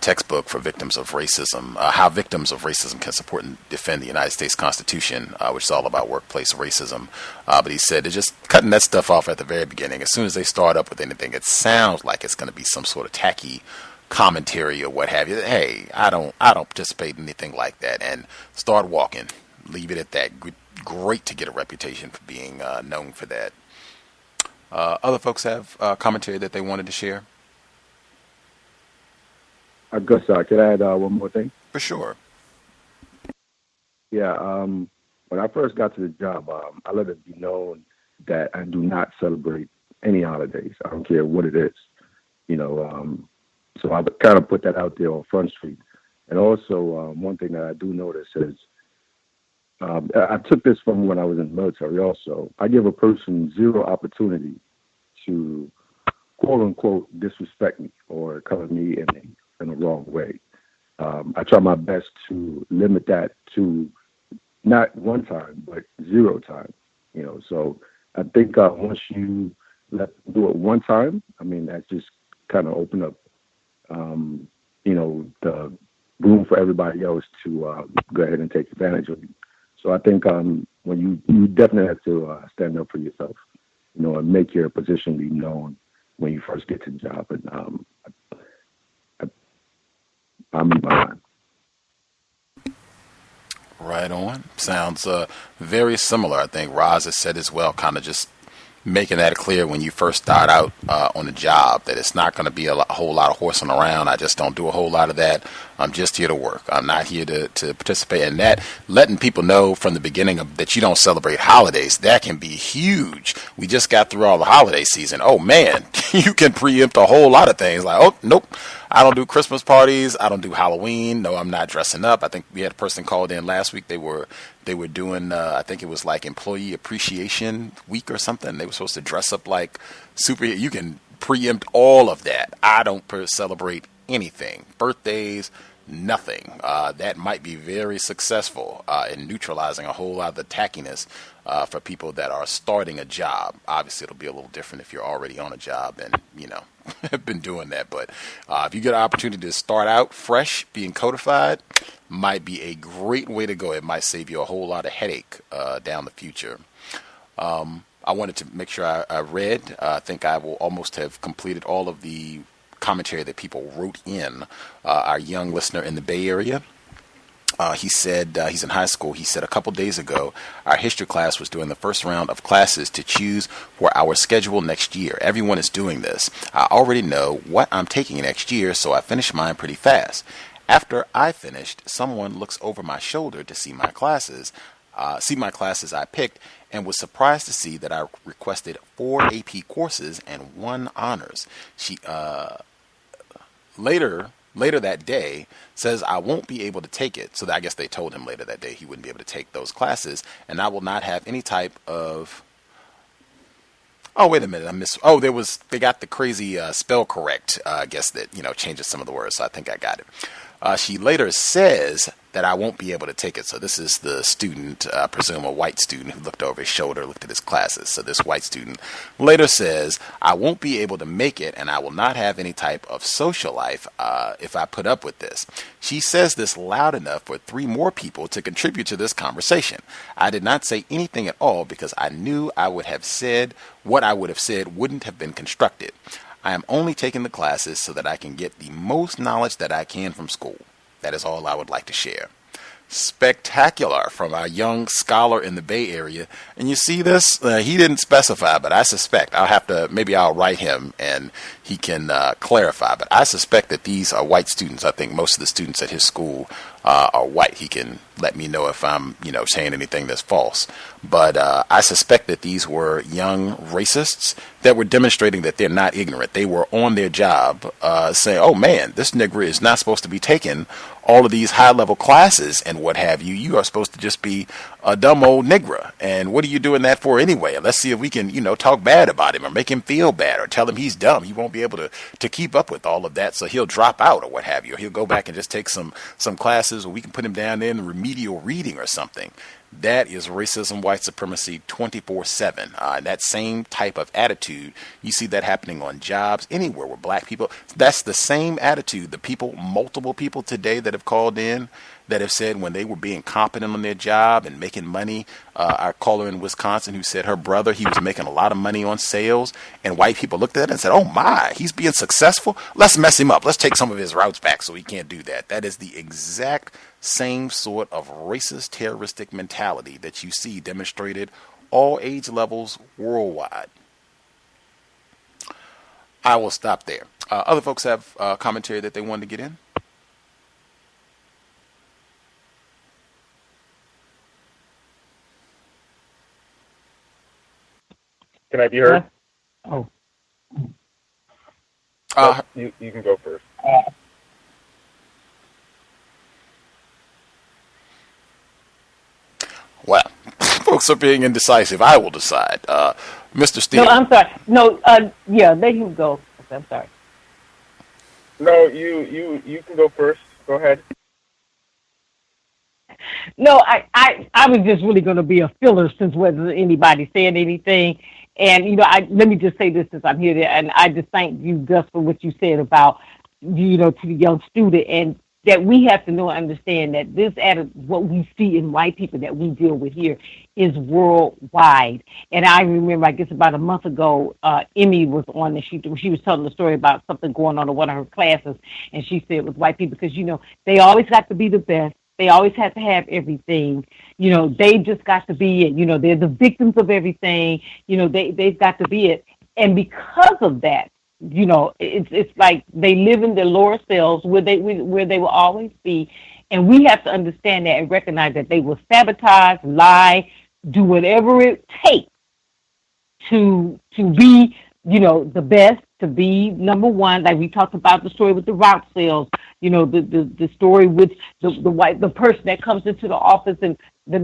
textbook for victims of racism, how victims of racism can support and defend the United States Constitution, which is all about workplace racism. But he said they're just cutting that stuff off at the very beginning. As soon as they start up with anything, it sounds like it's going to be some sort of tacky commentary or what have you. Hey, I don't participate in anything like that, and start walking. Leave it at that. Great to get a reputation for being known for that. Other folks have commentary that they wanted to share. Gus, can I add one more thing? For sure. Yeah, when I first got to the job, I let it be known that I do not celebrate any holidays. I don't care what it is, so I kind of put that out there on Front Street. And also, one thing that I do notice is, I took this from when I was in the military also. I give a person zero opportunity to, quote unquote, disrespect me or color me in a wrong way. I try my best to limit that to not one time, but 0 time. So I think once you do it one time, that just kind of open up, the room for everybody else to go ahead and take advantage of you. So I think when you definitely have to stand up for yourself, and make your position be known when you first get to the job. And I'm in my mind. Right on. Sounds very similar. I think Roz has said as well, kind of just making that clear when you first start out on the job, that it's not going to be a whole lot of horsing around. I just don't do a whole lot of that. I'm just here to work. I'm not here to participate in that. Letting people know from the beginning that you don't celebrate holidays, that can be huge. We just got through all the holiday season. Oh, man, you can preempt a whole lot of things. Like, oh, nope, I don't do Christmas parties. I don't do Halloween. No, I'm not dressing up. I think we had a person called in last week. They were doing, I think it was like Employee Appreciation Week or something. They were supposed to dress up like super. You can preempt all of that. I don't celebrate anything. Birthdays, nothing. That might be very successful in neutralizing a whole lot of the tackiness for people that are starting a job. Obviously, it'll be a little different if you're already on a job and, have been doing that. But if you get an opportunity to start out fresh, being codified, might be a great way to go. It might save you a whole lot of headache down the future. I wanted to make sure I read. I think I will almost have completed all of the commentary that people wrote in. Our young listener in the Bay Area, he said he's in high school. He said a couple days ago, our history class was doing the first round of classes to choose for our schedule next year. Everyone is doing this. I already know what I'm taking next year, so I finished mine pretty fast. After I finished, someone looks over my shoulder to see my classes I picked, and was surprised to see that I requested 4 AP courses and 1 honors. She later that day says I won't be able to take it. So I guess they told him later that day he wouldn't be able to take those classes, and I will not have any type of. Oh, wait a minute. They got the crazy spell correct. I guess that, changes some of the words. So I think I got it. She later says that I won't be able to take it. So this is the student, I presume a white student, who looked over his shoulder, looked at his classes. So this white student later says, I won't be able to make it, and I will not have any type of social life if I put up with this. She says this loud enough for 3 more people to contribute to this conversation. I did not say anything at all because I knew I would have said what I would have said wouldn't have been constructive. I am only taking the classes so that I can get the most knowledge that I can from school. That is all I would like to share. Spectacular from our young scholar in the Bay Area. And you see this? He didn't specify, but I suspect I'll write him and he can clarify. But I suspect that these are white students. I think most of the students at his school are white. He can let me know if I'm, saying anything that's false. But I suspect that these were young racists that were demonstrating that they're not ignorant. They were on their job saying, oh man, this nigger is not supposed to be taking all of these high-level classes and what have you. You are supposed to just be a dumb old nigger. And what are you doing that for anyway? Let's see if we can, talk bad about him or make him feel bad or tell him he's dumb. He won't be able to keep up with all of that, so he'll drop out or what have you. Or he'll go back and just take some classes, or we can put him down there in remedial reading or something. That is racism, white supremacy 24/7. And that same type of attitude, you see that happening on jobs anywhere with black people. That's the same attitude. Multiple people today that have called in that have said when they were being competent on their job and making money, our caller in Wisconsin who said her brother, he was making a lot of money on sales, and white people looked at it and said, oh my, he's being successful. Let's mess him up. Let's take some of his routes back so he can't do that. That is the exact same sort of racist, terroristic mentality that you see demonstrated all age levels worldwide. I will stop there. Other folks have commentary that they wanted to get in? Can I be heard? Oh. You can go first. Well, folks are being indecisive. I will decide. Mr. Steele. No, I'm sorry. No, they can go. I'm sorry. No, you can go first. Go ahead. No, I was just really going to be a filler since whether anybody said anything. And, let me just say this since I'm here, and I just thank you, Gus, for what you said about, to the young student, and that we have to know and understand that this, what we see in white people that we deal with here is worldwide. And I remember, I guess about a month ago, Emmy was on, and she was telling the story about something going on in one of her classes, and she said it was white people because, they always got to be the best. They always have to have everything. They just got to be it. They're the victims of everything. They've got to be it. And because of that, it's like they live in their lower selves where they will always be. And we have to understand that and recognize that they will sabotage, lie, do whatever it takes to be, the best, to be number one. Like we talked about the story with the route sales, the story with the person that comes into the office and the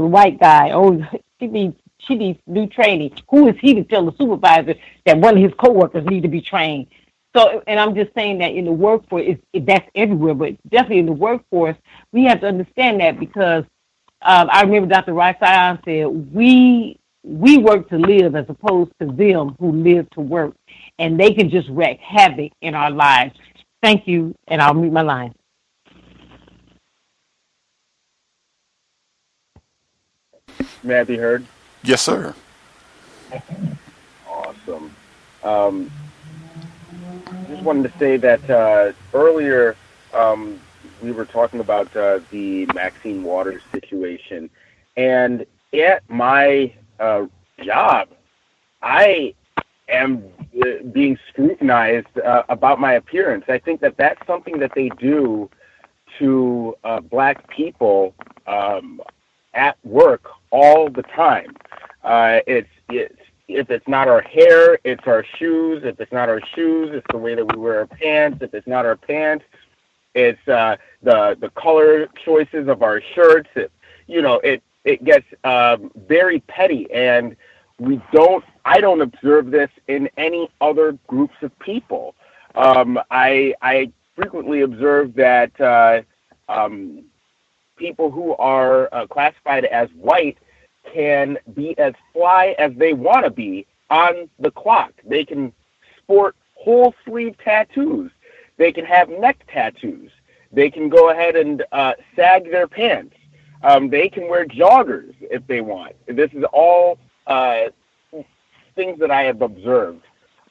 white guy. Oh, she needs new training. Who is he to tell the supervisor that one of his coworkers need to be trained? So, and I'm just saying that in the workforce, that's everywhere, but definitely in the workforce, we have to understand that because I remember Dr. Rice Sion said, we work to live as opposed to them who live to work, and they can just wreak havoc in our lives. Thank you, and I'll mute my line. May I be heard? Yes, sir. Awesome. Just wanted to say that earlier we were talking about the Maxine Waters situation, and at my job, I am being scrutinized about my appearance. I think that that's something that they do to black people at work all the time. If it's not our hair, it's our shoes. If it's not our shoes, it's the way that we wear our pants. If it's not our pants, it's the color choices of our shirts. It gets very petty, and I don't observe this in any other groups of people. I frequently observe that people who are classified as white can be as fly as they want to be on the clock. They can sport whole sleeve tattoos. They can have neck tattoos. They can go ahead and sag their pants. They can wear joggers if they want. This is all things that I have observed.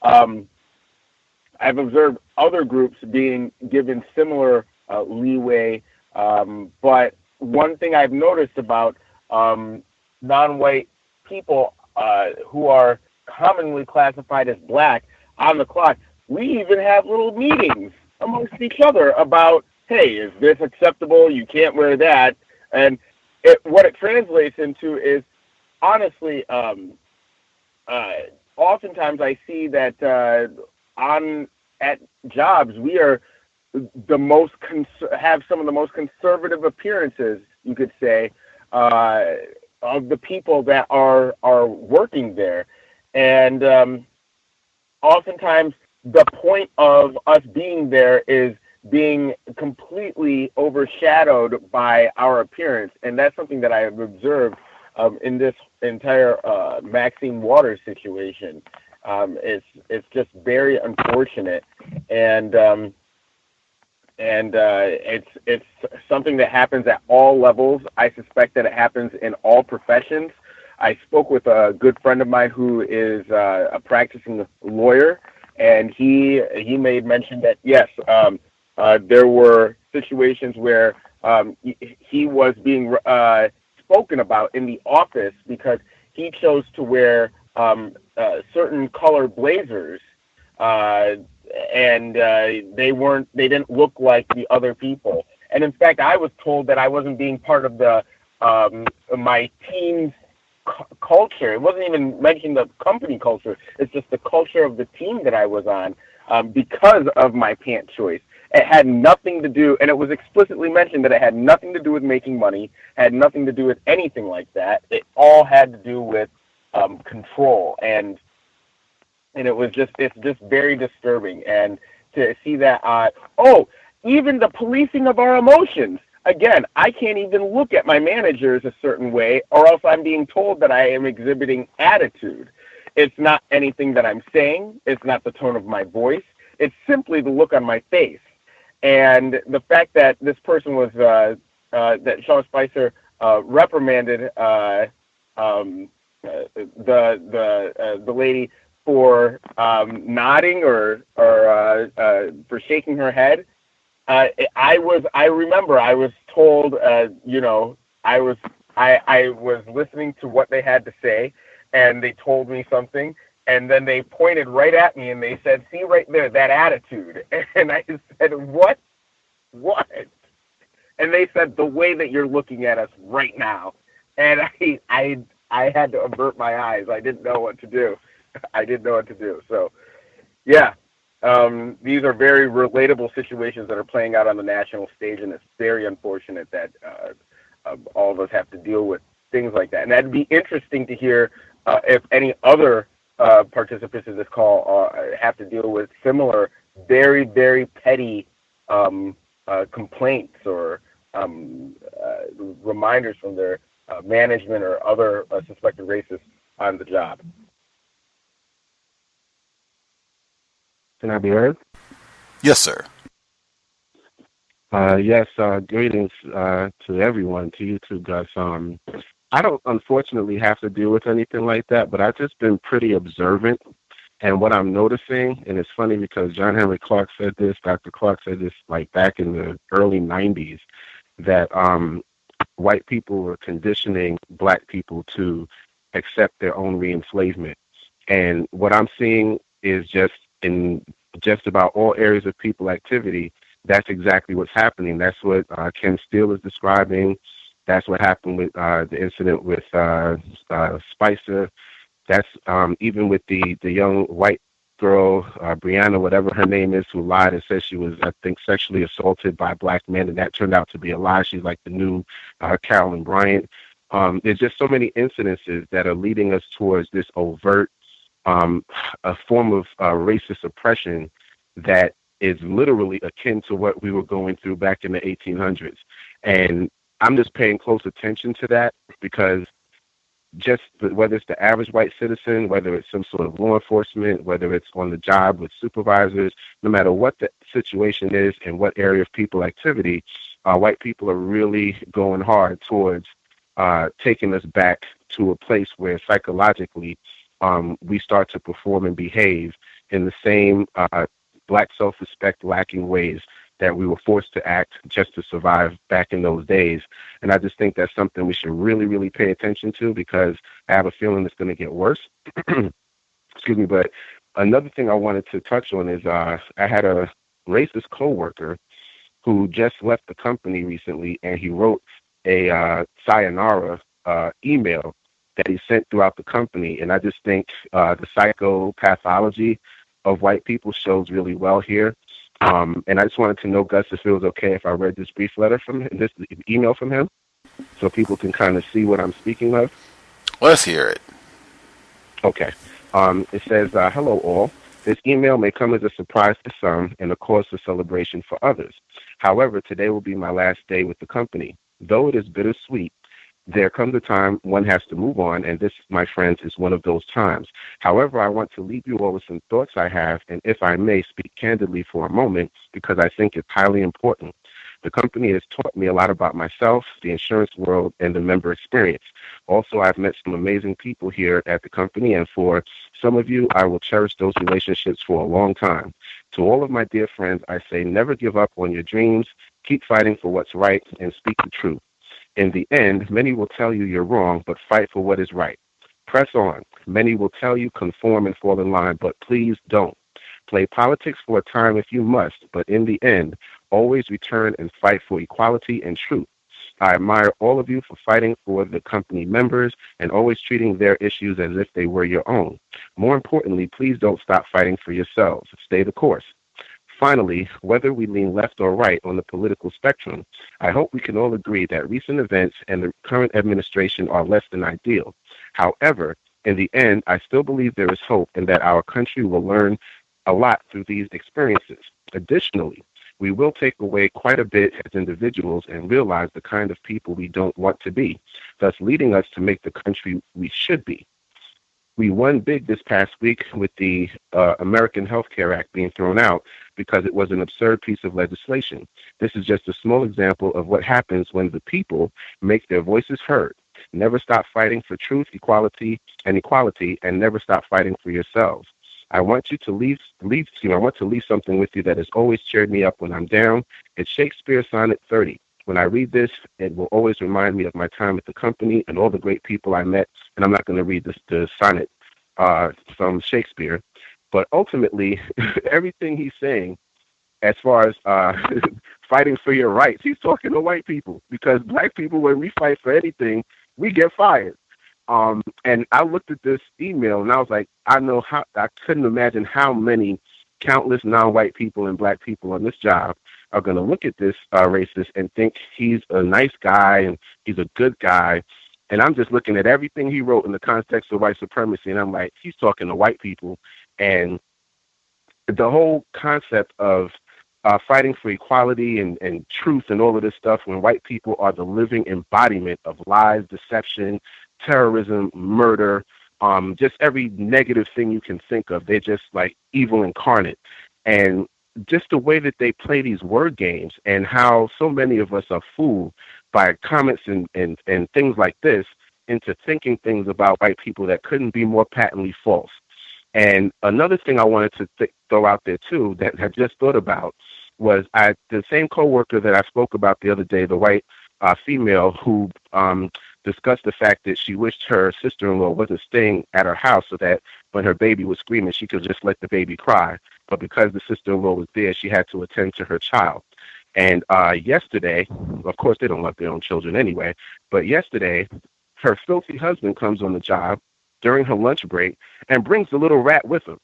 I've observed other groups being given similar leeway, but one thing I've noticed about non-white people who are commonly classified as black on the clock, we even have little meetings amongst each other about, hey, is this acceptable? You can't wear that. And what it translates into is, honestly, oftentimes I see that at jobs we are have some of the most conservative appearances, you could say, of the people that are working there. And oftentimes the point of us being there is being completely overshadowed by our appearance. And that's something that I have observed in this entire Maxine Waters situation. It's just very unfortunate. And it's something that happens at all levels. I suspect that it happens in all professions. I spoke with a good friend of mine who is a practicing lawyer, and he made mention that, yes, there were situations where he was being spoken about in the office because he chose to wear certain color blazers, and they didn't look like the other people. And in fact, I was told that I wasn't being part of the my team's culture. It wasn't even mentioning the company culture. It's just the culture of the team that I was on because of my pant choice. It had nothing to do, and it was explicitly mentioned that it had nothing to do with making money, had nothing to do with anything like that. It all had to do with control, and it's just very disturbing. And to see that, even the policing of our emotions. Again, I can't even look at my managers a certain way, or else I'm being told that I am exhibiting attitude. It's not anything that I'm saying. It's not the tone of my voice. It's simply the look on my face. And the fact that this person was, that Sean Spicer reprimanded the lady for nodding or for shaking her head, I remember I was told, I was listening to what they had to say, and they told me something, and then they pointed right at me and they said, "See right there, that attitude." And I said, "What? What?" And they said, "The way that you're looking at us right now." And I had to avert my eyes. I didn't know what to do. So, yeah. These are very relatable situations that are playing out on the national stage, and it's very unfortunate that all of us have to deal with things like that. And that'd be interesting to hear if any other participants in this call have to deal with similar, very, very petty complaints or reminders from their management or other suspected racists on the job. Can I be heard? Yes, sir. Yes, greetings to everyone, to you too, Gus. I don't unfortunately have to deal with anything like that, but I've just been pretty observant. And what I'm noticing, and it's funny because John Henry Clark said this, Dr. Clark said this like back in the early 90s, that white people were conditioning black people to accept their own re-enslavement. And what I'm seeing is just in just about all areas of people activity, that's exactly what's happening. That's what Ken Steele is describing. That's what happened with the incident with Spicer. That's even with the young white girl, Brianna, whatever her name is, who lied and said she was, I think, sexually assaulted by black men, and that turned out to be a lie. She's like the new Carolyn Bryant. There's just so many incidences that are leading us towards this overt a form of racist oppression that is literally akin to what we were going through back in the 1800s. And I'm just paying close attention to that because just whether it's the average white citizen, whether it's some sort of law enforcement, whether it's on the job with supervisors, no matter what the situation is and what area of people activity, white people are really going hard towards taking us back to a place where psychologically we start to perform and behave in the same black self-respect lacking ways that we were forced to act just to survive back in those days. And I just think that's something we should really, really pay attention to because I have a feeling it's going to get worse. Excuse me. But another thing I wanted to touch on is I had a racist coworker who just left the company recently, and he wrote a sayonara email that he sent throughout the company. And I just think the psychopathology of white people shows really well here. And I just wanted to know, Gus, if it was okay if I read this brief letter from him, this email from him, so people can kind of see what I'm speaking of. Let's hear it. Okay. It says, hello all. This email may come as a surprise to some and a cause for celebration for others. However, today will be my last day with the company. Though it is bittersweet, there comes a time one has to move on, and this, my friends, is one of those times. However, I want to leave you all with some thoughts I have, and if I may speak candidly for a moment, because I think it's highly important. The company has taught me a lot about myself, the insurance world, and the member experience. Also, I've met some amazing people here at the company, and for some of you, I will cherish those relationships for a long time. To all of my dear friends, I say never give up on your dreams, keep fighting for what's right, and speak the truth. In the end, many will tell you you're wrong, but fight for what is right. Press on. Many will tell you conform and fall in line, but please don't. Play politics for a time if you must, but in the end, always return and fight for equality and truth. I admire all of you for fighting for the company members and always treating their issues as if they were your own. More importantly, please don't stop fighting for yourselves. Stay the course. Finally, whether we lean left or right on the political spectrum, I hope we can all agree that recent events and the current administration are less than ideal. However, in the end, I still believe there is hope and that our country will learn a lot through these experiences. Additionally, we will take away quite a bit as individuals and realize the kind of people we don't want to be, thus leading us to make the country we should be. We won big this past week with the American Health Care Act being thrown out because it was an absurd piece of legislation. This is just a small example of what happens when the people make their voices heard. Never stop fighting for truth, equality, and never stop fighting for yourselves. I want you to leave I want to leave something with you that has always cheered me up when I'm down. It's Shakespeare Sonnet 30. When I read this, it will always remind me of my time at the company and all the great people I met. And I'm not going to read the sonnet from Shakespeare, but ultimately, everything he's saying, as far as fighting for your rights, he's talking to white people, because black people, when we fight for anything, we get fired. And I looked at this email and I was like, I couldn't imagine how many countless non-white people and black people on this job are going to look at this racist and think he's a nice guy and he's a good guy. And I'm just looking at everything he wrote in the context of white supremacy, and I'm like, he's talking to white people. And the whole concept of fighting for equality and truth and all of this stuff, when white people are the living embodiment of lies, deception, terrorism, murder, just every negative thing you can think of. They're just like evil incarnate. And just the way that they play these word games, and how so many of us are fooled by comments and things like this into thinking things about white people that couldn't be more patently false. And another thing I wanted to throw out there too, that I just thought about, was the same coworker that I spoke about the other day, the white female who discussed the fact that she wished her sister-in-law wasn't staying at her house, so that when her baby was screaming, she could just let the baby cry. But because the sister-in-law was there, she had to attend to her child. And yesterday, of course, they don't love their own children anyway, but yesterday, her filthy husband comes on the job during her lunch break and brings the little rat with him.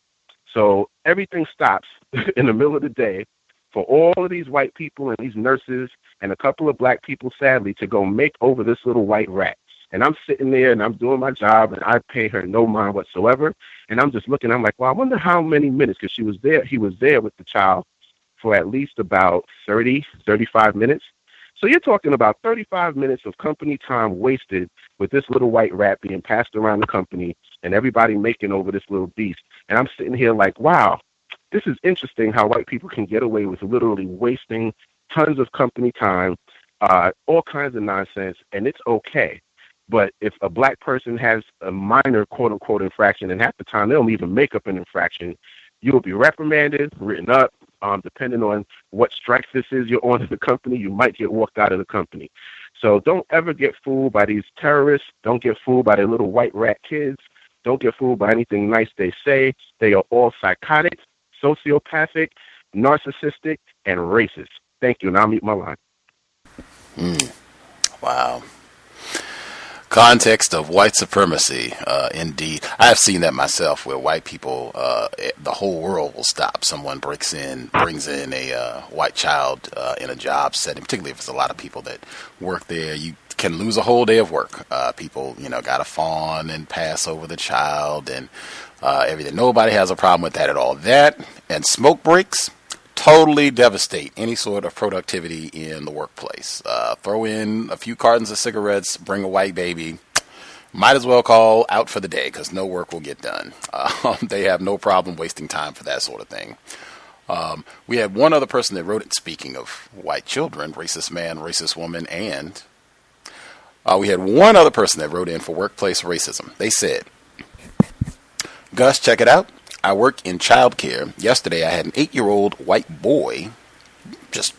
So everything stops in the middle of the day for all of these white people and these nurses and a couple of black people, sadly, to go make over this little white rat. And I'm sitting there and I'm doing my job and I pay her no mind whatsoever. And I'm just looking, I'm like, well, I wonder how many minutes, because he was there with the child for at least about 30, 35 minutes. So you're talking about 35 minutes of company time wasted with this little white rat being passed around the company and everybody making over this little beast. And I'm sitting here like, wow, this is interesting how white people can get away with literally wasting tons of company time, all kinds of nonsense, and it's okay. But if a black person has a minor quote-unquote infraction, and half the time they don't even make up an infraction, you will be reprimanded, written up, depending on what strike this is you're on in the company, you might get walked out of the company. So don't ever get fooled by these terrorists. Don't get fooled by their little white rat kids. Don't get fooled by anything nice they say. They are all psychotic, sociopathic, narcissistic, and racist. Thank you, and I'll mute my line. Wow. Context of white supremacy, indeed. I've seen that myself, where white people, the whole world will stop. Someone brings in a white child in a job setting, particularly if it's a lot of people that work there. You can lose a whole day of work. People, got to fawn and pass over the child and everything. Nobody has a problem with that at all. That and smoke breaks totally devastate any sort of productivity in the workplace. Throw in a few cartons of cigarettes, bring a white baby, might as well call out for the day because no work will get done. They have no problem wasting time for that sort of thing. We had one other person that wrote it, speaking of white children, racist man, racist woman, and we had one other person that wrote in for workplace racism. They said, Gus, check it out. I work in childcare. Yesterday, I had an 8-year-old white boy. Just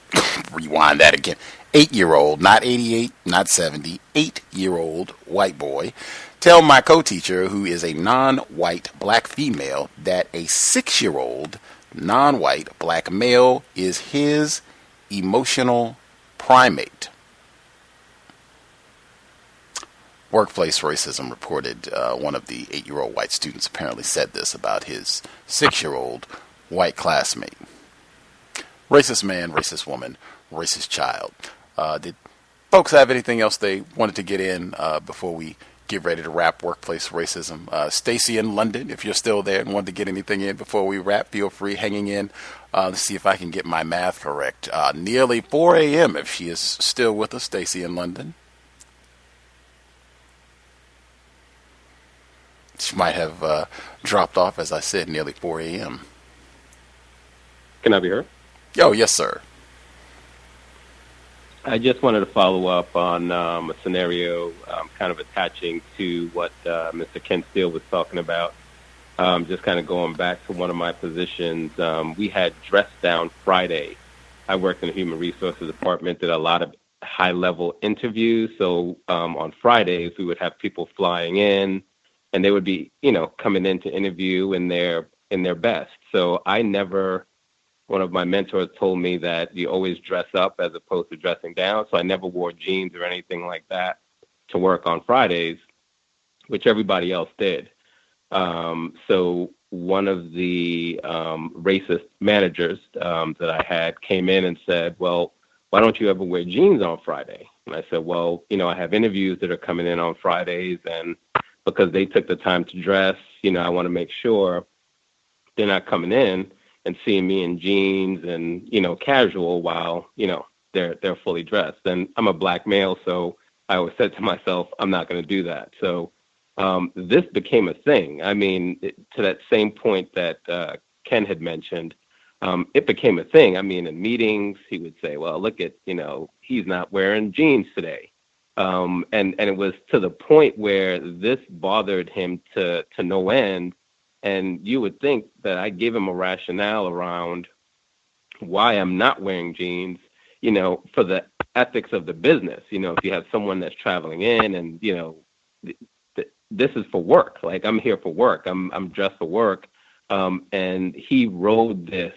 rewind that again. 8-year-old, not 88, not 70. 8-year-old white boy. Tell my co-teacher, who is a non-white black female, that a 6-year-old non-white black male is his emotional primate. Workplace racism reported one of the 8-year-old white students apparently said this about his 6-year-old white classmate. Racist man, racist woman, racist child. Did folks have anything else they wanted to get in before we get ready to wrap workplace racism? Stacy in London, if you're still there and wanted to get anything in before we wrap, feel free hanging in. Let's see if I can get my math correct. Nearly 4 a.m. if she is still with us, Stacy in London. She might have dropped off, as I said, nearly 4 a.m. Can I be heard? Oh, yes, sir. I just wanted to follow up on a scenario kind of attaching to what Mr. Ken Steele was talking about. just kind of going back to one of my positions, we had Dress Down Friday. I worked in the Human Resources Department, did a lot of high-level interviews. So on Fridays, we would have people flying in, and they would be, coming in to interview in their best. So one of my mentors told me that you always dress up as opposed to dressing down. So I never wore jeans or anything like that to work on Fridays, which everybody else did. So one of the racist managers that I had came in and said, well, why don't you ever wear jeans on Friday? And I said, well, I have interviews that are coming in on Fridays, and because they took the time to dress, I want to make sure they're not coming in and seeing me in jeans and, casual while, they're fully dressed. And I'm a black male, so I always said to myself, I'm not going to do that. So this became a thing. I mean, to that same point that Ken had mentioned, it became a thing. I mean, in meetings, he would say, well, look at, he's not wearing jeans today. And it was to the point where this bothered him to no end. And you would think that I gave him a rationale around why I'm not wearing jeans, for the ethics of the business. If you have someone that's traveling in and, this is for work. Like, I'm here for work. I'm dressed for work. And he rode this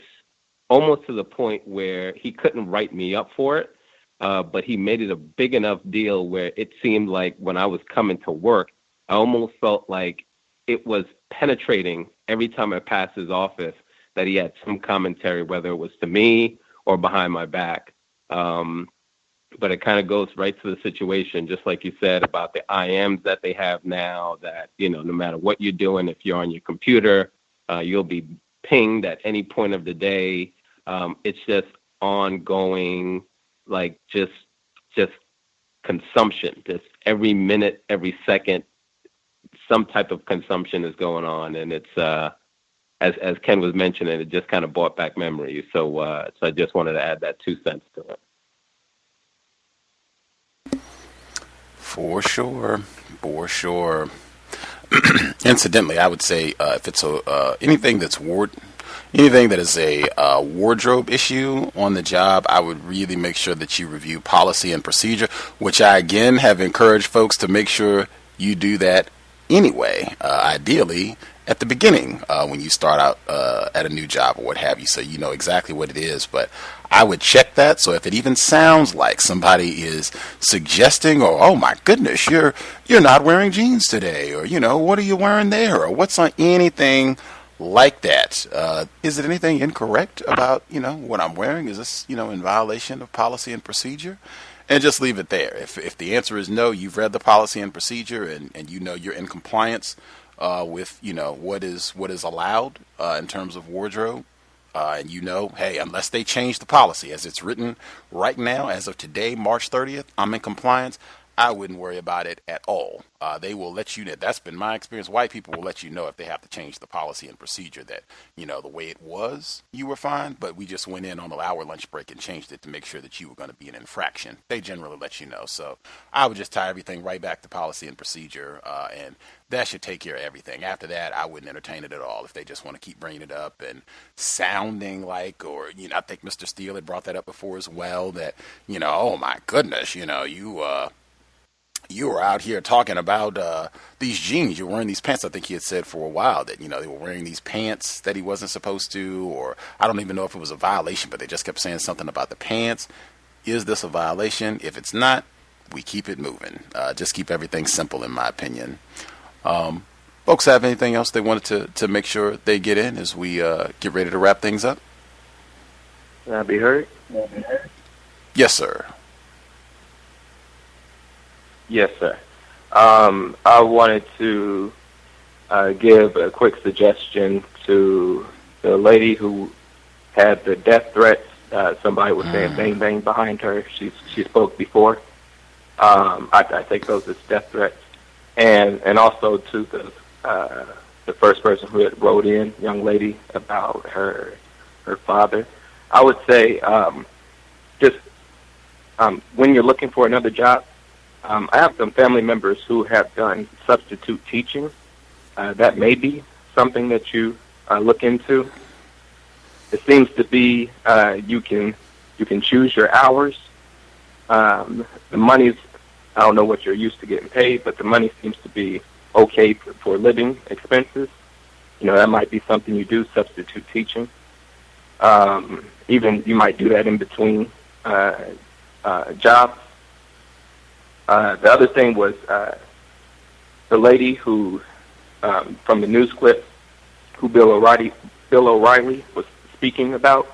almost to the point where he couldn't write me up for it. But he made it a big enough deal where it seemed like when I was coming to work, I almost felt like it was penetrating every time I passed his office that he had some commentary, whether it was to me or behind my back. But it kind of goes right to the situation, just like you said about the IMs that they have now, that, no matter what you're doing, if you're on your computer, you'll be pinged at any point of the day. It's just ongoing, like just consumption, just every minute, every second, some type of consumption is going on. And it's, as Ken was mentioning, it just kind of brought back memories. So I just wanted to add that 2 cents to it. For sure. Incidentally, I would say if it's anything that is a wardrobe issue on the job, I would really make sure that you review policy and procedure, which I again have encouraged folks to make sure you do that anyway, ideally at the beginning when you start out at a new job or what have you, so you know exactly what it is. But I would check that. So if it even sounds like somebody is suggesting, or oh my goodness, you're not wearing jeans today, or what are you wearing there, or what's on anything like that, is it anything incorrect about what I'm wearing? Is this in violation of policy and procedure? And just leave it there. If the answer is no, you've read the policy and procedure and you're in compliance with what is allowed in terms of wardrobe, and hey, unless they change the policy as it's written right now, as of today, March 30th, I'm in compliance, I wouldn't worry about it at all. They will let you know. That's been my experience. White people will let you know if they have to change the policy and procedure that, the way it was, you were fine, but we just went in on an hour lunch break and changed it to make sure that you were going to be an infraction. They generally let you know. So I would just tie everything right back to policy and procedure, and that should take care of everything. After that, I wouldn't entertain it at all if they just want to keep bringing it up and sounding like, or, I think Mr. Steele had brought that up before as well, that, oh my goodness, you were out here talking about these jeans. You were wearing these pants. I think he had said for a while that, they were wearing these pants that he wasn't supposed to, or I don't even know if it was a violation, but they just kept saying something about the pants. Is this a violation? If it's not, we keep it moving. Just keep everything simple, in my opinion. Folks have anything else they wanted to make sure they get in as we get ready to wrap things up? Can I be heard? Yes, sir. Yes, sir. I wanted to give a quick suggestion to the lady who had the death threats. Somebody was saying bang, bang behind her. She spoke before. I take those as death threats. And also to the first person who had wrote in, young lady, about her father. I would say when you're looking for another job, I have some family members who have done substitute teaching. That may be something that you look into. It seems to be you can choose your hours. The money's, I don't know what you're used to getting paid, but the money seems to be okay for living expenses. You know, that might be something you do, substitute teaching. Even you might do that in between jobs. The other thing was the lady who, from the news clip, who Bill O'Reilly was speaking about,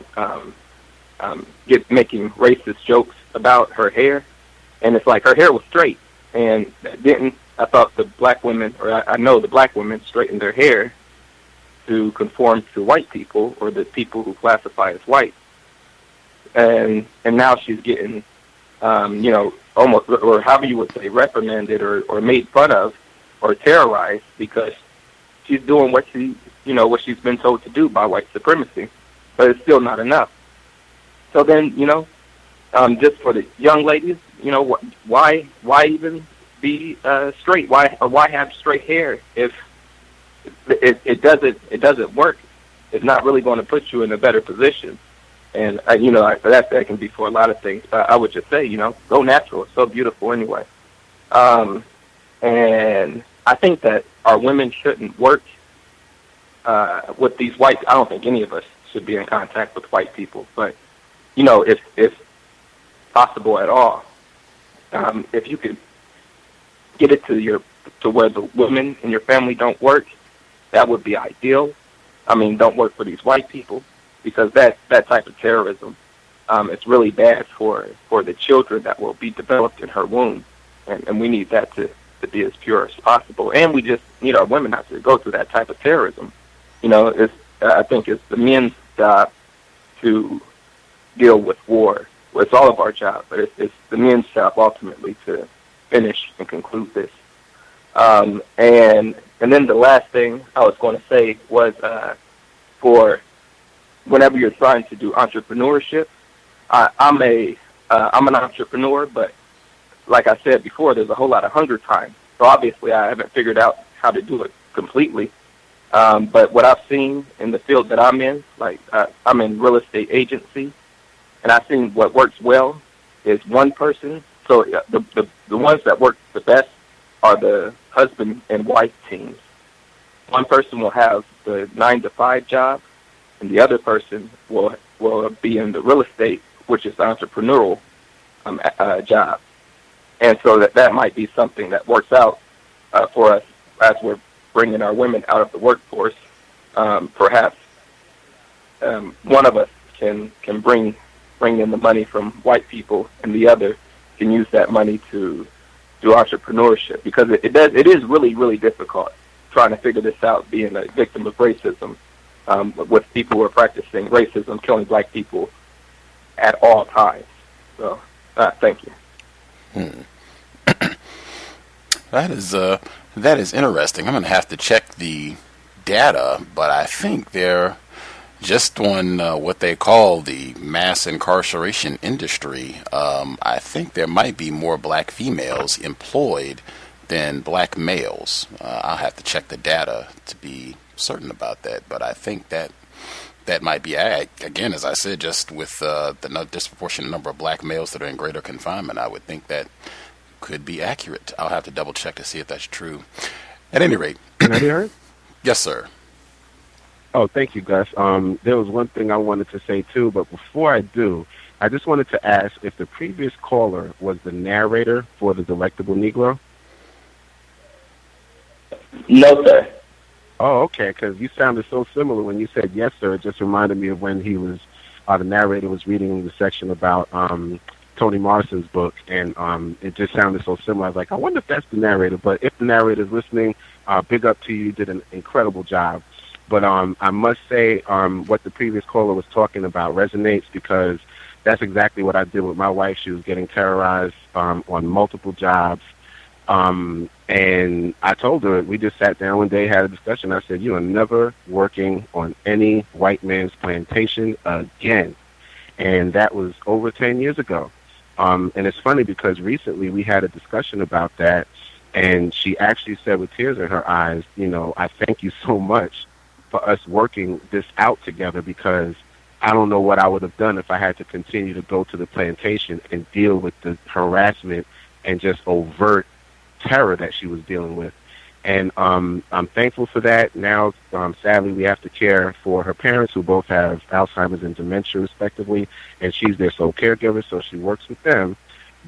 making racist jokes about her hair, and it's like her hair was straight, and I thought the black women, or I know the black women straightened their hair to conform to white people, or the people who classify as white, and now she's getting, almost, or however you would say, reprimanded or made fun of or terrorized because she's doing what she's been told to do by white supremacy, but it's still not enough. So then, just for the young ladies, why even be straight? Why have straight hair if it doesn't work? It's not really going to put you in a better position. And that can be for a lot of things. I would just say, go natural. It's so beautiful anyway. And I think that our women shouldn't work with these white. I don't think any of us should be in contact with white people, but if possible at all, if you could get it to where the women in your family don't work, that would be ideal. I mean, don't work for these white people, because that type of terrorism, it's really bad for the children that will be developed in her womb, and we need that to be as pure as possible. And we just need our women not to go through that type of terrorism. I think it's the men's job to deal with war. Well, it's all of our job, but it's the men's job ultimately to finish and conclude this. And then the last thing I was going to say was for whenever you're trying to do entrepreneurship, I'm an entrepreneur, but like I said before, there's a whole lot of hunger time. So obviously I haven't figured out how to do it completely. But what I've seen in the field that I'm in, I'm in real estate agency, and I've seen what works well is one person. So the ones that work the best are the husband and wife teams. One person will have the 9-to-5 job, and the other person will be in the real estate, which is the entrepreneurial job. And so that might be something that works out for us as we're bringing our women out of the workforce. Perhaps one of us can bring in the money from white people, and the other can use that money to do entrepreneurship, because it is really, really difficult trying to figure this out, being a victim of racism, with people who are practicing racism, killing black people at all times. So, thank you. That is interesting. I'm going to have to check the data, but I think they're just on what they call the mass incarceration industry. I think there might be more black females employed than black males. I'll have to check the data to be certain about that, but I think that might be, again, as I said, just with the disproportionate number of black males that are in greater confinement, I would think that could be accurate. I'll have to double check to see if that's true. At any rate. Can I be heard? Yes, sir. Oh, thank you, Gus. There was one thing I wanted to say, too, but before I do, I just wanted to ask if the previous caller was the narrator for The Delectable Negro. No, sir. Oh, okay, because you sounded so similar when you said yes, sir. It just reminded me of when he was, the narrator was reading the section about Toni Morrison's book, and it just sounded so similar. I was like, I wonder if that's the narrator. But if the narrator's listening, big up to you. You did an incredible job. But I must say what the previous caller was talking about resonates, because that's exactly what I did with my wife. She was getting terrorized on multiple jobs. And I told her, we just sat down one day, had a discussion. I said, you are never working on any white man's plantation again. And that was over 10 years ago. And it's funny because recently we had a discussion about that, and she actually said with tears in her eyes, I thank you so much for us working this out together, because I don't know what I would have done if I had to continue to go to the plantation and deal with the harassment and just overt terror that she was dealing with. And I'm thankful for that. Now, sadly, we have to care for her parents, who both have Alzheimer's and dementia, respectively, and she's their sole caregiver, so she works with them.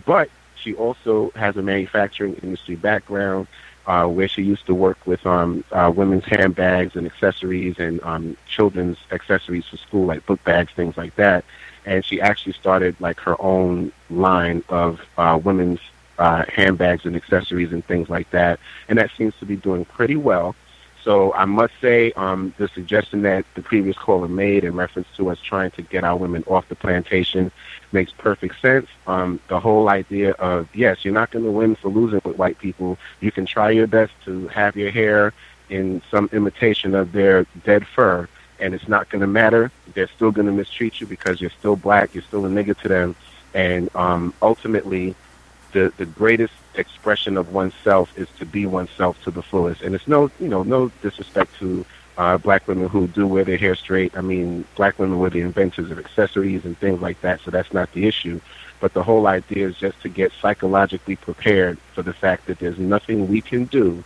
But she also has a manufacturing industry background, where she used to work with women's handbags and accessories and children's accessories for school, like book bags, things like that. And she actually started like her own line of women's handbags and accessories and things like that. And that seems to be doing pretty well. So I must say, the suggestion that the previous caller made in reference to us trying to get our women off the plantation makes perfect sense. The whole idea of, yes, you're not going to win for losing with white people. You can try your best to have your hair in some imitation of their dead fur, and it's not going to matter. They're still going to mistreat you because you're still black, you're still a nigger to them. And ultimately, the greatest expression of oneself is to be oneself to the fullest. And it's no disrespect to black women who do wear their hair straight. I mean, black women were the inventors of accessories and things like that, so that's not the issue. But the whole idea is just to get psychologically prepared for the fact that there's nothing we can do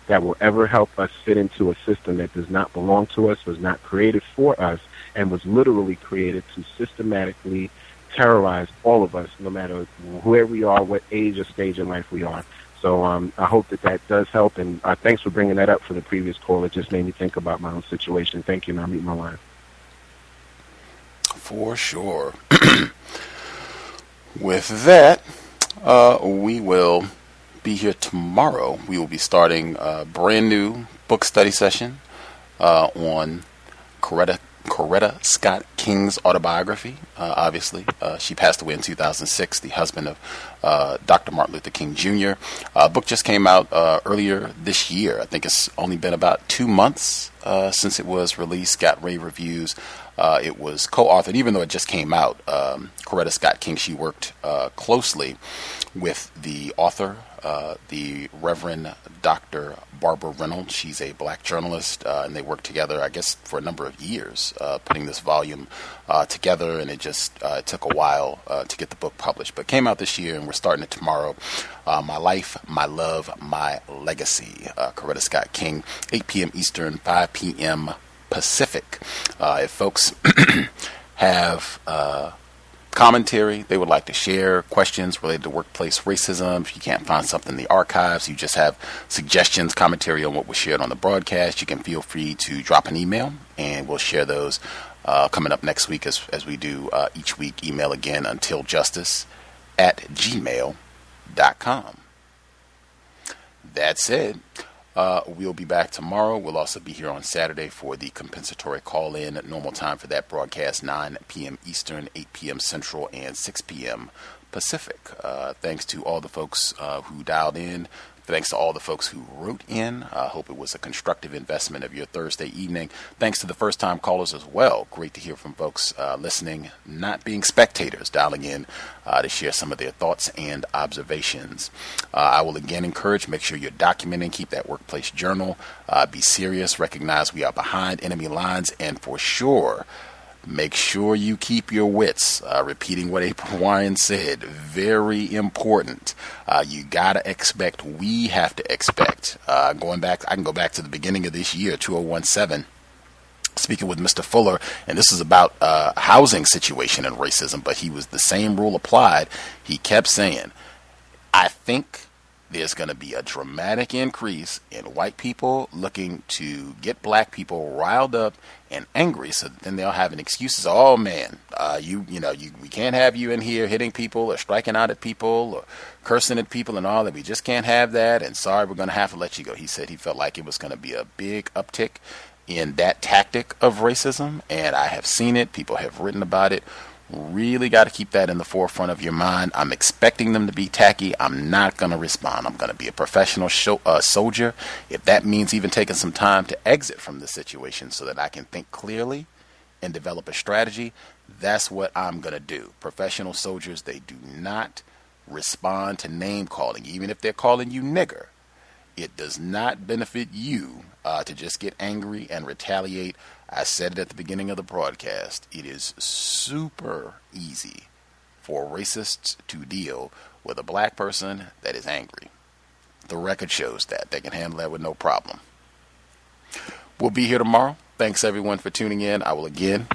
that will ever help us fit into a system that does not belong to us, was not created for us, and was literally created to systematically terrorize all of us, no matter where we are, what age or stage in life we are. So I hope that does help, and thanks for bringing that up for the previous call. It just made me think about my own situation. Thank you, and I'll mute my line. For sure. With that, we will be here tomorrow. We will be starting a brand new book study session on Coretta Scott King's autobiography. Obviously, she passed away in 2006, the husband of Dr. Martin Luther King Jr. Book just came out earlier this year. I think it's only been about 2 months since it was released. Got rave reviews. It was co-authored, even though it just came out. Coretta Scott King, she worked closely with the author, the Reverend Dr. Barbara Reynolds. She's a black journalist, and they worked together, I guess, for a number of years, putting this volume together, and it just took a while to get the book published. But it came out this year, and we're starting it tomorrow. My Life, My Love, My Legacy. Coretta Scott King, 8 p.m. Eastern, 5 p.m. Pacific. If folks have commentary they would like to share, questions related to workplace racism, if you can't find something in the archives, you just have suggestions, commentary on what was shared on the broadcast, you can feel free to drop an email, and we'll share those coming up next week as we do each week. Email again, untiljustice@gmail.com. That said, we'll be back tomorrow. We'll also be here on Saturday for the compensatory call-in at normal time for that broadcast, 9 p.m. Eastern, 8 p.m. Central, and 6 p.m. Pacific. Thanks to all the folks who dialed in. Thanks to all the folks who wrote in. I hope it was a constructive investment of your Thursday evening. Thanks to the first-time callers as well. Great to hear from folks listening, not being spectators, dialing in to share some of their thoughts and observations. I will again encourage, make sure you're documenting, keep that workplace journal, be serious, recognize we are behind enemy lines, and for sure, make sure you keep your wits. Repeating what April Hawaiian said, very important. You gotta expect, we have to expect. Going back, I can go back to the beginning of this year, 2017, speaking with Mr. Fuller, and this is about housing situation and racism, but he was the same rule applied. He kept saying, I think there's going to be a dramatic increase in white people looking to get black people riled up and angry, so then they'll have an excuse. Oh man, we can't have you in here hitting people or striking out at people or cursing at people and all that. We just can't have that, and sorry, we're going to have to let you go. He said he felt like it was going to be a big uptick in that tactic of racism, and I have seen it. People have written about it. Really got to keep that in the forefront of your mind. I'm expecting them to be tacky. I'm not going to respond. I'm going to be a professional soldier. If that means even taking some time to exit from the situation so that I can think clearly and develop a strategy, that's what I'm going to do. Professional soldiers, they do not respond to name calling. Even if they're calling you nigger, it does not benefit you to just get angry and retaliate. I said it at the beginning of the broadcast. It is super easy for racists to deal with a black person that is angry. The record shows that. They can handle that with no problem. We'll be here tomorrow. Thanks, everyone, for tuning in. I will again,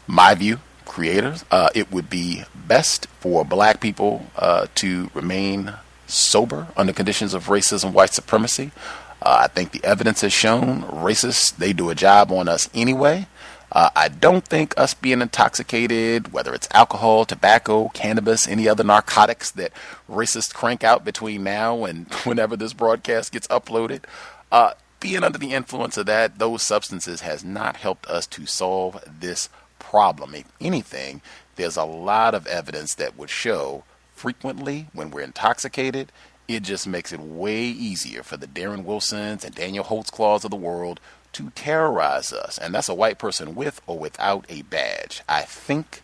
my view, creators, it would be best for black people to remain sober under conditions of racism, white supremacy. I think the evidence has shown racists, they do a job on us anyway. I don't think us being intoxicated, whether it's alcohol, tobacco, cannabis, any other narcotics that racists crank out between now and whenever this broadcast gets uploaded, being under the influence of those substances has not helped us to solve this problem. If anything, there's a lot of evidence that would show frequently when we're intoxicated, it just makes it way easier for the Darren Wilsons and Daniel Holtzclaws of the world to terrorize us. And that's a white person with or without a badge. I think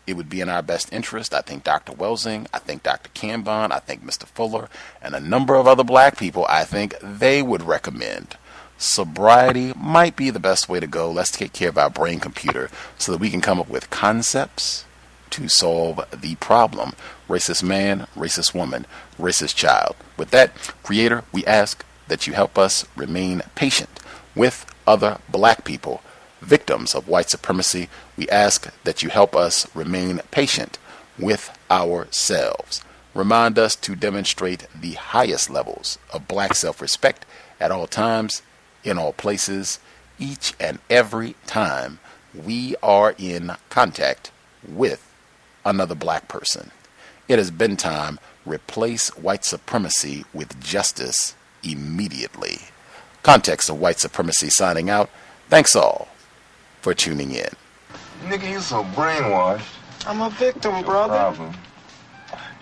it would be in our best interest. I think Dr. Welsing, I think Dr. Cambon, I think Mr. Fuller, and a number of other black people, I think they would recommend sobriety might be the best way to go. Let's take care of our brain computer so that we can come up with concepts to solve the problem. Racist man, racist woman, racist child. With that, Creator, we ask that you help us remain patient with other black people, victims of white supremacy. We ask that you help us remain patient with ourselves. Remind us to demonstrate the highest levels of black self-respect at all times, in all places, each and every time we are in contact with another black person. It has been time. Replace white supremacy with justice immediately. Context of White Supremacy signing out. Thanks all for tuning in. Nigga, you so brainwashed. I'm a victim, brother. Problem.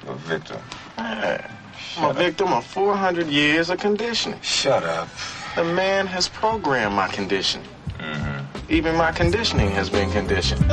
You're a victim. Man, I'm a victim of 400 years of conditioning. Shut up. The man has programmed my condition. Mm-hmm. Even my conditioning has been conditioned.